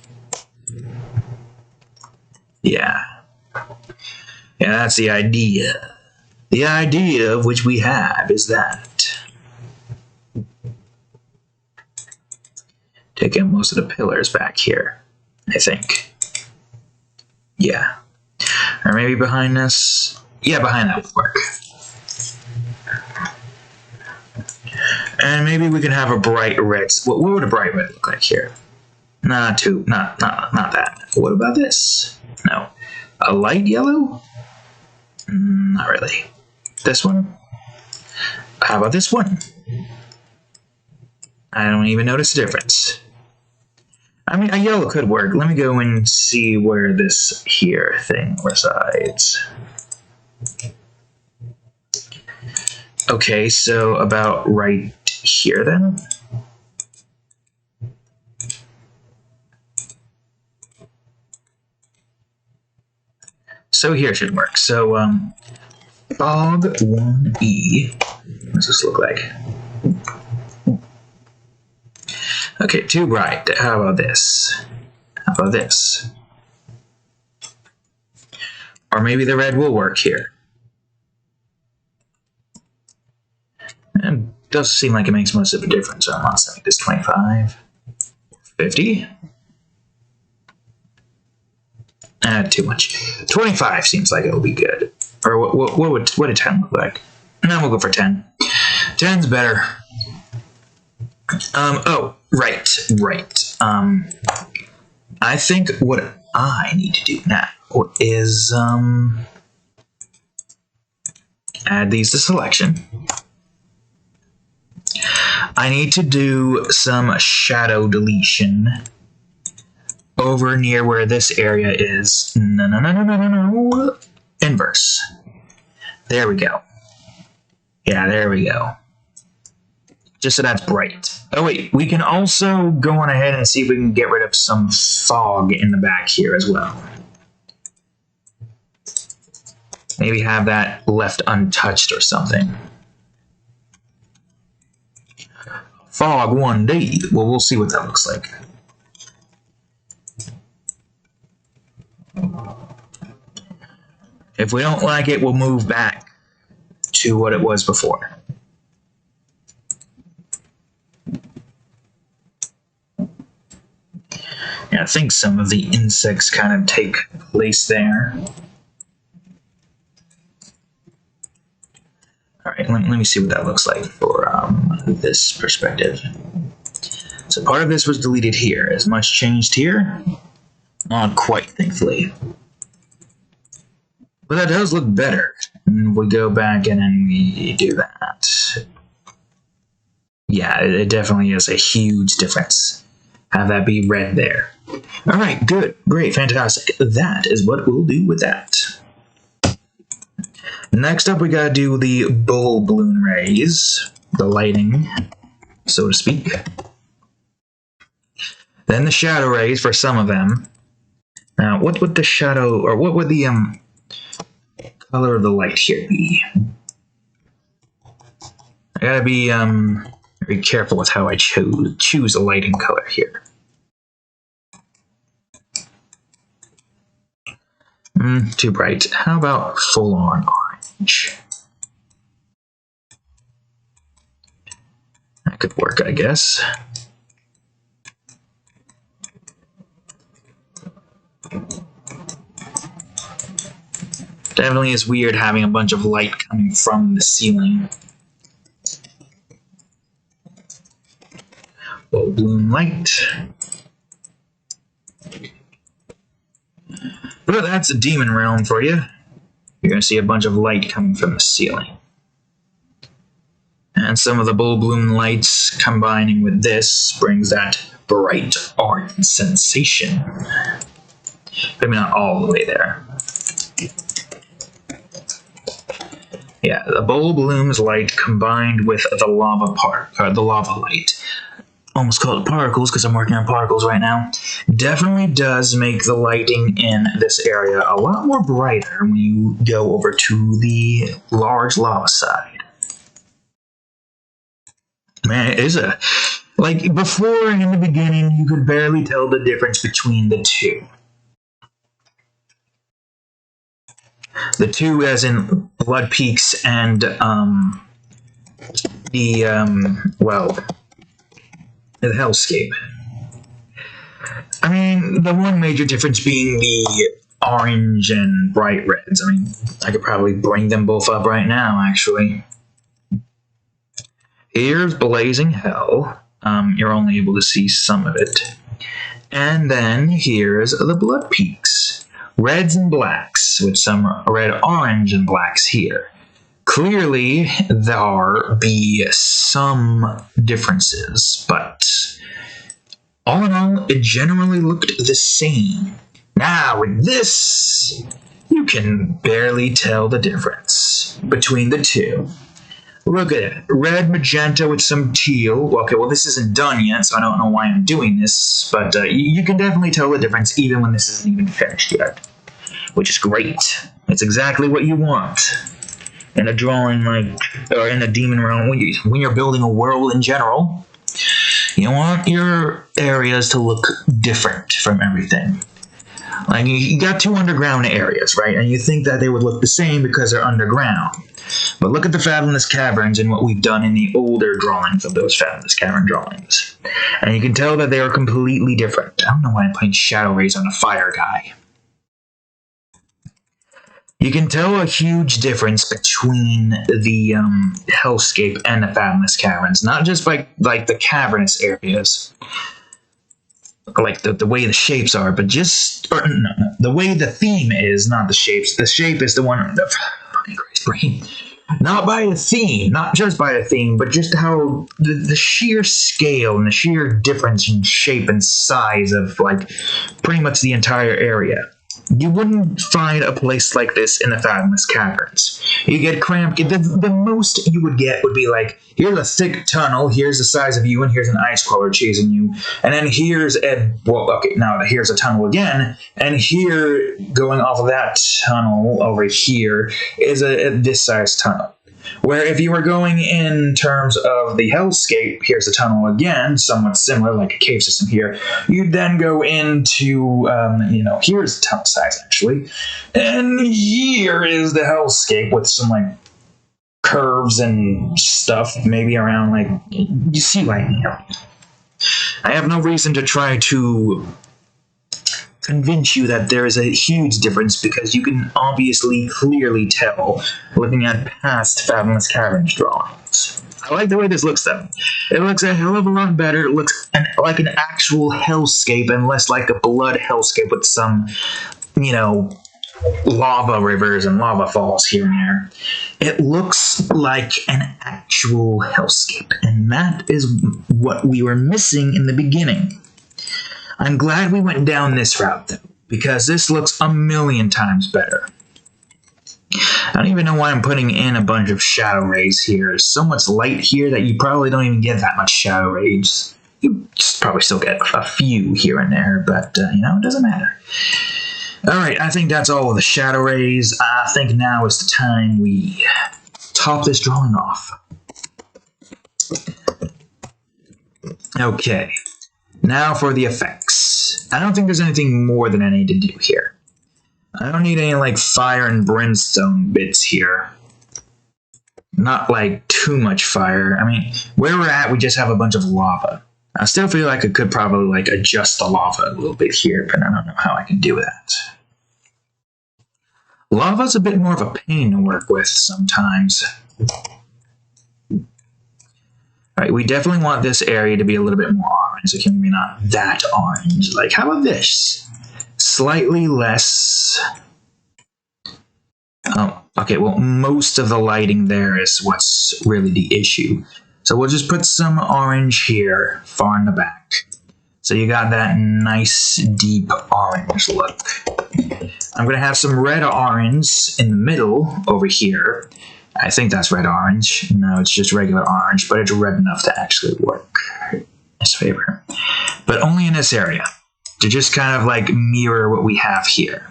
Yeah. Yeah, that's the idea. The idea of which we have is that. Take out most of the pillars back here, I think. Yeah. Or maybe behind us. Yeah, behind that would work. And maybe we can have a bright red. What would a bright red look like here? Not that. What about this? No. A light yellow? Not really. This one? How about this one? I don't even notice the difference. I mean, a yellow could work. Let me go and see where this here thing resides. Okay, so about right here then? So here should work. So, Fog 1E. What does this look like? Okay, too bright. How about this? How about this? Or maybe the red will work here. And it does seem like it makes most of a difference. So I'm not setting this 25. 50. Too much. 25 seems like it'll be good. Or what would 10 look like? No, we'll go for 10. 10's better. Oh, right. I think what I need to do now is, add these to selection. I need to do some shadow deletion over near where this area is. No. Inverse. There we go. Yeah, there we go. Just so that's bright. Oh wait, we can also go on ahead and see if we can get rid of some fog in the back here as well. Maybe have that left untouched or something. Fog 1D. Well, we'll see what that looks like. If we don't like it, we'll move back to what it was before. Yeah, I think some of the insects kind of take place there. Alright, let me see what that looks like for this perspective. So part of this was deleted here. Is much changed here? Not quite, thankfully. But that does look better. And we go back and then we do that. Yeah, it definitely is a huge difference. Have that be red there. Alright, good, great, fantastic. That is what we'll do with that. Next up, we gotta do the bull balloon rays, the lighting, so to speak. Then the shadow rays for some of them. Now, what would the shadow, or what would the color of the light here be? I gotta be very careful with how I choose a lighting color here. Too bright. How about full-on orange? That could work, I guess. Definitely is weird having a bunch of light coming from the ceiling. Low bloom light. But that's a demon realm for you. You're going to see a bunch of light coming from the ceiling. And some of the bull bloom lights combining with this brings that bright orange sensation. Maybe not all the way there. Yeah, the bull bloom's light combined with the lava light. Almost called it particles because I'm working on particles right now. Definitely does make the lighting in this area a lot more brighter when you go over to the large lava side. Man, it is like before in the beginning you could barely tell the difference between the two. The two as in Blood Peaks and the Hellscape. I mean, the one major difference being the orange and bright reds. I mean, I could probably bring them both up right now, actually. Here's Blazing Hell. You're only able to see some of it. And then here's the Blood Peaks. Reds and blacks, with some red, orange, and blacks here. Clearly, there be some differences, but all in all, it generally looked the same. Now, with this, you can barely tell the difference between the two. Look at it. Red, magenta with some teal. Okay, well, this isn't done yet, so I don't know why I'm doing this, but you can definitely tell the difference even when this isn't even finished yet, which is great. It's exactly what you want in a drawing, or in a demon realm. When you're building a world in general, you want your areas to look different from everything. Like, you got two underground areas, right? And you think that they would look the same because they're underground. But look at the Fathomless Caverns and what we've done in the older drawings of those Fathomless Cavern drawings. And you can tell that they are completely different. I don't know why I'm putting shadow rays on a fire guy. You can tell a huge difference between the Hellscape and the Fathomless Caverns. Not just by like the cavernous areas, like the way the shapes are, but just the way the theme is, not the shapes. The shape is the one. Brain. Not by a theme, not just by a theme, but just how the sheer scale and the sheer difference in shape and size of like pretty much the entire area. You wouldn't find a place like this in the Fathomless Caverns. You get cramped. The most you would get would be like, here's a thick tunnel, here's the size of you, and here's an ice crawler chasing you. And then here's here's a tunnel again, and here, going off of that tunnel over here, is this size tunnel. Where if you were going in terms of the Hellscape, here's a tunnel again, somewhat similar, like a cave system here, you'd then go into, here's the tunnel size, actually, and here is the Hellscape with some, like, curves and stuff, maybe around, like, you see lighting here. I have no reason to try to convince you that there is a huge difference because you can obviously clearly tell looking at past Fathomless Caverns drawings. I like the way this looks though. It looks a hell of a lot better. It looks like an actual hellscape and less like a blood hellscape with some, lava rivers and lava falls here and there. It looks like an actual hellscape, and that is what we were missing in the beginning. I'm glad we went down this route, though, because this looks a million times better. I don't even know why I'm putting in a bunch of shadow rays here. There's so much light here that you probably don't even get that much shadow rays. You probably still get a few here and there, but, it doesn't matter. Alright, I think that's all of the shadow rays. I think now is the time we top this drawing off. Okay. Now for the effects. I don't think there's anything more than I need to do here. I don't need any, like, fire and brimstone bits here. Not, like, too much fire. I mean, where we're at, we just have a bunch of lava. I still feel like I could probably, like, adjust the lava a little bit here, but I don't know how I can do that. Lava's a bit more of a pain to work with sometimes. Alright, we definitely want this area to be a little bit more orange. It can be not that orange. Like, how about this? Slightly less. Oh, okay, well, most of the lighting there is what's really the issue. So we'll just put some orange here, far in the back. So you got that nice, deep orange look. I'm going to have some red-orange in the middle over here. I think that's red-orange. No, it's just regular orange, but it's red enough to actually work in its favor. But only in this area, to just kind of like mirror what we have here.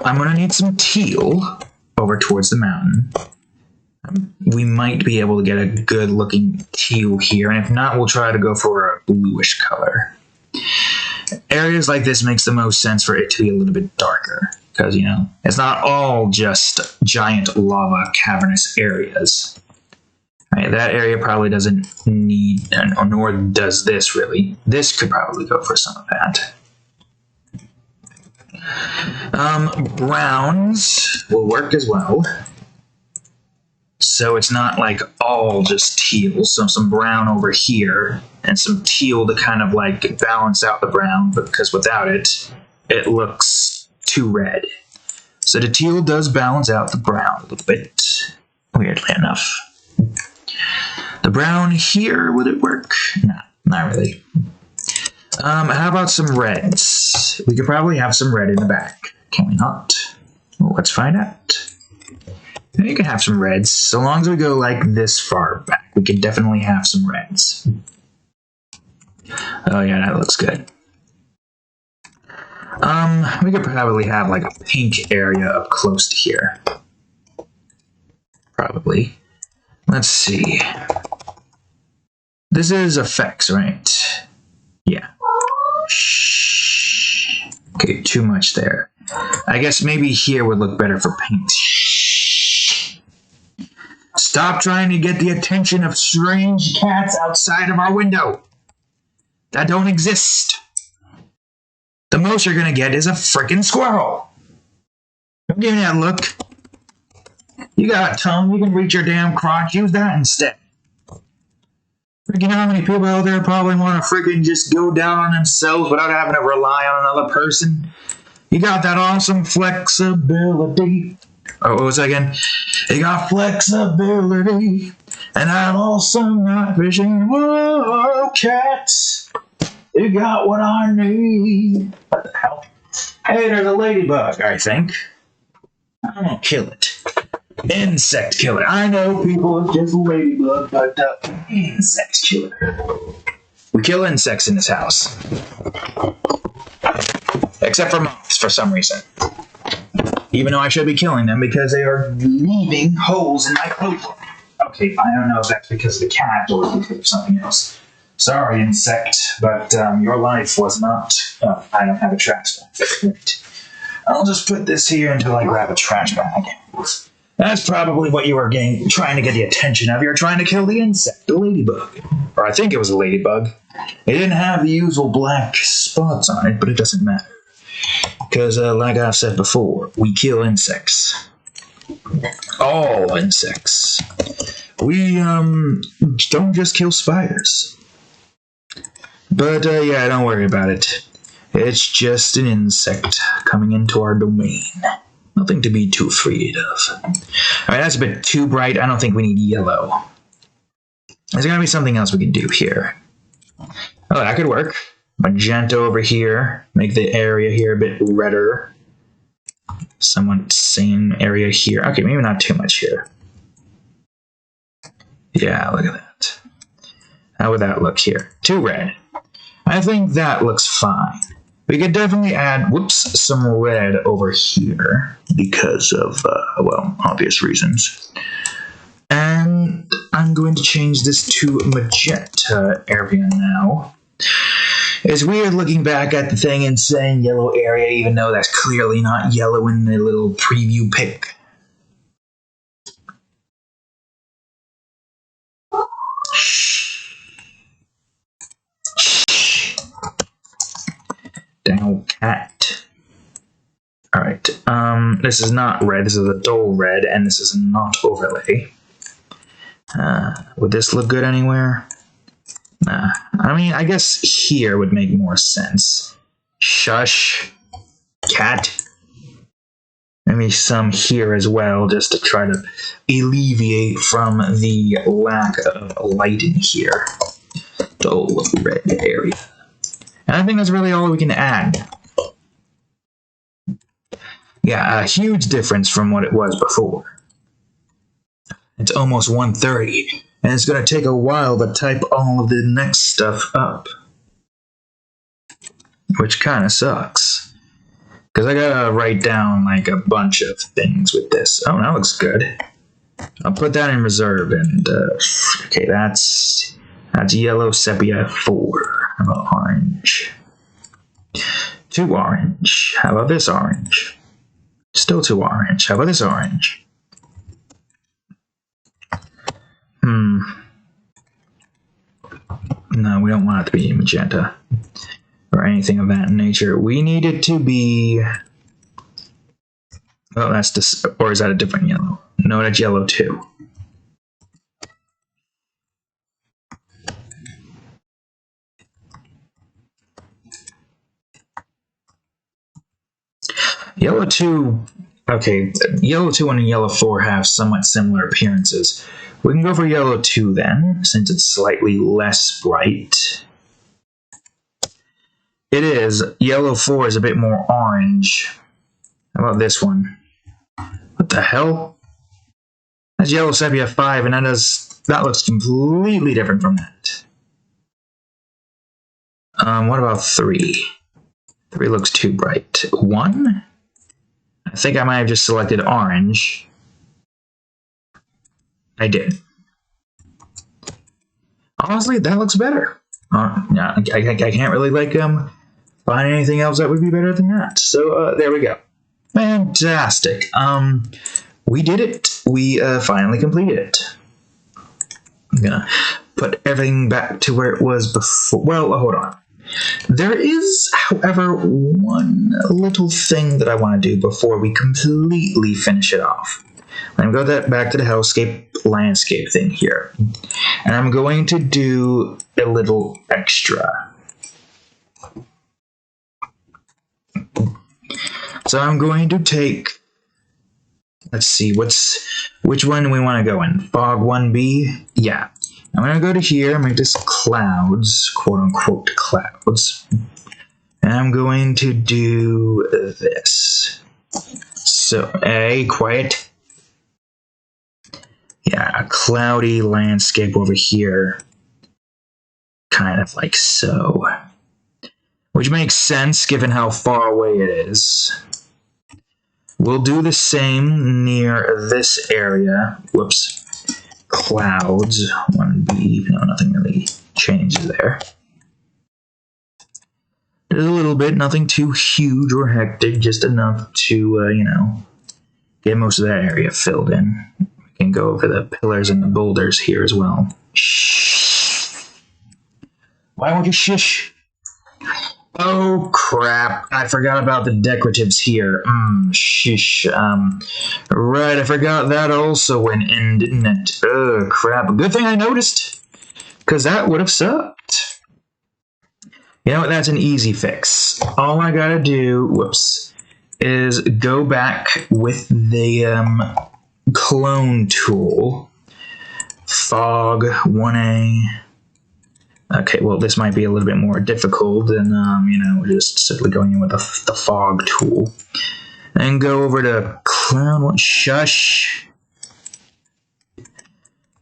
I'm going to need some teal over towards the mountain. We might be able to get a good-looking teal here, and if not, we'll try to go for a bluish color. Areas like this makes the most sense for it to be a little bit darker. Because, it's not all just giant lava cavernous areas. Right, that area probably doesn't need, nor does this really. This could probably go for some of that. Browns will work as well. So it's not like all just teal. So some brown over here and some teal to kind of like balance out the brown, because without it, it looks too red. So the teal does balance out the brown a little bit, weirdly enough. The brown here, would it work? No, not really. How about some reds? We could probably have some red in the back. Can we not? Well, let's find out. You can have some reds. So long as we go like this far back, we can definitely have some reds. Oh yeah, that looks good. We could probably have like a pink area up close to here. Probably. Let's see. This is effects, right? Yeah. Shh. Okay, too much there. I guess maybe here would look better for paint. Stop trying to get the attention of strange cats outside of our window. That don't exist. The most you're gonna get is a frickin' squirrel. Don't give me that look. You got a tongue, you can reach your damn crotch, use that instead. You know how many people out there probably want to freaking just go down on themselves without having to rely on another person? You got that awesome flexibility. Oh, what was that again? You got flexibility and that awesome night vision. Whoa, cats. You got what I need. What the hell? Hey, there's a ladybug, I think. I'm gonna kill it. Insect killer. I know people are just ladybug, but insect killer. We kill insects in this house. Except for moths, for some reason. Even though I should be killing them because they are leaving holes in my clothing. Okay, I don't know if that's because of the cat or because of something else. Sorry, insect, but your life was not... I don't have a trash bag. I'll just put this here until I grab a trash bag. That's probably what you were trying to get the attention of. You're trying to kill the insect, the ladybug. Or I think it was a ladybug. It didn't have the usual black spots on it, but it doesn't matter. Because, like I've said before, we kill insects. All insects. We, don't just kill spiders. But, yeah, don't worry about it. It's just an insect coming into our domain. Nothing to be too afraid of. Alright, that's a bit too bright. I don't think we need yellow. There's gotta be something else we can do here. Oh, that could work. Magenta over here. Make the area here a bit redder. Somewhat same area here. Okay, maybe not too much here. Yeah, look at that. How would that look here? Too red. I think that looks fine. We could definitely add, some red over here because of, well, obvious reasons. And I'm going to change this to magenta area now. It's weird looking back at the thing and saying yellow area, even though that's clearly not yellow in the little preview pic. Dang old cat. Alright, this is not red, this is a dull red, and this is not overlay. Would this look good anywhere? Nah. I mean, I guess here would make more sense. Shush. Cat. Maybe some here as well, just to try to alleviate from the lack of light in here. Dull red area. And I think that's really all we can add. Yeah, a huge difference from what it was before. It's almost 1:30, and it's going to take a while to type all of the next stuff up. Which kind of sucks. Because I gotta write down like a bunch of things with this. Oh, that looks good. I'll put that in reserve, and okay, that's yellow sepia 4. How about orange? 2 orange. How about this orange? Still 2 orange. How about this orange? No, we don't want it to be magenta or anything of that nature. We need it to be... Oh, that's this, or is that a different yellow? No, that's yellow too. Yellow 2, okay, yellow 2 and yellow 4 have somewhat similar appearances. We can go for yellow 2 then, since it's slightly less bright. It is. Yellow 4 is a bit more orange. How about this one? What the hell? That's yellow sepia 5, and that looks completely different from that. What about 3? 3 looks too bright. 1? I think I might have just selected orange. I did. Honestly, that looks better. Yeah, I can't really like find anything else that would be better than that. So there we go. Fantastic. We did it. We finally completed it. I'm gonna put everything back to where it was before. Well, hold on. There is, however, one little thing that I want to do before we completely finish it off. I'm going to go back to the Hellscape landscape thing here. And I'm going to do a little extra. So I'm going to take, let's see, which one do we want to go in? Fog 1B? Yeah. I'm going to go to here, make this clouds, quote-unquote clouds. And I'm going to do this. So, quiet. Yeah, a cloudy landscape over here. Kind of like so. Which makes sense given how far away it is. We'll do the same near this area. Whoops. Clouds 1B. No, nothing really changes there. Just a little bit, nothing too huge or hectic, just enough to, you know, get most of that area filled in. We can go over the pillars and the boulders here as well. Shh. Why won't you shush? Oh crap, I forgot about the decoratives here. Shish. Right, I forgot that also went in, didn't it? Oh crap, good thing I noticed, because that would have sucked. You know what, that's an easy fix. All I gotta do, whoops, is go back with the clone tool. Fog 1A. Okay, well, this might be a little bit more difficult than, you know, just simply going in with the fog tool. And go over to cloud. Shush.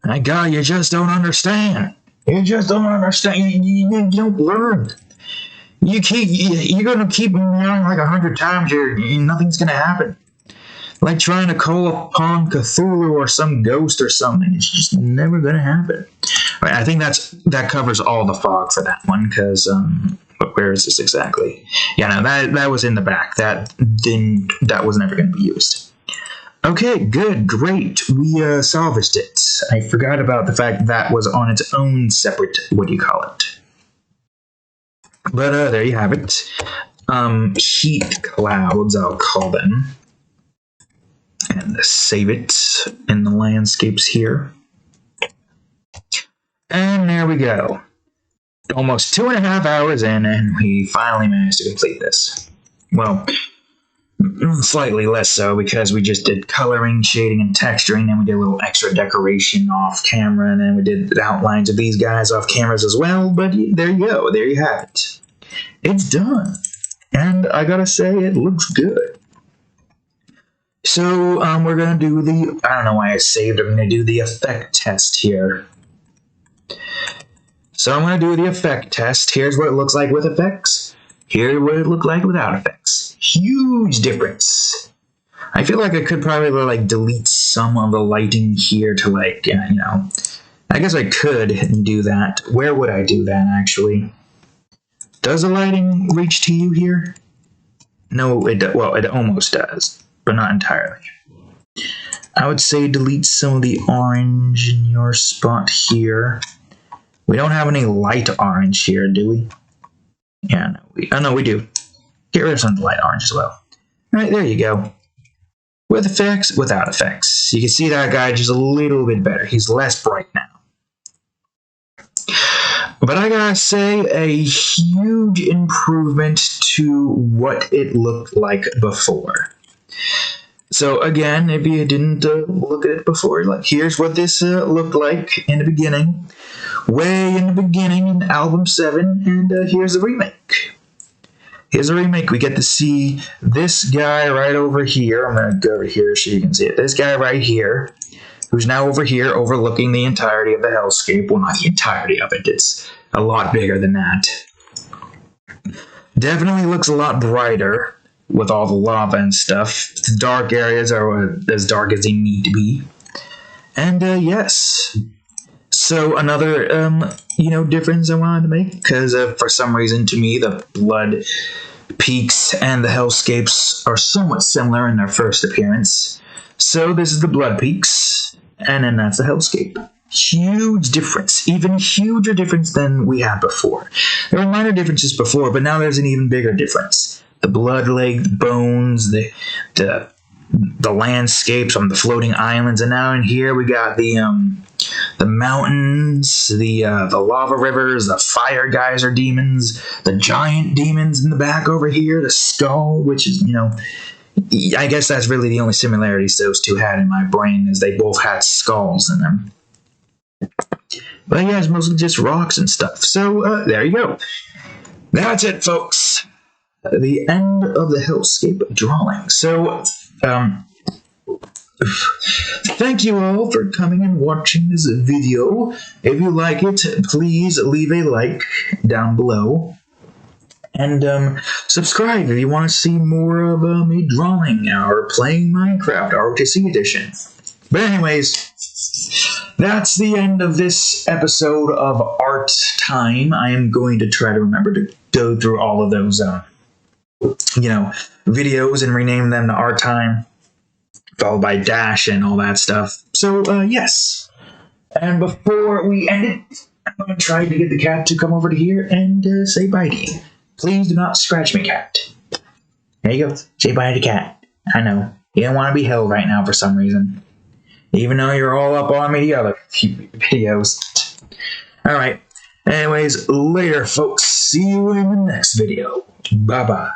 My God, you just don't understand. You just don't understand. You don't learn. You're gonna keep meowing like 100 times. Nothing's gonna happen. Like trying to call upon Cthulhu or some ghost or something. It's just never gonna happen. Right, I think that covers all the fog for that one, because where is this exactly? Yeah, no, that was in the back. That was never going to be used. Okay, good, great. We salvaged it. I forgot about the fact that was on its own separate, what do you call it? But there you have it. Heat clouds, I'll call them. And save it in the landscapes here. And there we go. Almost 2.5 hours in, and we finally managed to complete this. Well, slightly less so, because we just did coloring, shading, and texturing, then we did a little extra decoration off camera, and then we did the outlines of these guys off cameras as well, but there you go, there you have it. It's done. And I gotta say, it looks good. So, we're gonna do the, I don't know why I saved, I'm gonna do the effect test here. So I'm going to do the effect test. Here's what it looks like with effects. Here's what it looked like without effects. Huge difference. I feel like I could probably like delete some of the lighting here to like, you know, I guess I could do that. Where would I do that actually? Does the lighting reach to you here? No, well, it almost does, but not entirely. I would say delete some of the orange in your spot here. We don't have any light orange here, do we? Yeah, no, we do. Get rid of some of the light orange as well. Alright, there you go. With effects, without effects. You can see that guy just a little bit better. He's less bright now. But I gotta say, a huge improvement to what it looked like before. So again, if you didn't look at it before, like here's what this looked like in the beginning. Way in the beginning in album 7, and here's a remake. Here's a remake. We get to see this guy right over here. I'm going to go over here so you can see it. This guy right here, who's now over here overlooking the entirety of the Hellscape. Well, not the entirety of it. It's a lot bigger than that. Definitely looks a lot brighter with all the lava and stuff. The dark areas are as dark as they need to be. And yes, So another, difference I wanted to make, because for some reason to me the Blood Peaks and the Hellscapes are somewhat similar in their first appearance. So this is the Blood Peaks, and then that's the Hellscape. Huge difference, even huger difference than we had before. There were minor differences before, but now there's an even bigger difference. The blood-legged bones, the landscapes on the floating islands, and now in here we got the mountains, the lava rivers, the fire geyser demons, the giant demons in the back over here, the skull, which is, I guess that's really the only similarities those two had in my brain, is they both had skulls in them. But yeah, it's mostly just rocks and stuff. So there you go. That's it, folks. The end of the Hellscape drawing. So, thank you all for coming and watching this video. If you like it, please leave a like down below. And subscribe if you want to see more of me drawing or playing Minecraft ROTC Edition. But anyways, that's the end of this episode of Art Time. I am going to try to remember to go through all of those, videos and rename them to Art Time, followed by Dash and all that stuff. So, yes. And before we end it, I'm going to try to get the cat to come over to here and say bye to you. Please do not scratch me, cat. There you go. Say bye to the cat. I know. You don't want to be held right now for some reason. Even though you're all up on me the other few videos. Alright. Anyways, later, folks. See you in the next video. Bye-bye.